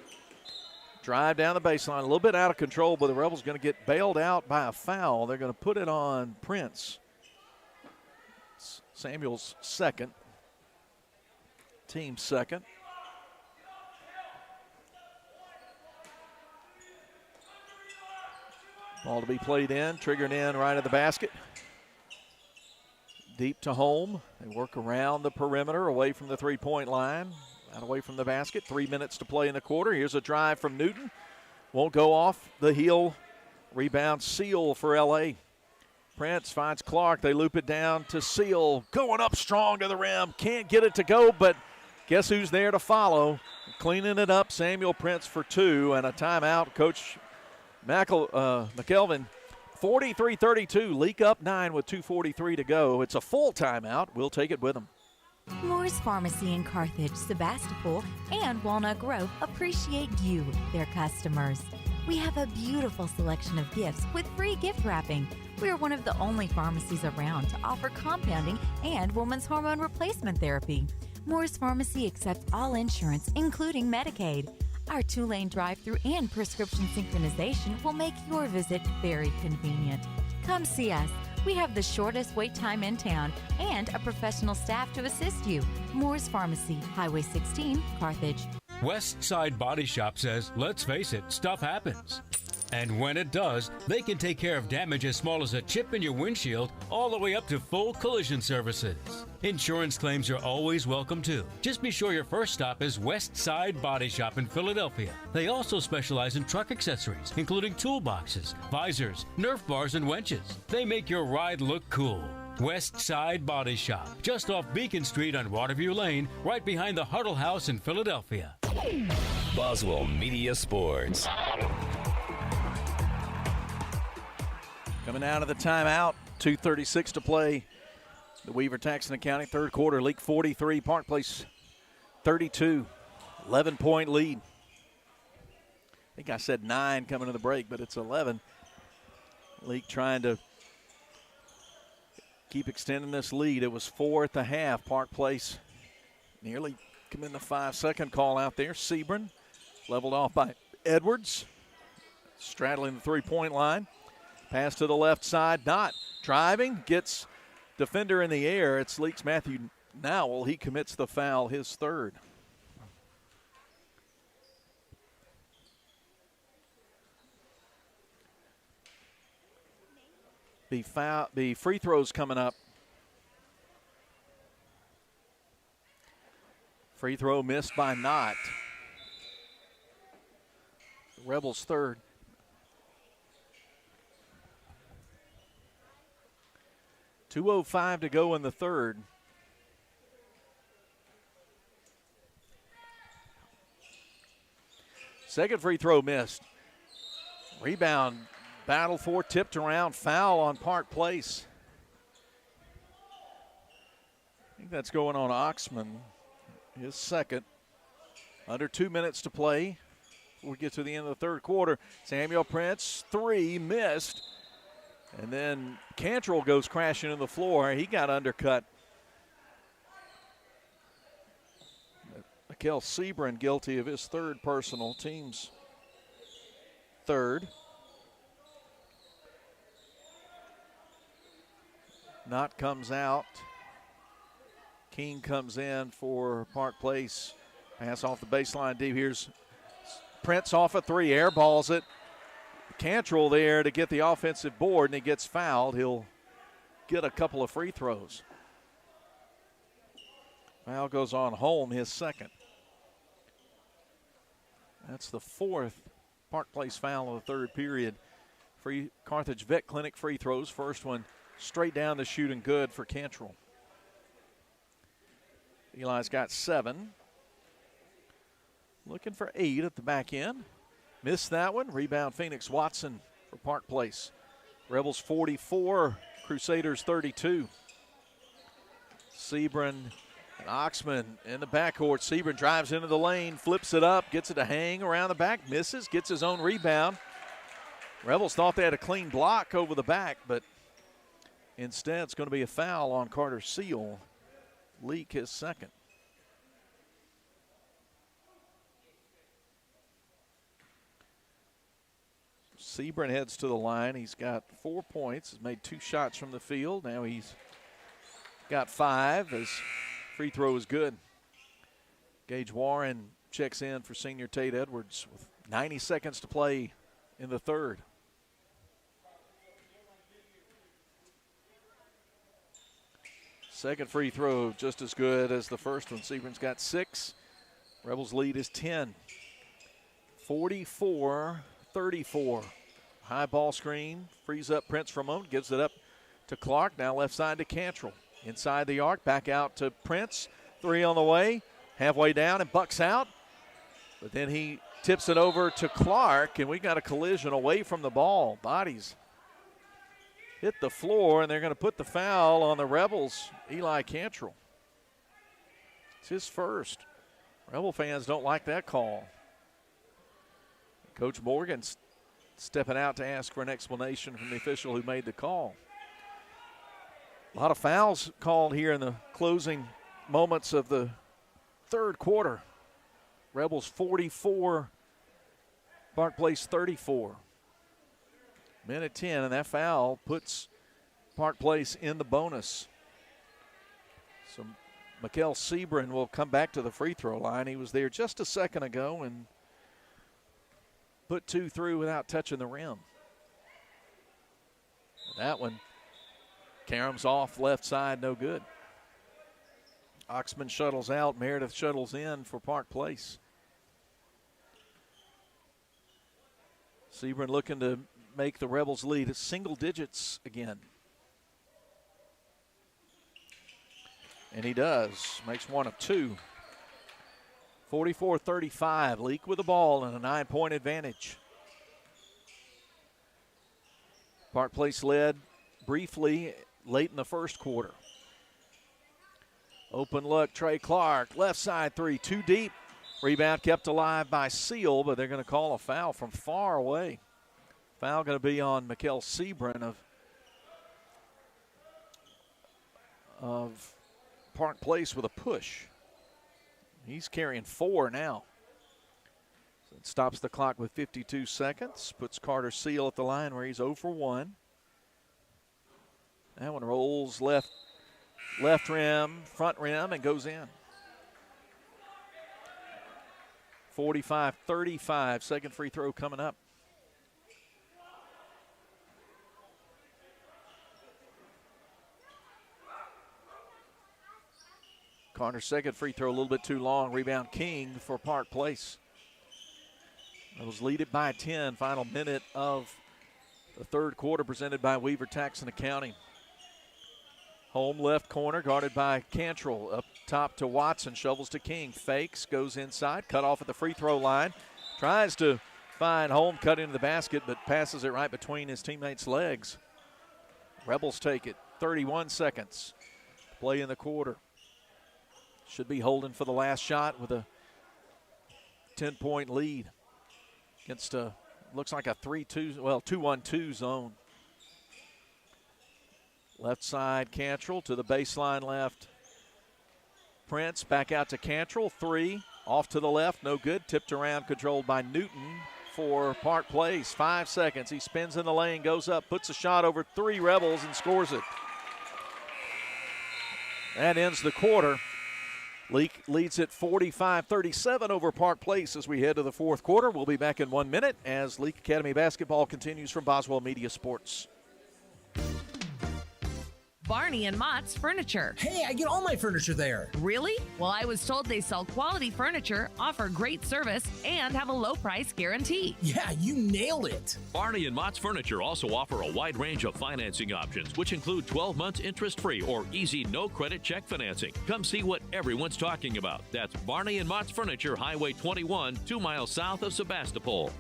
Drive down the baseline, a little bit out of control, but the Rebels going to get bailed out by a foul. They're going to put it on Prince. It's Samuel's second. Team second. Ball to be played in, triggered in right at the basket. Deep to home. They work around the perimeter, away from the three-point line, out away from the basket. 3 minutes to play in the quarter. Here's a drive from Newton. Won't go off the heel. Rebound Seal for L.A. Prince finds Clark. They loop it down to Seal. Going up strong to the rim. Can't get it to go, but guess who's there to follow? Cleaning it up, Samuel Prince for two, and a timeout. Coach McKelvin. 43-32, Leak up 9 with 2:43 to go. It's a full timeout. We'll take it with them. Moore's Pharmacy in Carthage, Sebastopol, and Walnut Grove appreciate you, their customers. We have a beautiful selection of gifts with free gift wrapping. We are one of the only pharmacies around to offer compounding and women's hormone replacement therapy. Moore's Pharmacy accepts all insurance, including Medicaid. Our 2-lane drive-thru and prescription synchronization will make your visit very convenient. Come see us. We have the shortest wait time in town and a professional staff to assist you. Moore's Pharmacy, Highway 16, Carthage. West Side Body Shop says, let's face it, stuff happens. And when it does, they can take care of damage as small as a chip in your windshield all the way up to full collision services. Insurance claims are always welcome too. Just be sure your first stop is West Side Body Shop in Philadelphia. They also specialize in truck accessories, including toolboxes, visors, Nerf bars, and winches. They make your ride look cool. West Side Body Shop, just off Beacon Street on Waterview Lane, right behind the Huddle House in Philadelphia. Boswell Media Sports. Coming out of the timeout, 2:36 to play. The Weaver-Taxton County third quarter, Leake 43, Park Place 32, 11-point lead. I think I said 9 coming to the break, but it's 11. Leake trying to keep extending this lead. It was 4 at the half. Park Place nearly committing the 5-second call out there. Sebring leveled off by Edwards, straddling the three-point line. Pass to the left side, not driving, gets defender in the air. It's Leake's Matthew Nowell. He commits the foul, his third. The free throws coming up. Free throw missed by Knott. The Rebels' third. .205 to go in the third. Second free throw missed. Rebound, battle for, tipped around, foul on Park Place. I think that's going on Oxman, his second. Under 2 minutes to play. We get to the end of the third quarter. Samuel Prince, 3, missed. And then Cantrell goes crashing to the floor. He got undercut. Mikel Sebring guilty of his third personal, team's third. Knott comes out. King comes in for Park Place. Pass off the baseline deep. Here's Prince off a 3, airballs it. Cantrell there to get the offensive board, and he gets fouled. He'll get a couple of free throws. Foul goes on Holm, his second. That's the fourth Park Place foul of the third period. Free Carthage Vet Clinic free throws. First one straight down the shooting, good for Cantrell. Eli's got 7. looking for 8 at the back end. Missed that one. Rebound Phoenix Watson for Park Place. Rebels 44, Crusaders 32. Sebring and Oxman in the backcourt. Sebring drives into the lane, flips it up, gets it to hang around the back, misses, gets his own rebound. Rebels thought they had a clean block over the back, but instead it's going to be a foul on Carter Seal. Leake his second. Sebring heads to the line. He's got 4 points. He's made 2 shots from the field. Now he's got 5. His free throw is good. Gage Warren checks in for senior Tate Edwards with 90 seconds to play in the third. Second free throw just as good as the first one. Sebring's got 6. Rebels lead is 10. 44-34. High ball screen. Frees up Prince for a moment. Gives it up to Clark. Now left side to Cantrell. Inside the arc. Back out to Prince. 3 on the way. Halfway down and bucks out. But then he tips it over to Clark. And we got a collision away from the ball. Bodies hit the floor, and they're going to put the foul on the Rebels, Eli Cantrell. It's his first. Rebel fans don't like that call. Coach Morgan's stepping out to ask for an explanation from the official who made the call. A lot of fouls called here in the closing moments of the third quarter. Rebels 44, Park Place 34. Minute 10, and that foul puts Park Place in the bonus. So Mikael Sebring will come back to the free throw line. He was there just a second ago and put 2 through without touching the rim. That one, Karam's off left side, no good. Oxman shuttles out, Meredith shuttles in for Park Place. Sebring looking to make the Rebels lead at single digits again. And he does. Makes 1 of 2. 44-35. Leake with the ball and a 9-point advantage. Park Place led briefly late in the first quarter. Open look, Trey Clark. Left side 3, too deep. Rebound kept alive by Seal, but they're going to call a foul from far away. Foul going to be on Mikael Sebring of Park Place with a push. He's carrying 4 now. So it stops the clock with 52 seconds. Puts Carter Seal at the line where he's 0 for 1. That one rolls left rim, front rim, and goes in. 45-35. Second free throw coming up. Carter's second free throw a little bit too long. Rebound King for Park Place. Rebels lead it by 10. Final minute of the third quarter presented by Weaver Tax and Accounting. Home left corner guarded by Cantrell. Up top to Watson. Shovels to King. Fakes. Goes inside. Cut off at the free throw line. Tries to find Holm. Cut into the basket, but passes it right between his teammates' legs. Rebels take it. 31 seconds. Play in the quarter. Should be holding for the last shot with a 10-point lead against a, looks like a 2-1-2 zone. Left side, Cantrell to the baseline left. Prince back out to Cantrell. 3 off to the left, no good. Tipped around, controlled by Newton for Park Place. 5 seconds. He spins in the lane, goes up, puts a shot over 3 Rebels and scores it. That ends the quarter. Leake leads it 45-37 over Park Place as we head to the fourth quarter. We'll be back in 1 minute as Leake Academy basketball continues from Boswell Media Sports. Barney and Mott's Furniture. Hey, I get all my furniture there. Really? Well, I was told they sell quality furniture, offer great service, and have a low price guarantee. Yeah, you nailed it. Barney and Mott's Furniture also offer a wide range of financing options, which include 12 months interest-free or easy no-credit check financing. Come see what everyone's talking about. That's Barney and Mott's Furniture, Highway 21, 2 miles south of Sebastopol.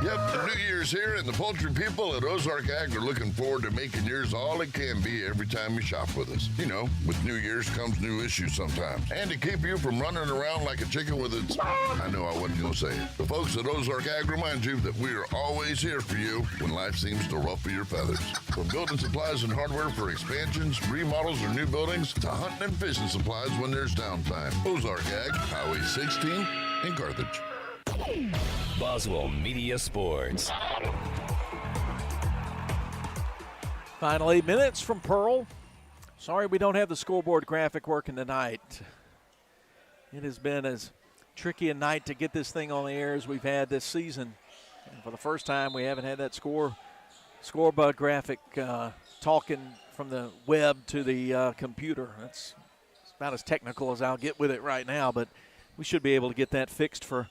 Yep, the new year's here, and the poultry people at Ozark Ag are looking forward to making yours all it can be every time you shop with us. You know, with New Year's comes new issues sometimes. And to keep you from running around like a chicken with its... I know I wasn't going to say it. The folks at Ozark Ag remind you that we are always here for you when life seems to ruffle your feathers. From building supplies and hardware for expansions, remodels, or new buildings, to hunting and fishing supplies when there's downtime. Ozark Ag, Highway 16 in Carthage. Boswell Media Sports. Final 8 minutes from Pearl. Sorry we don't have the scoreboard graphic working tonight. It has been as tricky a night to get this thing on the air as we've had this season. And for the first time, we haven't had that scoreboard graphic talking from the web to the computer. It's about as technical as I'll get with it right now, but we should be able to get that fixed for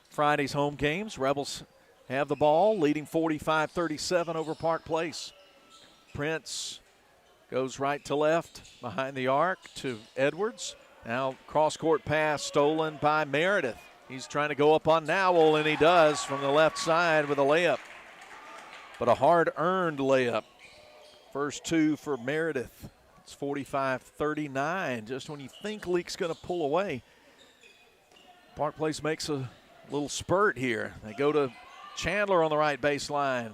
Friday's home games. Rebels have the ball, leading 45-37 over Park Place. Prince goes right to left behind the arc to Edwards. Now cross-court pass stolen by Meredith. He's trying to go up on Nowell, and he does from the left side with a layup. But a hard-earned layup. First two for Meredith. It's 45-39. Just when you think Leake's going to pull away, Park Place makes a little spurt here. They go to Chandler on the right baseline.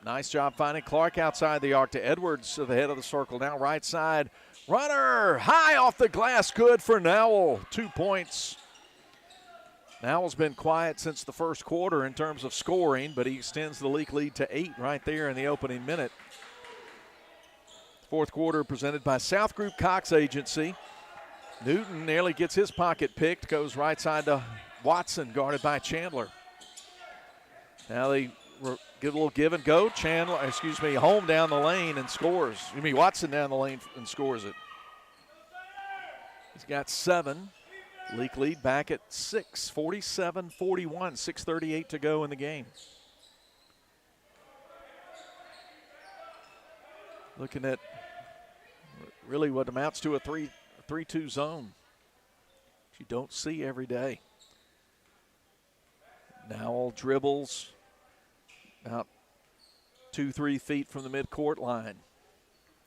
Nice job finding Clark outside the arc to Edwards to the head of the circle. Now right side. Runner high off the glass. Good for Nowell. 2 points. Nowell's been quiet since the first quarter in terms of scoring, but he extends the Leake lead to 8 right there in the opening minute. Fourth quarter presented by South Group Cox Agency. Newton nearly gets his pocket picked. Goes right side to Watson, guarded by Chandler. Now they get a little give and go. Home down the lane and scores. Watson down the lane and scores it. He's got 7. Leake lead back at 6, 47-41, 6:38 to go in the game. Looking at really what amounts to a 3-2 zone, which you don't see every day. Nowell dribbles about 2-3 feet from the midcourt line.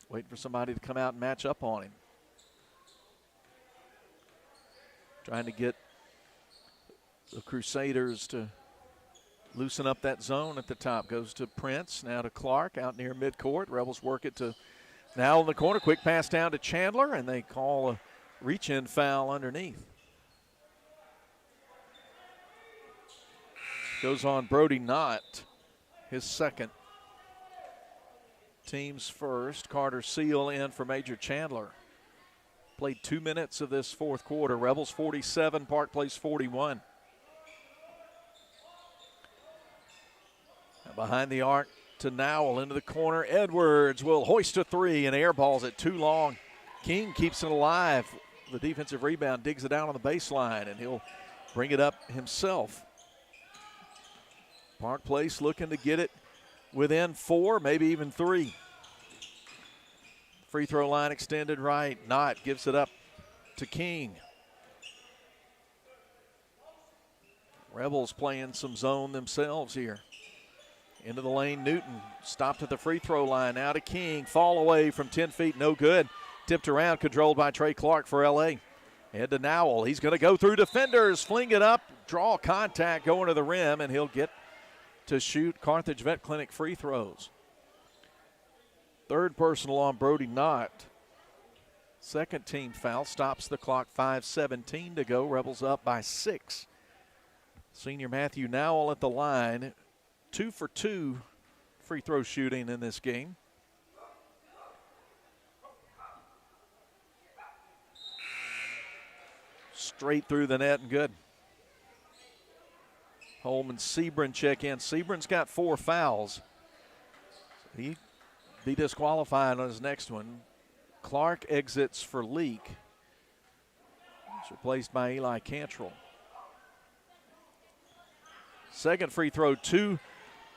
Waiting for somebody to come out and match up on him. Trying to get the Crusaders to loosen up that zone at the top. Goes to Prince, now to Clark out near midcourt. Rebels work it to Nowell in the corner. Quick pass down to Chandler, and they call a reach-in foul underneath. Goes on Brody Knott, his second. Team's first. Carter Seal in for Major Chandler. Played 2 minutes of this fourth quarter. Rebels 47, Park Place 41. Now behind the arc to Nowell into the corner. Edwards will hoist a 3 and airballs it too long. King keeps it alive. The defensive rebound digs it out on the baseline, and he'll bring it up himself. Park Place looking to get it within 4, maybe even 3. Free throw line extended right. Knott gives it up to King. Rebels playing some zone themselves here. Into the lane, Newton stopped at the free throw line. Now to King. Fall away from 10 feet, no good. Tipped around, controlled by Trey Clark for L.A. Head to Nowell. He's going to go through defenders, fling it up, draw contact, going to the rim, and he'll get to shoot Carthage Vet Clinic free throws. Third personal on Brody Knott. Second team foul stops the clock. 5:17 to go. Rebels up by 6. Senior Matthew Nowell at the line. 2 for 2 free throw shooting in this game. Straight through the net and good. Holman Sebring check in. Sebring's got 4 fouls. He'd be disqualified on his next one. Clark exits for Leake. He's replaced by Eli Cantrell. Second free throw, too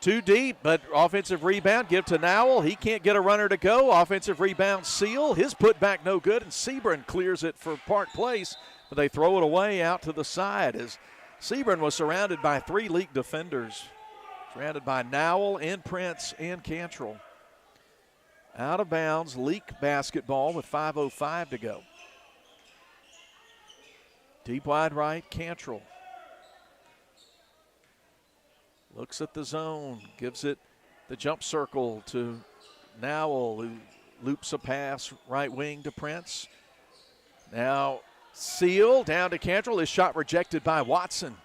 deep, but offensive rebound, give to Nowell. He can't get a runner to go. Offensive rebound, Seal. His putback no good, and Sebring clears it for Park Place, but they throw it away out to the side as Sebring was surrounded by 3 Leake defenders. Surrounded by Nowell and Prince and Cantrell. Out of bounds, Leake basketball with 5:05 to go. Deep wide right, Cantrell. Looks at the zone, gives it the jump circle to Nowell, who loops a pass right wing to Prince. Now Seal down to Cantrell. His shot rejected by Watson.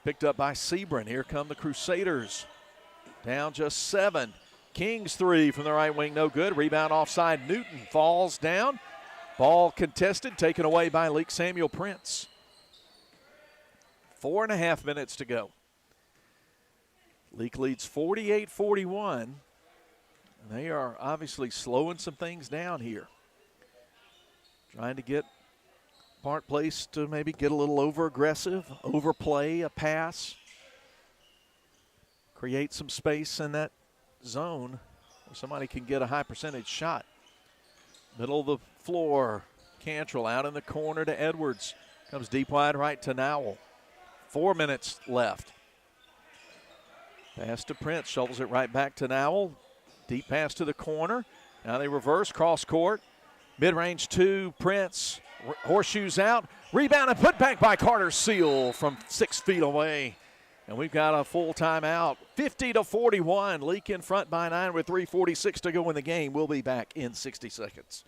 Picked up by Sebring. Here come the Crusaders. Down just 7. King's 3 from the right wing, no good. Rebound offside. Newton falls down. Ball contested, taken away by Leake Samuel Prince. 4.5 minutes to go. Leake leads 48-41. They are obviously slowing some things down here. Trying to get Park Place to maybe get a little over-aggressive, overplay a pass. Create some space in that zone where somebody can get a high percentage shot. Middle of the floor, Cantrell out in the corner to Edwards. Comes deep wide right to Nowell. 4 minutes left. Pass to Prince, shovels it right back to Nowell. Deep pass to the corner. Now they reverse, cross court. Mid-range 2, Prince. Horseshoes out. Rebound and put back by Carter Seal from 6 feet away. And we've got a full timeout. 50-41. Leake in front by 9 with 3:46 to go in the game. We'll be back in 60 seconds.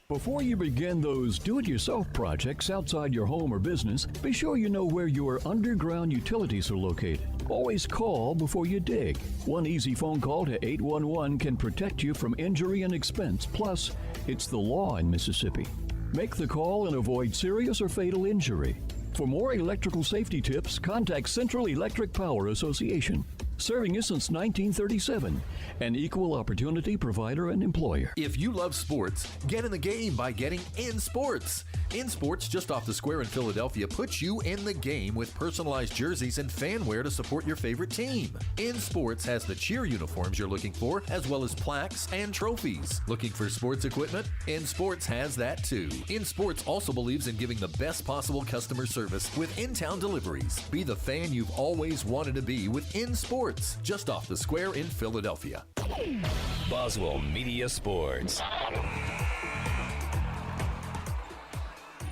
Before you begin those do-it-yourself projects outside your home or business, be sure you know where your underground utilities are located. Always call before you dig. One easy phone call to 811 can protect you from injury and expense. Plus, it's the law in Mississippi. Make the call and avoid serious or fatal injury. For more electrical safety tips, contact Central Electric Power Association. Serving you since 1937. An equal opportunity provider and employer. If you love sports, get in the game by getting In Sports. In Sports, just off the square in Philadelphia, puts you in the game with personalized jerseys and fan wear to support your favorite team. In Sports has the cheer uniforms you're looking for, as well as plaques and trophies. Looking for sports equipment? In Sports has that too. In Sports also believes in giving the best possible customer service with in-town deliveries. Be the fan you've always wanted to be with In Sports, just off the square in Philadelphia. Boswell Media Sports.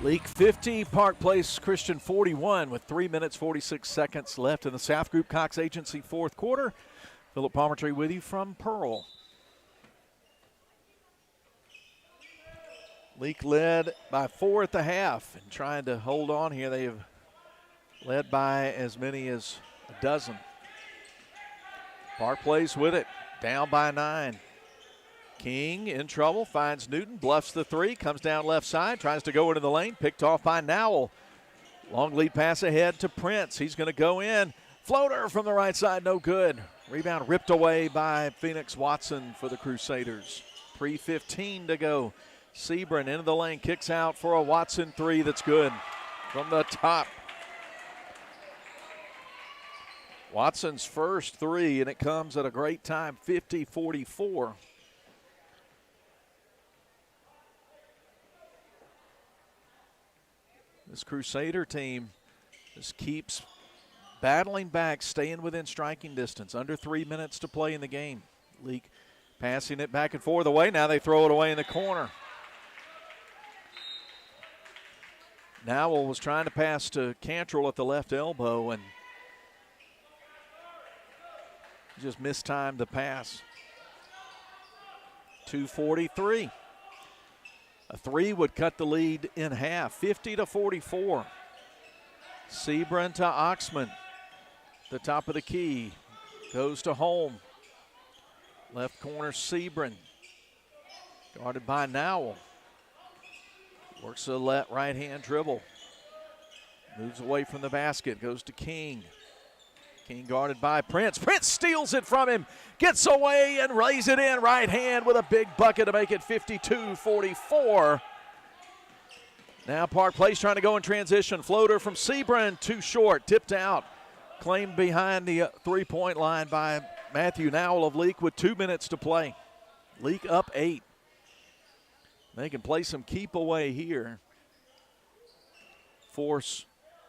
Leake 50, Park Place Christian 41 with 3 minutes 46 seconds left in the South Group Cox Agency fourth quarter. Philip Palmertree with you from Pearl. Leake led by 4 at the half and trying to hold on here. They have led by as many as a dozen. Park Place with it, down by 9. King in trouble, finds Newton, bluffs the 3, comes down left side, tries to go into the lane, picked off by Nowell. Long lead pass ahead to Prince. He's going to go in. Floater from the right side, no good. Rebound ripped away by Phoenix Watson for the Crusaders. 3:15 to go. Sebring into the lane, kicks out for a Watson 3 that's good from the top. Watson's first 3, and it comes at a great time, 50-44. This Crusader team just keeps battling back, staying within striking distance. Under 3 minutes to play in the game. Leake passing it back and forth away. Now they throw it away in the corner. Nowell was trying to pass to Cantrell at the left elbow, and just mistimed the pass. 2:43. A 3 would cut the lead in half, 50-44. Sebring to Oxman. The top of the key goes to Holm. Left corner Sebring. Guarded by Nowell. Works a right hand dribble. Moves away from the basket, goes to King. King guarded by Prince. Prince steals it from him, gets away and lays it in right hand with a big bucket to make it 52-44. Now Park Place trying to go in transition. Floater from Sebring, too short, tipped out. Claimed behind the three-point line by Matthew Nowell of Leake with 2 minutes to play. Leake up 8. They can play some keep away here. Force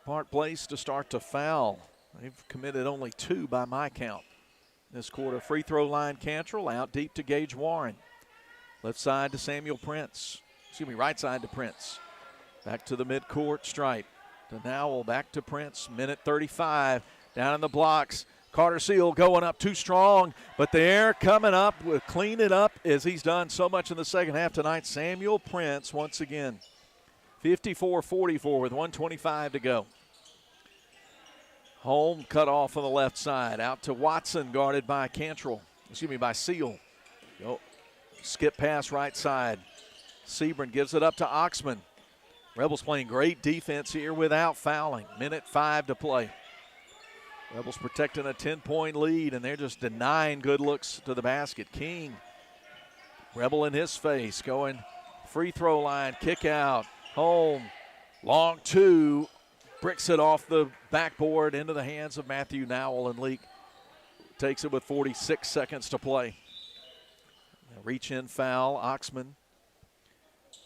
Park Place to start to foul. They've committed only 2 by my count this quarter. Free throw line Cantrell out deep to Gage Warren. Left side to Samuel Prince. Right side to Prince. Back to the midcourt stripe. To Nowell, back to Prince. Minute 35. Down in the blocks. Carter Seal going up too strong, but the air coming up will clean it up as he's done so much in the second half tonight. Samuel Prince once again. 54-44 with 1:25 to go. Holm cut off on the left side. Out to Watson, guarded by by Seal. Skip pass right side. Sebring gives it up to Oxman. Rebels playing great defense here without fouling. Minute 5 to play. Rebels protecting a 10-point lead, and they're just denying good looks to the basket. King, Rebel in his face, going free throw line, kick out. Home, long 2, bricks it off the backboard into the hands of Matthew Nowell, and Leake takes it with 46 seconds to play. Reach in foul. Oxman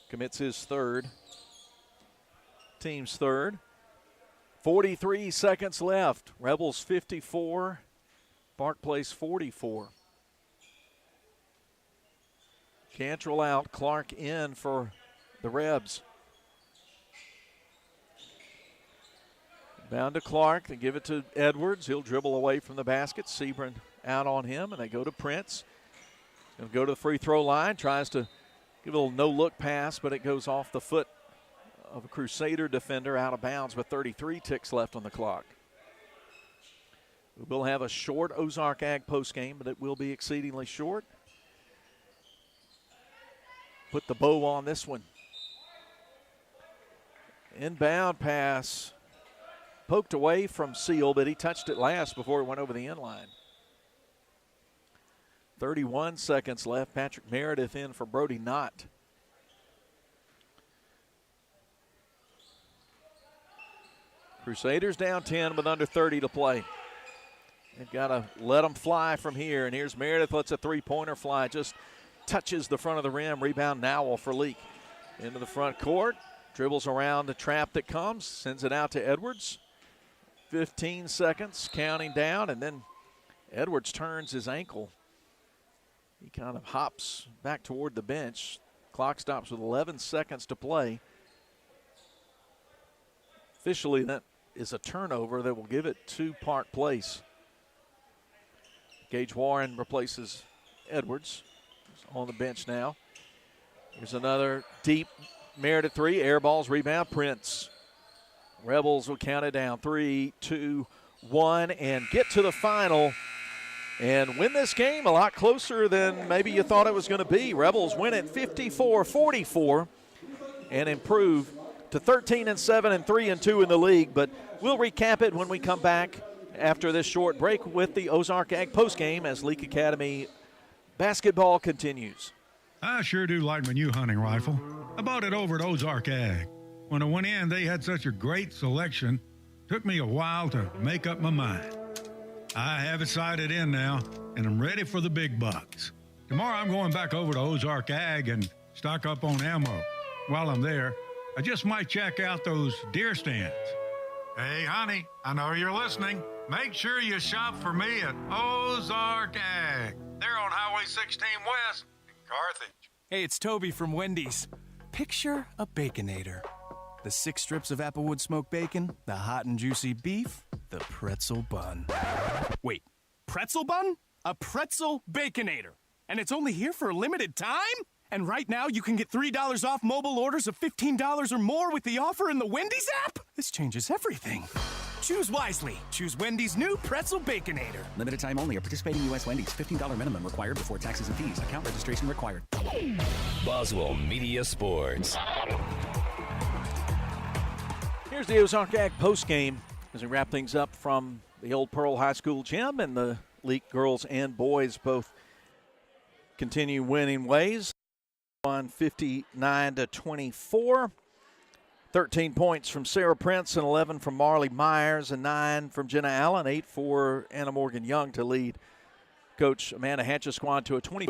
commits his third. Team's third. 43 seconds left. Rebels 54, Park Place 44. Cantrell out, Clark in for the Rebs. Down to Clark, they give it to Edwards. He'll dribble away from the basket. Sebring out on him, and they go to Prince. He'll go to the free throw line, tries to give a little no-look pass, but it goes off the foot of a Crusader defender out of bounds with 33 ticks left on the clock. We will have a short Ozark Ag postgame, but it will be exceedingly short. Put the bow on this one. Inbound pass. Poked away from Seal, but he touched it last before it went over the end line. 31 seconds left. Patrick Meredith in for Brody Knott. Crusaders down 10 with under 30 to play. They've got to let them fly from here. And here's Meredith, lets a three-pointer fly. Just touches the front of the rim. Rebound Nowell for Leake. Into the front court. Dribbles around the trap that comes. Sends it out to Edwards. 15 seconds, counting down. And then Edwards turns his ankle. He kind of hops back toward the bench. Clock stops with 11 seconds to play. Officially, that is a turnover that will give it to Park Place. Gage Warren replaces Edwards. He's on the bench now. Here's another deep Meredith three. Air balls, rebound, Prince. Rebels will count it down. 3, 2, 1, and get to the final and win this game a lot closer than maybe you thought it was going to be. Rebels win it 54-44 and improve to 13-7 and 3-2 in the league. But we'll recap it when we come back after this short break with the Ozark Ag postgame as Leake Academy basketball continues. I sure do like my new hunting rifle. I bought it over at Ozark Ag. When I went in, they had such a great selection. Took me a while to make up my mind. I have it sighted in now, and I'm ready for the big bucks. Tomorrow I'm going back over to Ozark Ag and stock up on ammo. While I'm there, I just might check out those deer stands. Hey, honey, I know you're listening. Make sure you shop for me at Ozark Ag. They're on Highway 16 West in Carthage. Hey, it's Toby from Wendy's. Picture a Baconator. The 6 strips of Applewood smoked bacon, the hot and juicy beef, the pretzel bun. Wait, pretzel bun? A pretzel Baconator. And it's only here for a limited time? And right now you can get $3 off mobile orders of $15 or more with the offer in the Wendy's app? This changes everything. Choose wisely. Choose Wendy's new pretzel Baconator. Limited time only at participating U.S. Wendy's. $15 minimum required before taxes and fees. Account registration required. Boswell Media Sports. Here's the Ozark Ag postgame as we wrap things up from the Old Pearl High School gym, and the Leake girls and boys both continue winning ways. On 59-24. 13 points from Sarah Prince and 11 from Marley Myers and 9 from Jenna Allen. 8 for Anna Morgan Young to lead Coach Amanda Hatch's squad to a 20.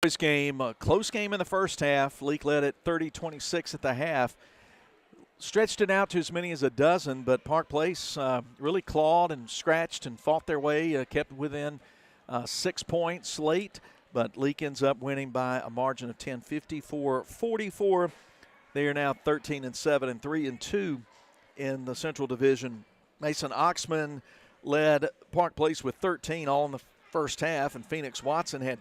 Boys game, a close game in the first half. Leake led at 30-26 at the half. Stretched it out to as many as a dozen, but Park Place really clawed and scratched and fought their way, kept within 6 points late, but Leake ends up winning by a margin of 10, 54-44. They are now 13-7 and 3-2 in the Central Division. Mason Oxman led Park Place with 13 all in the first half, and Phoenix Watson had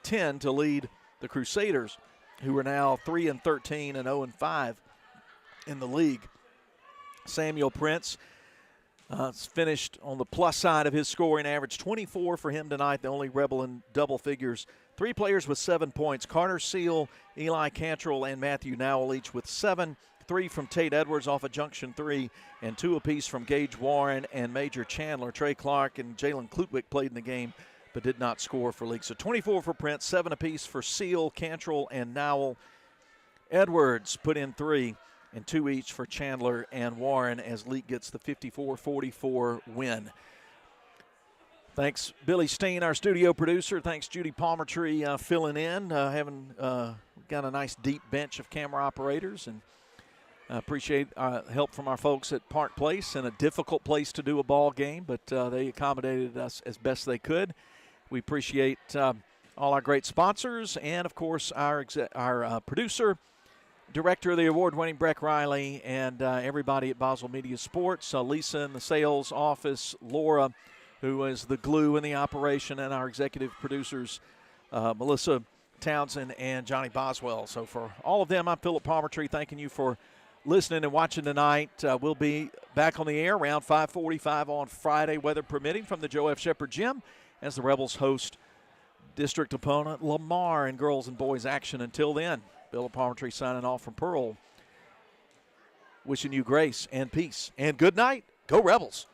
10 to lead the Crusaders, who are now 3-13 and 0-5. in the league. Samuel Prince finished on the plus side of his scoring average, 24 for him tonight, the only Rebel in double figures. 3 players with 7 points, Carter Seal, Eli Cantrell, and Matthew Nowell each with 7. 3 from Tate Edwards off of Junction 3, and 2 apiece from Gage Warren and Major Chandler. Trey Clark and Jalen Klutwick played in the game but did not score for Leake. So 24 for Prince, 7 apiece for Seal, Cantrell, and Nowell. Edwards put in 3. And 2 each for Chandler and Warren as Leake gets the 54-44 win. Thanks, Billy Steen, our studio producer. Thanks, Judy Palmertree, filling in. Got a nice deep bench of camera operators, and appreciate help from our folks at Park Place, and a difficult place to do a ball game, but they accommodated us as best they could. We appreciate all our great sponsors, and of course our producer, director of the award-winning Breck Riley, and everybody at Boswell Media Sports, Lisa in the sales office, Laura, who is the glue in the operation, and our executive producers, Melissa Townsend and Johnny Boswell. So for all of them, I'm Philip Palmertree, thanking you for listening and watching tonight. We'll be back on the air around 5:45 on Friday, weather permitting, from the Joe F. Shepherd Gym as the Rebels host district opponent Lamar in girls and boys action. Until then, Bill Palmertree signing off from Pearl, wishing you grace and peace. And good night. Go Rebels.